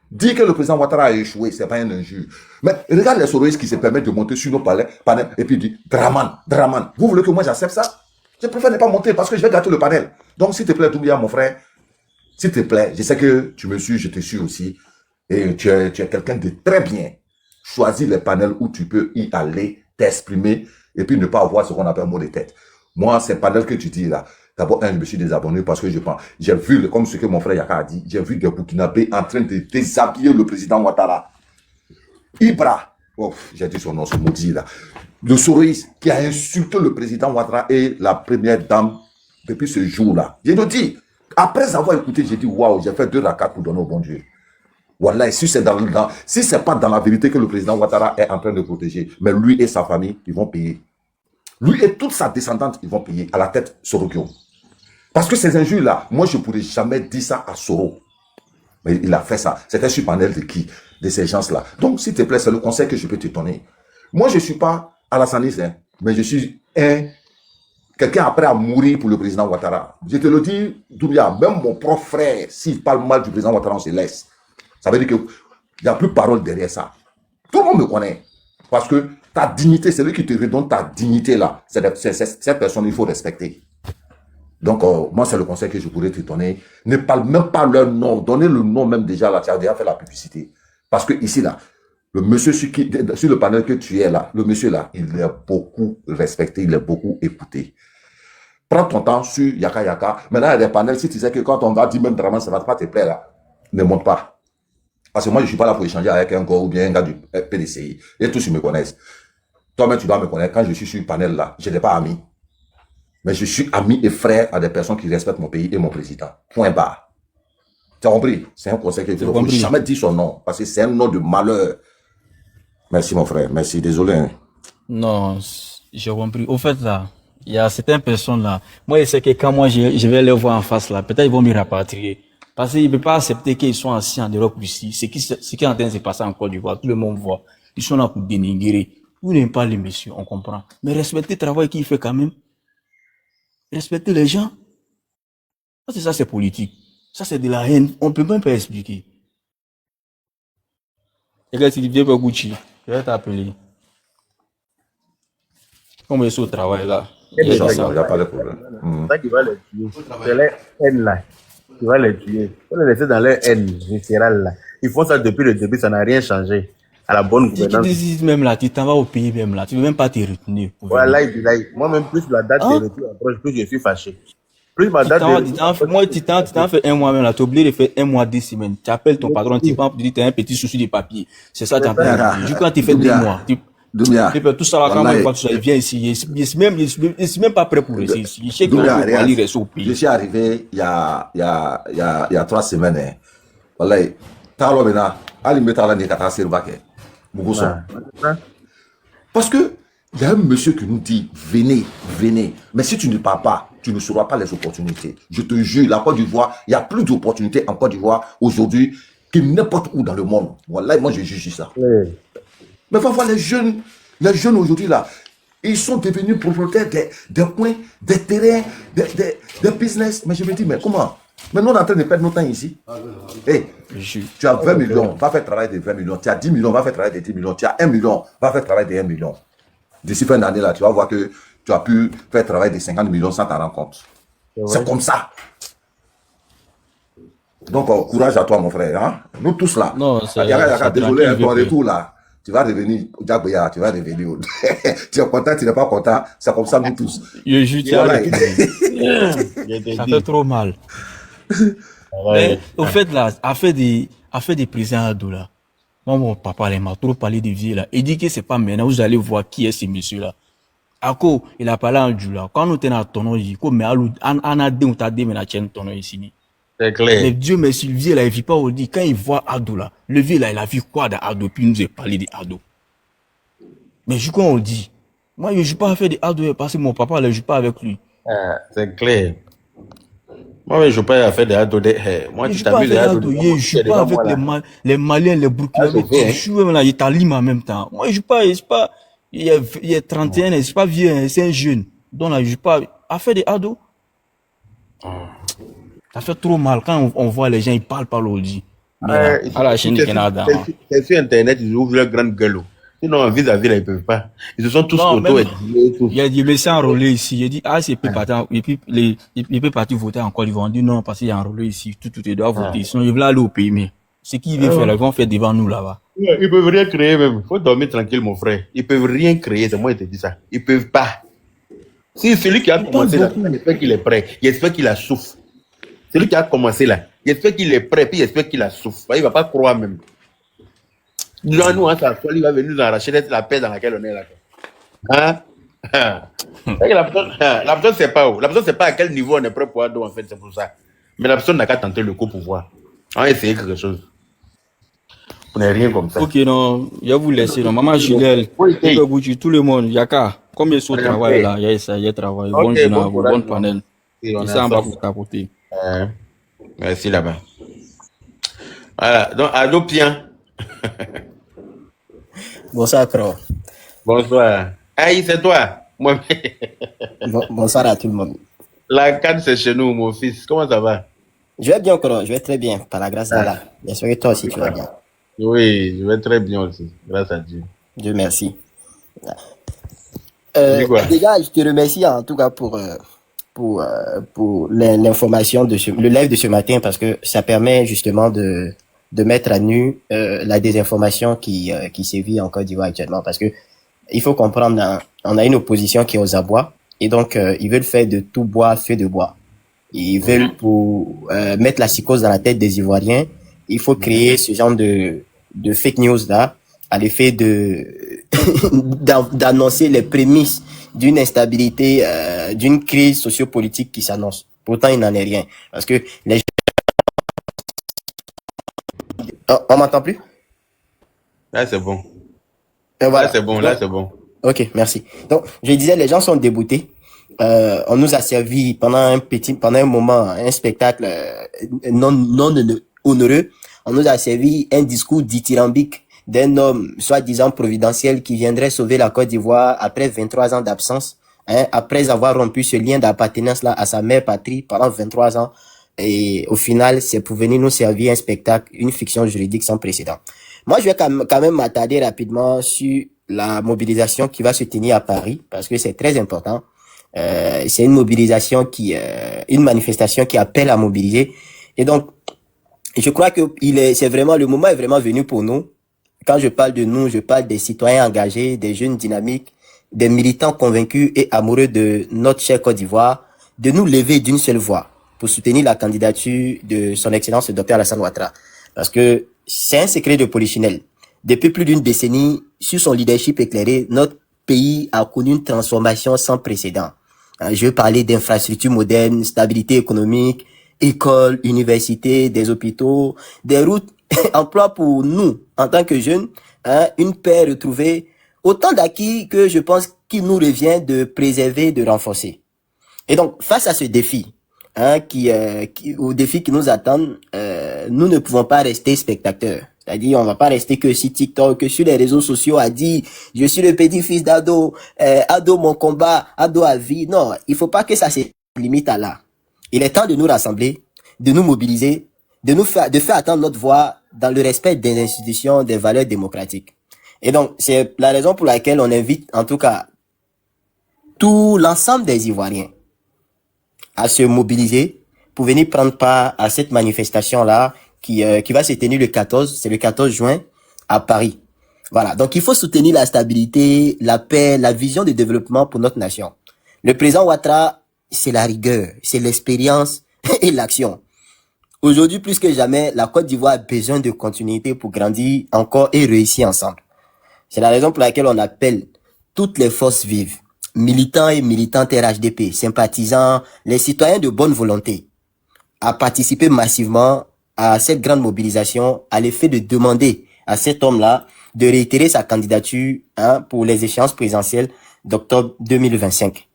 H: Dire que le président Ouattara a échoué, c'est pas un injure. Mais regarde les soroïstes qui se permettent de monter sur nos panels et puis dire Draman. Vous voulez que moi j'accepte ça? Je préfère ne pas monter parce que je vais gâter le panel. Donc, s'il te plaît, Doumbia, mon frère, s'il te plaît, je sais que tu me suis, je te suis aussi. Et tu es quelqu'un de très bien. Choisis les panels où tu peux y aller, t'exprimer et puis ne pas avoir ce qu'on appelle mot de tête. Moi, ces panels que tu dis là, d'abord, je me suis désabonné parce que j'ai vu, comme ce que mon frère Yaka a dit, j'ai vu des Burkinabés en train de déshabiller le président Ouattara. Ibra, j'ai dit son nom, ce maudit là, le Soroïs qui a insulté le président Ouattara et la première dame depuis ce jour-là. Je te dis, après avoir écouté, j'ai dit, waouh, j'ai fait 2 rakats pour donner au bon Dieu. Voilà, si c'est pas dans la vérité que le président Ouattara est en train de protéger, mais lui et sa famille, ils vont payer. Lui et toute sa descendante, ils vont payer à la tête Sorokyo. Parce que ces injures-là, moi, je ne pourrais jamais dire ça à Soro. Mais il a fait ça. C'était sur panel de qui? De ces gens-là. Donc, s'il te plaît, c'est le conseil que je peux te donner. Moi, je ne suis pas Alassaniste, hein, mais je suis quelqu'un après à mourir pour le président Ouattara. Je te le dis, Doumbia, même mon propre frère, s'il parle mal du président Ouattara, on se laisse. Ça veut dire qu'il n'y a plus de parole derrière ça. Tout le monde me connaît. Parce que ta dignité, c'est lui qui te redonne ta dignité là. Cette personne, il faut respecter. Donc, moi, c'est le conseil que je pourrais te donner. Ne parle même pas leur nom. Donnez le nom même déjà là. Tu as déjà fait la publicité. Parce que ici là, le monsieur sur le panel que tu es là, le monsieur là, il est beaucoup respecté, il est beaucoup écouté. Prends ton temps sur Yaka Yaka. Maintenant, il y a des panels, si tu sais que quand on va dire même Draman, ça ne va pas te plaire là, ne monte pas. Parce que moi, je ne suis pas là pour échanger avec un gars ou bien un gars du PDCI. Et tous, ils me connaissent. Toi-même, tu dois me connaître. Quand je suis sur le panel là, je n'ai pas ami. Mais je suis ami et frère à des personnes qui respectent mon pays et mon président. Point barre. Tu as compris? C'est un conseil que je ne faut jamais dire son nom. Parce que c'est un nom de malheur. Merci, mon frère. Merci. Désolé. Hein.
K: Non, j'ai compris. Au fait, là, il y a certaines personnes là. Moi, je sais que quand moi, je vais les voir en face là, peut-être ils vont me rapatrier. Parce qu'ils ne peuvent pas accepter qu'ils sont assis en Europe ici. Ce qui est en train de se passer en Côte d'Ivoire, tout le monde voit. Ils sont là pour dénigrer. Vous n'aimez pas les messieurs, on comprend. Mais respectez le travail qu'il fait quand même. Respectez les gens. Ça, c'est politique. Ça, c'est de la haine. On ne peut même pas expliquer. Et là, si tu viens pour Gucci, je vais t'appeler. Comme je suis au travail là.
H: Il n'y a pas de problème.
C: Ça qui va les tuer. C'est leur haine là. Tu vas les tuer. Il faut les laisser dans leur haine viscérale là. Ils font ça depuis le début, ça n'a rien changé. À la bonne gouvernance.
K: Tu dis même là, tu t'en vas au pays même là, tu ne veux même pas te retenir.
C: Voilà, moi-même, plus la date de retour approche, plus je suis fâché. Plus ma date de retour.
K: Moi, tu t'en fais un mois même là, tu es obligé de faire un mois, 10 semaines. Tu appelles ton patron, tu dis, tu as un petit souci de papier. C'est ça, tu as fait. Du coup, quand tu fais 2 mois,
H: Doumbia.
K: Et puis tout ça, là, quand
H: Wallahi.
K: il voit tout ça, il vient ici. Il est même pas prêt pour rester ici. Il sait qu'il
H: Doumbia,
K: va
H: regarde,
K: aller rester au
H: je
K: pays.
H: suis arrivé il y a 3 semaines. Hein. Wallahi. Talo Bena, Ali Metala Nekata Sirbake. Muguso. Parce que il y a un monsieur qui nous dit venez, venez. Mais si tu ne pars pas, tu ne sauras pas les opportunités. Je te jure, la Côte d'Ivoire, il y a plus d'opportunités en Côte d'Ivoire aujourd'hui que n'importe où dans le monde. Voilà, moi je juge ça. Mais parfois les jeunes aujourd'hui là, ils sont devenus propriétaires des coins, des terrains, des business. Mais je me dis, mais comment? Maintenant on est en train de perdre notre temps ici. Hey, tu as 20 millions, va faire travail de 20 millions. Tu as 10 millions, va faire travail de 10 millions. Tu as 1 million, va faire travail de 1 million. D'ici fin d'année, là, tu vas voir que tu as pu faire travail de 50 millions sans t'en rendre compte. C'est comme ça. Donc, courage à toi, mon frère. Hein? Nous tous là.
K: Non,
H: désolé, ton retour là. Tu vas revenir au Djagoya, tu vas revenir. Tu es content, tu n'es pas content. C'est comme ça, nous tous.
K: Ça fait trop mal. Mais au fait, là, a fait des présidents Ado là. Moi, mon papa, il m'a trop parlé de vieux là. Il dit que c'est pas maintenant, vous allez voir qui est ce monsieur là. Ako, il a parlé en Djoula. Quand nous tenons à ton il dit, mais on a dit, on t'a dit, mais la tienne ton ici.
C: C'est clair.
K: Mais Dieu merci, le vieux là, il vit pas au dit. Quand il voit Ado là, le vieux là, il a vu quoi d'Ado, puis il nous a parlé d'Ado. Mais je crois on dit. Moi, je ne joue pas à faire des Ado parce que mon papa ne joue pas avec lui.
C: C'est clair. Moi, je ne joue pas à faire des Ado. Moi,
K: je ne joue pas avec les Maliens, les Burkinabés. Je joue même là, il est à Lima en même temps. Moi, je ne joue pas, il est 31, c'est pas vieux, c'est un jeune. Donc là, je ne joue pas à faire des Ado. Ça fait trop mal quand on voit les gens, ils parlent par l'audi. À la chaîne du Canada.
C: C'est sur Internet, ils ouvrent leur grande gueule. Sinon, vis-à-vis, là, ils ne peuvent pas. Ils se sont tous auto et
K: il y a des messieurs enrôlés ici. Il dit, il peut partir, et puis, il peut partir voter en Côte d'Ivoire. On dit non, parce qu'il est enrôlé ici. Tout, il doit voter. Sinon, il veut aller au pays. Mais ce qu'ils veulent faire, là, ils vont faire devant nous là-bas.
C: Ils peuvent rien créer même. Il faut dormir tranquille, mon frère. Ils peuvent rien créer. C'est moi qui te dis ça. Ils peuvent pas. Si celui qui a commencé là, j'espère qu'il est prêt. J'espère qu'il a souffle. Celui qui a commencé là, j'espère qu'il est prêt, puis j'espère qu'il a souffle. Il ne va pas croire même. Dans nous, ça il va venir nous arracher la paix dans laquelle on est là. Hein? La personne ne sait pas où. La personne ne sait pas à quel niveau on est prêt pour Ado, en fait, c'est pour ça. Mais la personne n'a qu'à tenter le coup pour voir. On va essayer quelque chose. On n'est rien comme ça.
K: Ok, non, je vais vous laisser. Non. Maman Gilles, tout le monde, Yaka, combien de travail là? Il y a ça, il y a travail. Bon journal, bon panel. Et ça, on va vous tapoter.
C: Merci là-bas. Voilà, donc Ado Pien.
L: Bonsoir, Cro.
C: Bonsoir. Aïe, c'est toi. Moi.
L: Bonsoir à tout le monde.
C: La canne, c'est chez nous, mon fils. Comment ça va?
L: Je vais bien, Cro. Je vais très bien, par la grâce d'Allah. J'espère que toi aussi, tu vas bien.
C: Oui, je vais très bien aussi, grâce à Dieu.
L: Dieu merci. Déjà, je te remercie en tout cas pour l'information le live de ce matin, parce que ça permet justement de mettre à nu la désinformation qui sévit en Côte d'Ivoire actuellement, parce que il faut comprendre, on a une opposition qui est aux abois, et donc ils veulent faire de tout bois feu de bois. Ils veulent pour mettre la psychose dans la tête des Ivoiriens. Il faut créer ce genre de fake news là, à l'effet d'annoncer les prémices d'une instabilité, d'une crise sociopolitique qui s'annonce. Pourtant, il n'en est rien. Parce que les gens... on m'entend plus?
C: Là, c'est bon.
L: Voilà.
C: Là, c'est bon, là, c'est bon.
L: Ok, merci. Donc, je disais, les gens sont dégoûtés. On nous a servi pendant un moment, un spectacle non honoreux. On nous a servi un discours dithyrambique d'un homme soi-disant providentiel qui viendrait sauver la Côte d'Ivoire après 23 ans d'absence, après avoir rompu ce lien d'appartenance là à sa mère patrie pendant 23 ans. Et au final, c'est pour venir nous servir un spectacle, une fiction juridique sans précédent. Moi, je vais quand même m'attarder rapidement sur la mobilisation qui va se tenir à Paris, parce que c'est très important. C'est une mobilisation une manifestation qui appelle à mobiliser. Et donc, je crois que le moment est vraiment venu pour nous. Quand je parle de nous, je parle des citoyens engagés, des jeunes dynamiques, des militants convaincus et amoureux de notre chère Côte d'Ivoire, de nous lever d'une seule voix pour soutenir la candidature de son Excellence le Dr Alassane Ouattara. Parce que c'est un secret de polichinelle. Depuis plus d'une décennie, sur son leadership éclairé, notre pays a connu une transformation sans précédent. Je veux parler d'infrastructures modernes, stabilité économique, écoles, universités, des hôpitaux, des routes, emploi pour nous, en tant que jeunes, une paix retrouvée, autant d'acquis que je pense qu'il nous revient de préserver, de renforcer. Et donc, face à ce défi, au défi qui nous attendent, nous ne pouvons pas rester spectateurs. C'est-à-dire, on va pas rester que sur TikTok, que sur les réseaux sociaux à dire, je suis le petit-fils d'Ado, Ado mon combat, Ado à vie. Non, il faut pas que ça se limite à là. Il est temps de nous rassembler, de nous mobiliser, de faire attendre notre voix dans le respect des institutions, des valeurs démocratiques. Et donc, c'est la raison pour laquelle on invite, en tout cas, tout l'ensemble des Ivoiriens à se mobiliser pour venir prendre part à cette manifestation-là qui va se tenir c'est le 14 juin à Paris. Voilà. Donc, il faut soutenir la stabilité, la paix, la vision de développement pour notre nation. Le président Ouattara, c'est la rigueur, c'est l'expérience et l'action. Aujourd'hui, plus que jamais, la Côte d'Ivoire a besoin de continuité pour grandir encore et réussir ensemble. C'est la raison pour laquelle on appelle toutes les forces vives, militants et militantes RHDP, sympathisants, les citoyens de bonne volonté, à participer massivement à cette grande mobilisation à l'effet de demander à cet homme-là de réitérer sa candidature pour les échéances présidentielles d'octobre 2025.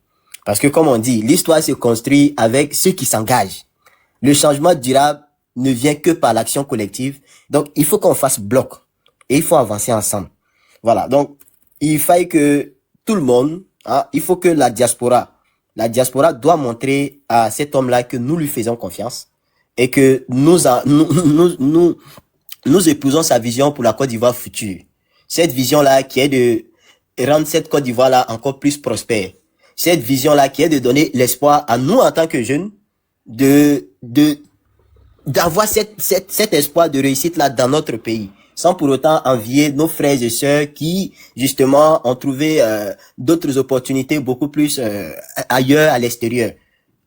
L: Parce que comme on dit, l'histoire se construit avec ceux qui s'engagent. Le changement durable ne vient que par l'action collective. Donc, il faut qu'on fasse bloc et il faut avancer ensemble. Voilà. Donc, il faille que tout le monde, il faut que la diaspora doit montrer à cet homme-là que nous lui faisons confiance et que nous épousons sa vision pour la Côte d'Ivoire future. Cette vision-là qui est de rendre cette Côte d'Ivoire-là encore plus prospère. Cette vision-là qui est de donner l'espoir à nous en tant que jeunes d'avoir cet espoir de réussite là dans notre pays, sans pour autant envier nos frères et sœurs qui justement ont trouvé d'autres opportunités beaucoup plus ailleurs à l'extérieur.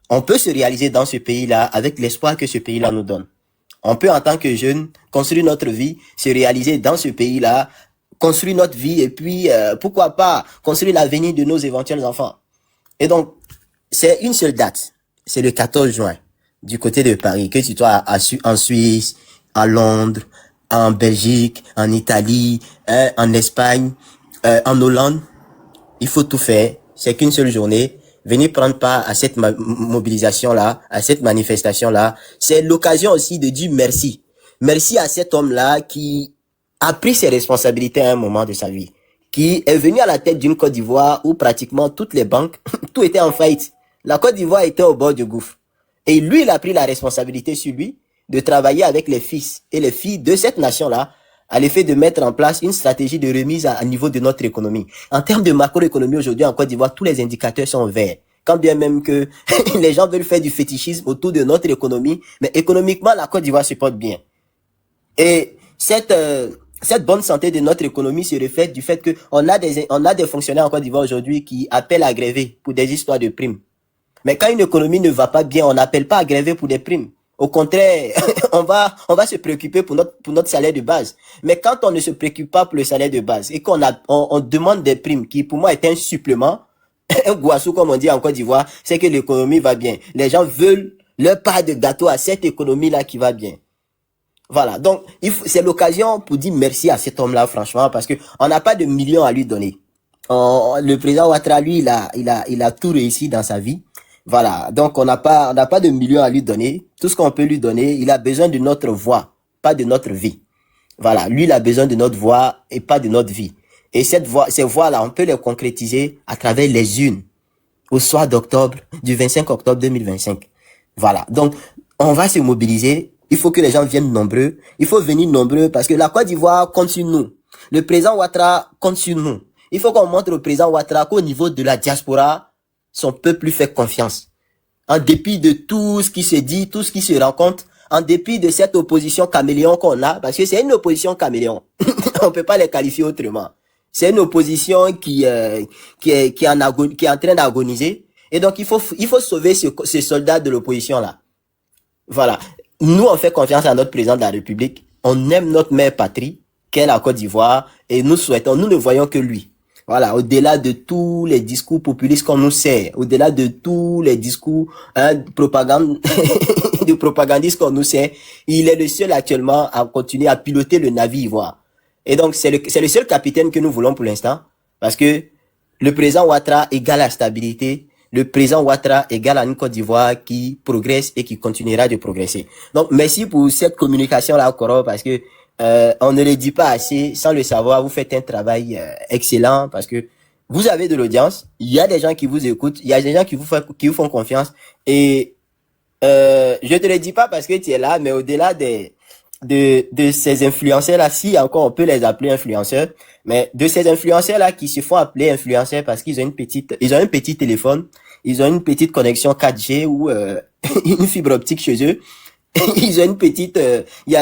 L: On peut se réaliser dans ce pays-là avec l'espoir que ce pays-là nous donne. On peut en tant que jeunes construire notre vie, se réaliser dans ce pays-là, construire notre vie et puis pourquoi pas construire l'avenir de nos éventuels enfants. Et donc c'est une seule date. C'est le 14 juin, du côté de Paris, que tu sois en Suisse, à Londres, en Belgique, en Italie, en Espagne, en Hollande. Il faut tout faire. C'est qu'une seule journée. Venir prendre part à cette mobilisation-là, à cette manifestation-là. C'est l'occasion aussi de dire merci. Merci à cet homme-là qui a pris ses responsabilités à un moment de sa vie, qui est venu à la tête d'une Côte d'Ivoire où pratiquement toutes les banques, tout était en faillite. La Côte d'Ivoire était au bord du gouffre. Et lui, il a pris la responsabilité sur lui de travailler avec les fils et les filles de cette nation-là à l'effet de mettre en place une stratégie de remise à niveau de notre économie. En termes de macroéconomie aujourd'hui en Côte d'Ivoire, tous les indicateurs sont verts. Quand bien même que les gens veulent faire du fétichisme autour de notre économie, mais économiquement, la Côte d'Ivoire se porte bien. Et cette bonne santé de notre économie se reflète du fait que on a des fonctionnaires en Côte d'Ivoire aujourd'hui qui appellent à gréver pour des histoires de primes. Mais quand une économie ne va pas bien, on n'appelle pas à gréver pour des primes. Au contraire, on va se préoccuper pour notre salaire de base. Mais quand on ne se préoccupe pas pour le salaire de base et on demande des primes qui pour moi est un supplément, un gouassou comme on dit en Côte d'Ivoire, c'est que l'économie va bien. Les gens veulent leur part de gâteau à cette économie-là qui va bien. Voilà. Donc, c'est l'occasion pour dire merci à cet homme-là, franchement, parce que on n'a pas de millions à lui donner. Le président Ouattara, lui, il a tout réussi dans sa vie. Voilà, donc on n'a pas de millions à lui donner. Tout ce qu'on peut lui donner, il a besoin de notre voix, pas de notre vie. Voilà, lui il a besoin de notre voix et pas de notre vie. Et ces voix-là, on peut les concrétiser à travers les urnes au soir du 25 octobre 2025. Voilà, donc on va se mobiliser. Il faut que les gens viennent nombreux. Il faut venir nombreux parce que la Côte d'Ivoire compte sur nous. Le président Ouattara compte sur nous. Il faut qu'on montre au président Ouattara qu'au niveau de la diaspora, son peuple lui fait confiance. En dépit de tout ce qui se dit, tout ce qui se rencontre, en dépit de cette opposition caméléon qu'on a, parce que c'est une opposition caméléon. On peut pas les qualifier autrement. C'est une opposition qui est en train d'agoniser. Et donc, il faut sauver ces soldats de l'opposition là. Voilà. Nous, on fait confiance à notre président de la République. On aime notre mère patrie. qu'est la Côte d'Ivoire et nous ne voyons que lui. Voilà, au-delà de tous les discours populistes qu'on nous sert, au-delà de tous les discours de propagandistes qu'on nous sert, il est le seul actuellement à continuer à piloter le navire ivoire. Et donc, c'est le seul capitaine que nous voulons pour l'instant, parce que le président Ouattara égale la stabilité, le président Ouattara égale à une Côte d'Ivoire qui progresse et qui continuera de progresser. Donc, merci pour cette communication-là, Koro, parce que on ne le dit pas assez, sans le savoir, vous faites un travail excellent parce que vous avez de l'audience, il y a des gens qui vous écoutent, il y a des gens qui vous font confiance et je te le dis pas parce que tu es là, mais au-delà de ces influenceurs-là, si encore on peut les appeler influenceurs, mais de ces influenceurs-là qui se font appeler influenceurs parce qu'ils ont un petit téléphone, ils ont une petite connexion 4G ou une fibre optique chez eux. Ils ont une petite, il y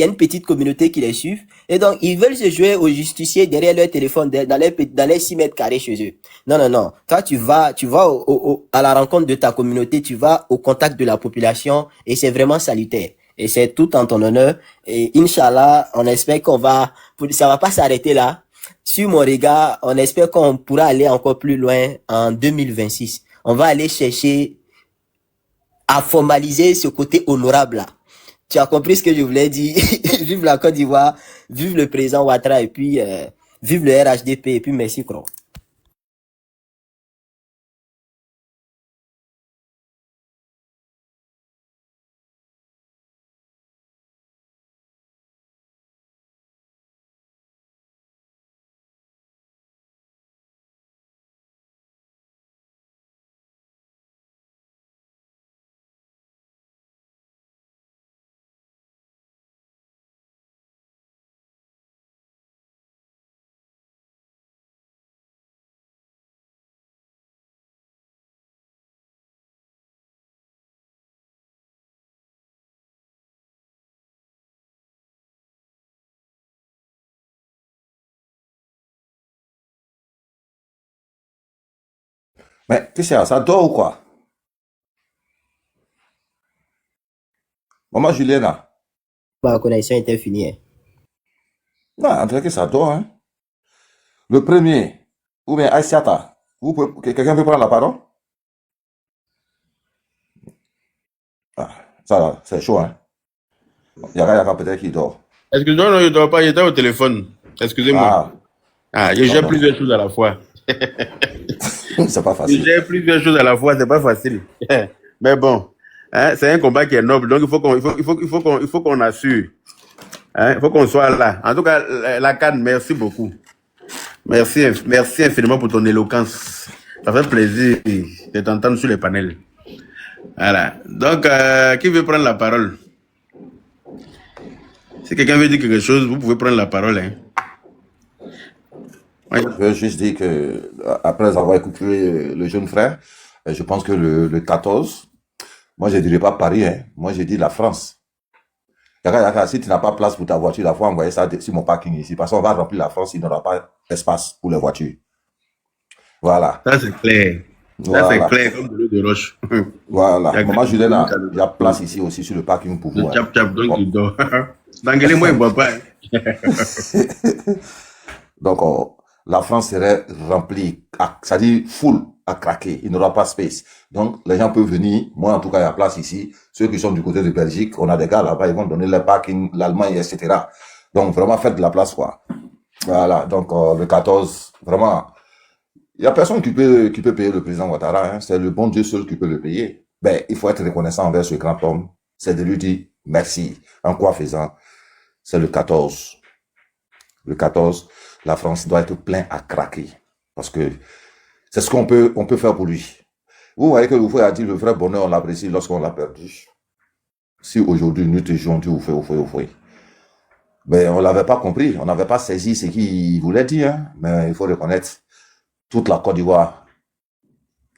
L: a une petite communauté qui les suit. Et donc, ils veulent se jouer aux justiciers derrière leur téléphone, dans les 6 mètres carrés chez eux. Non. Toi, tu vas à la rencontre de ta communauté, tu vas au contact de la population et c'est vraiment salutaire. Et c'est tout en ton honneur. Et Inch'Allah, on espère ça va pas s'arrêter là. Sur mon regard, on espère qu'on pourra aller encore plus loin en 2026. On va aller chercher à formaliser ce côté honorable là. Tu as compris ce que je voulais dire? Vive la Côte d'Ivoire, vive le président Ouattara et puis vive le RHDP et puis merci Kro.
H: Mais qu'est-ce que c'est? Ça dort ou quoi? Maman Juliana.
L: Ma connexion était finie. Hein.
H: Non, en tout cas, que ça dort, hein. Le premier, ou bien Aïssiata, quelqu'un peut prendre la parole? Ah, ça, c'est chaud, hein. Yaka peut-être qu'il dort.
C: Excusez-moi, non, je ne dors pas, j'étais au téléphone. Excusez-moi. J'ai plusieurs choses à la fois.
H: C'est pas facile.
C: J'ai plusieurs choses à la fois, c'est pas facile. Mais bon, hein, c'est un combat qui est noble, donc il faut qu'on assure. Hein, il faut qu'on soit là. En tout cas, la CAN, merci beaucoup. Merci infiniment pour ton éloquence. Ça fait plaisir de t'entendre sur les panels. Voilà. Donc, qui veut prendre la parole? Si quelqu'un veut dire quelque chose, vous pouvez prendre la parole. Hein.
H: Oui. Je veux juste dire que, après avoir écouté le jeune frère, je pense que le 14, moi je ne dirais pas Paris, hein, moi je dis la France. Yaka, si tu n'as pas place pour ta voiture, il faut envoyer ça sur mon parking ici, parce qu'on va remplir la France, il n'y aura pas d'espace pour les voitures. Voilà.
C: Ça c'est clair.
H: Voilà.
C: Ça c'est clair comme de l'eau de roche.
H: Voilà. Maman Julien, il y a place ici aussi sur le parking pour vous.
C: Chap, donc il dort. D'anglais, moi, il ne voit pas.
H: Donc, la France serait remplie, c'est-à-dire full à craquer. Il n'y aura pas de space. Donc, les gens peuvent venir. Moi, en tout cas, il y a place ici. Ceux qui sont du côté de Belgique, on a des gars là-bas, ils vont donner le parking, l'Allemagne, etc. Donc, vraiment, faites de la place, quoi. Voilà. Donc, le 14, vraiment, il n'y a personne qui peut payer le président Ouattara. Hein. C'est le bon Dieu seul qui peut le payer. Ben, il faut être reconnaissant envers ce grand homme. C'est de lui dire merci. En quoi faisant? C'est le 14. Le 14, la France doit être plein à craquer. Parce que c'est ce qu'on peut faire pour lui. Vous voyez que le frère a dit le vrai bonheur, on l'apprécie lorsqu'on l'a perdu. Si aujourd'hui nous te jouons, tu fais. Ben, on l'avait pas compris. On n'avait pas saisi ce qu'il voulait dire. Hein. Mais il faut reconnaître toute la Côte d'Ivoire.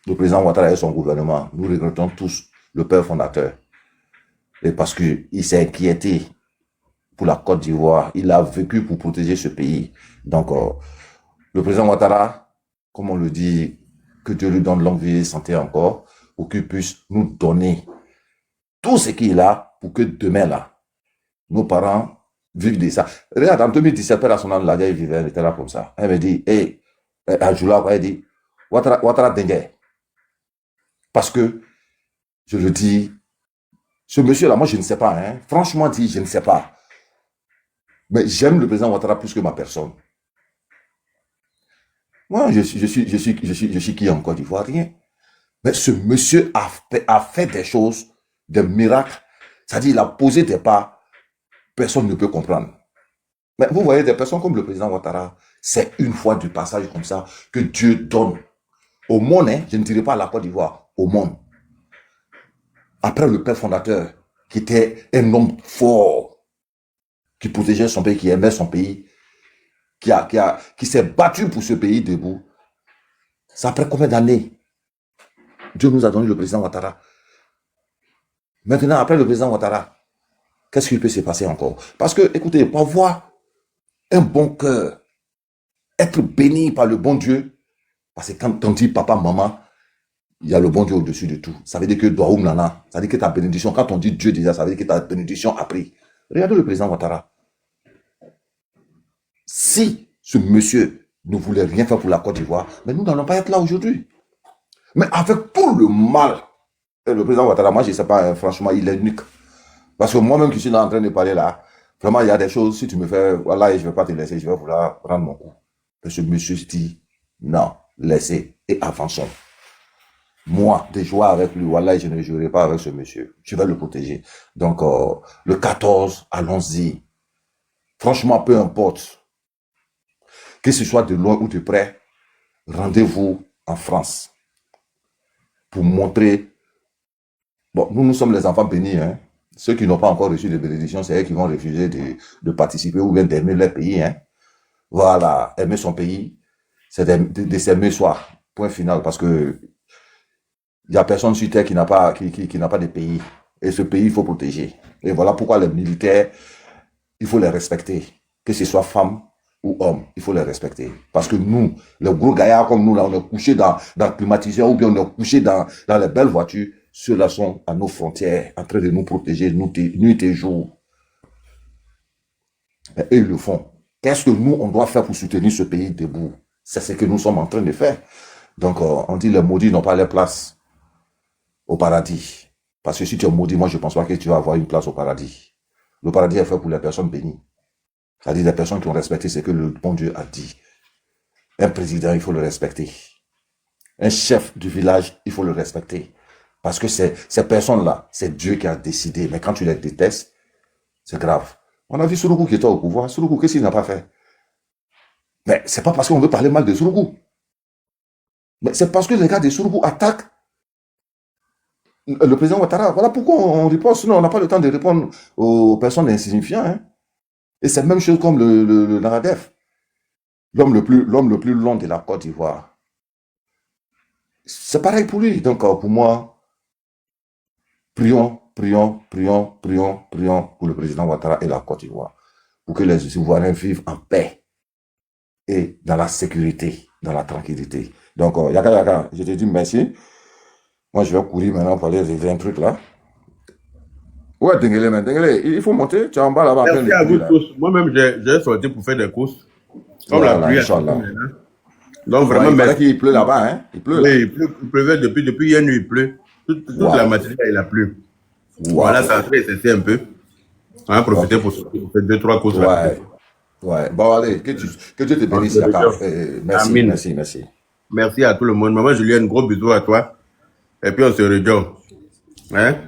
H: Le président Ouattara et son gouvernement. Nous regrettons tous le père fondateur. Et parce qu'il s'est inquiété pour la Côte d'Ivoire. Il a vécu pour protéger ce pays. Donc, le président Ouattara, comme on le dit, que Dieu lui donne longue vie et santé encore, pour qu'il puisse nous donner tout ce qu'il a pour que demain, là, nos parents vivre de ça. Regarde, en 2017, Père Assonan Ladia, il vivait, elle était là comme ça. Elle me dit, hey, un jour là, elle dit, Ouattara Dengue. Parce que, je le dis, ce monsieur-là, moi, je ne sais pas, hein. Franchement dit, je ne sais pas. Mais j'aime le président Ouattara plus que ma personne. Moi, je suis qui en Côte d'Ivoire? Rien. Mais ce monsieur a fait des choses, des miracles. C'est-à-dire, il a posé des pas, personne ne peut comprendre. Mais vous voyez, des personnes comme le président Ouattara, c'est une fois du passage comme ça que Dieu donne au monde, hein, je ne dirais pas à la Côte d'Ivoire, au monde. Après le père fondateur, qui était un homme fort, qui protégeait son pays, qui aimait son pays, qui s'est battu pour ce pays debout. Ça après combien d'années Dieu nous a donné le président Ouattara. Maintenant, après le président Ouattara, qu'est-ce qu'il peut se passer encore? Parce que, écoutez, pour avoir un bon cœur, être béni par le bon Dieu, parce que quand on dit papa, maman, il y a le bon Dieu au-dessus de tout. Ça veut dire que Douaoum Nana, ça veut dire que ta bénédiction, quand on dit Dieu déjà, ça veut dire que ta bénédiction a pris. Regardez le président Ouattara. Si ce monsieur ne voulait rien faire pour la Côte d'Ivoire, mais nous n'allons pas être là aujourd'hui. Mais avec tout le mal, et le président Ouattara, moi je ne sais pas, franchement, il est unique. Parce que moi-même qui suis là en train de parler là, vraiment il y a des choses, si tu me fais, voilà, je ne vais pas te laisser, je vais vouloir prendre mon coup. Mais ce monsieur se dit, non, laissez et avançons. Moi, de jouer avec lui, voilà, je ne jouerai pas avec ce monsieur. Je vais le protéger. Donc, le 14, allons-y. Franchement, peu importe. Que ce soit de loin ou de près, rendez-vous en France. Pour montrer... Bon, nous sommes les enfants bénis, hein. Ceux qui n'ont pas encore reçu de bénédiction, c'est eux qui vont refuser de participer ou bien d'aimer leur pays, hein. Voilà, aimer son pays, c'est de s'aimer soi. Point final, parce que il n'y a personne sur terre qui n'a pas de pays. Et ce pays, il faut protéger. Et voilà pourquoi les militaires, il faut les respecter. Que ce soit femmes ou hommes, il faut les respecter. Parce que nous, les gros gaillards comme nous, là, on est couchés dans le climatiseur ou bien on est couchés dans les belles voitures. Ceux-là sont à nos frontières, en train de nous protéger nuit et jour. Et eux, ils le font. Qu'est-ce que nous, on doit faire pour soutenir ce pays debout? C'est ce que nous sommes en train de faire. Donc, on dit les maudits n'ont pas leur place au paradis. Parce que si tu es maudit, moi, je ne pense pas que tu vas avoir une place au paradis. Le paradis est fait pour les personnes bénies. C'est-à-dire des personnes qui ont respecté ce que le bon Dieu a dit. Un président, il faut le respecter. Un chef du village, il faut le respecter. Parce que ces personnes-là, c'est Dieu qui a décidé. Mais quand tu les détestes, c'est grave. On a vu Souroukou qui était au pouvoir. Souroukou, qu'est-ce qu'il n'a pas fait? Mais c'est pas parce qu'on veut parler mal de Souroukou. Mais c'est parce que les gars de Souroukou attaquent le président Ouattara. Voilà pourquoi on répond. Sinon, on n'a pas le temps de répondre aux personnes insignifiantes. Hein. Et c'est la même chose comme le Naradef. L'homme le plus long de la Côte d'Ivoire. C'est pareil pour lui. Donc, pour moi, prions pour le président Ouattara et la Côte d'Ivoire. Pour que les Ivoiriens vivent en paix et dans la sécurité, dans la tranquillité. Donc, Yaka, je te dis merci. Moi, je vais courir maintenant pour aller régler un truc là. Ouais, Denguele, il faut monter. Tu es en bas là-bas.
C: Merci à vous tous. Moi-même, j'ai sorti pour faire des courses. Comme la pluie. Donc, vraiment,
H: merci. Il pleut là-bas, hein? Il pleut.
C: Oui, il pleuvait depuis hier nuit, il pleut. Toute la matinée, il a plu. Voilà, ça a cessé un peu. On a profité pour faire 2-3 courses.
H: Ouais. Bon, allez, que Dieu te bénisse. Merci.
C: Merci à tout le monde. Maman Julienne, gros bisous à toi. Et puis, on se rejoint. Hein?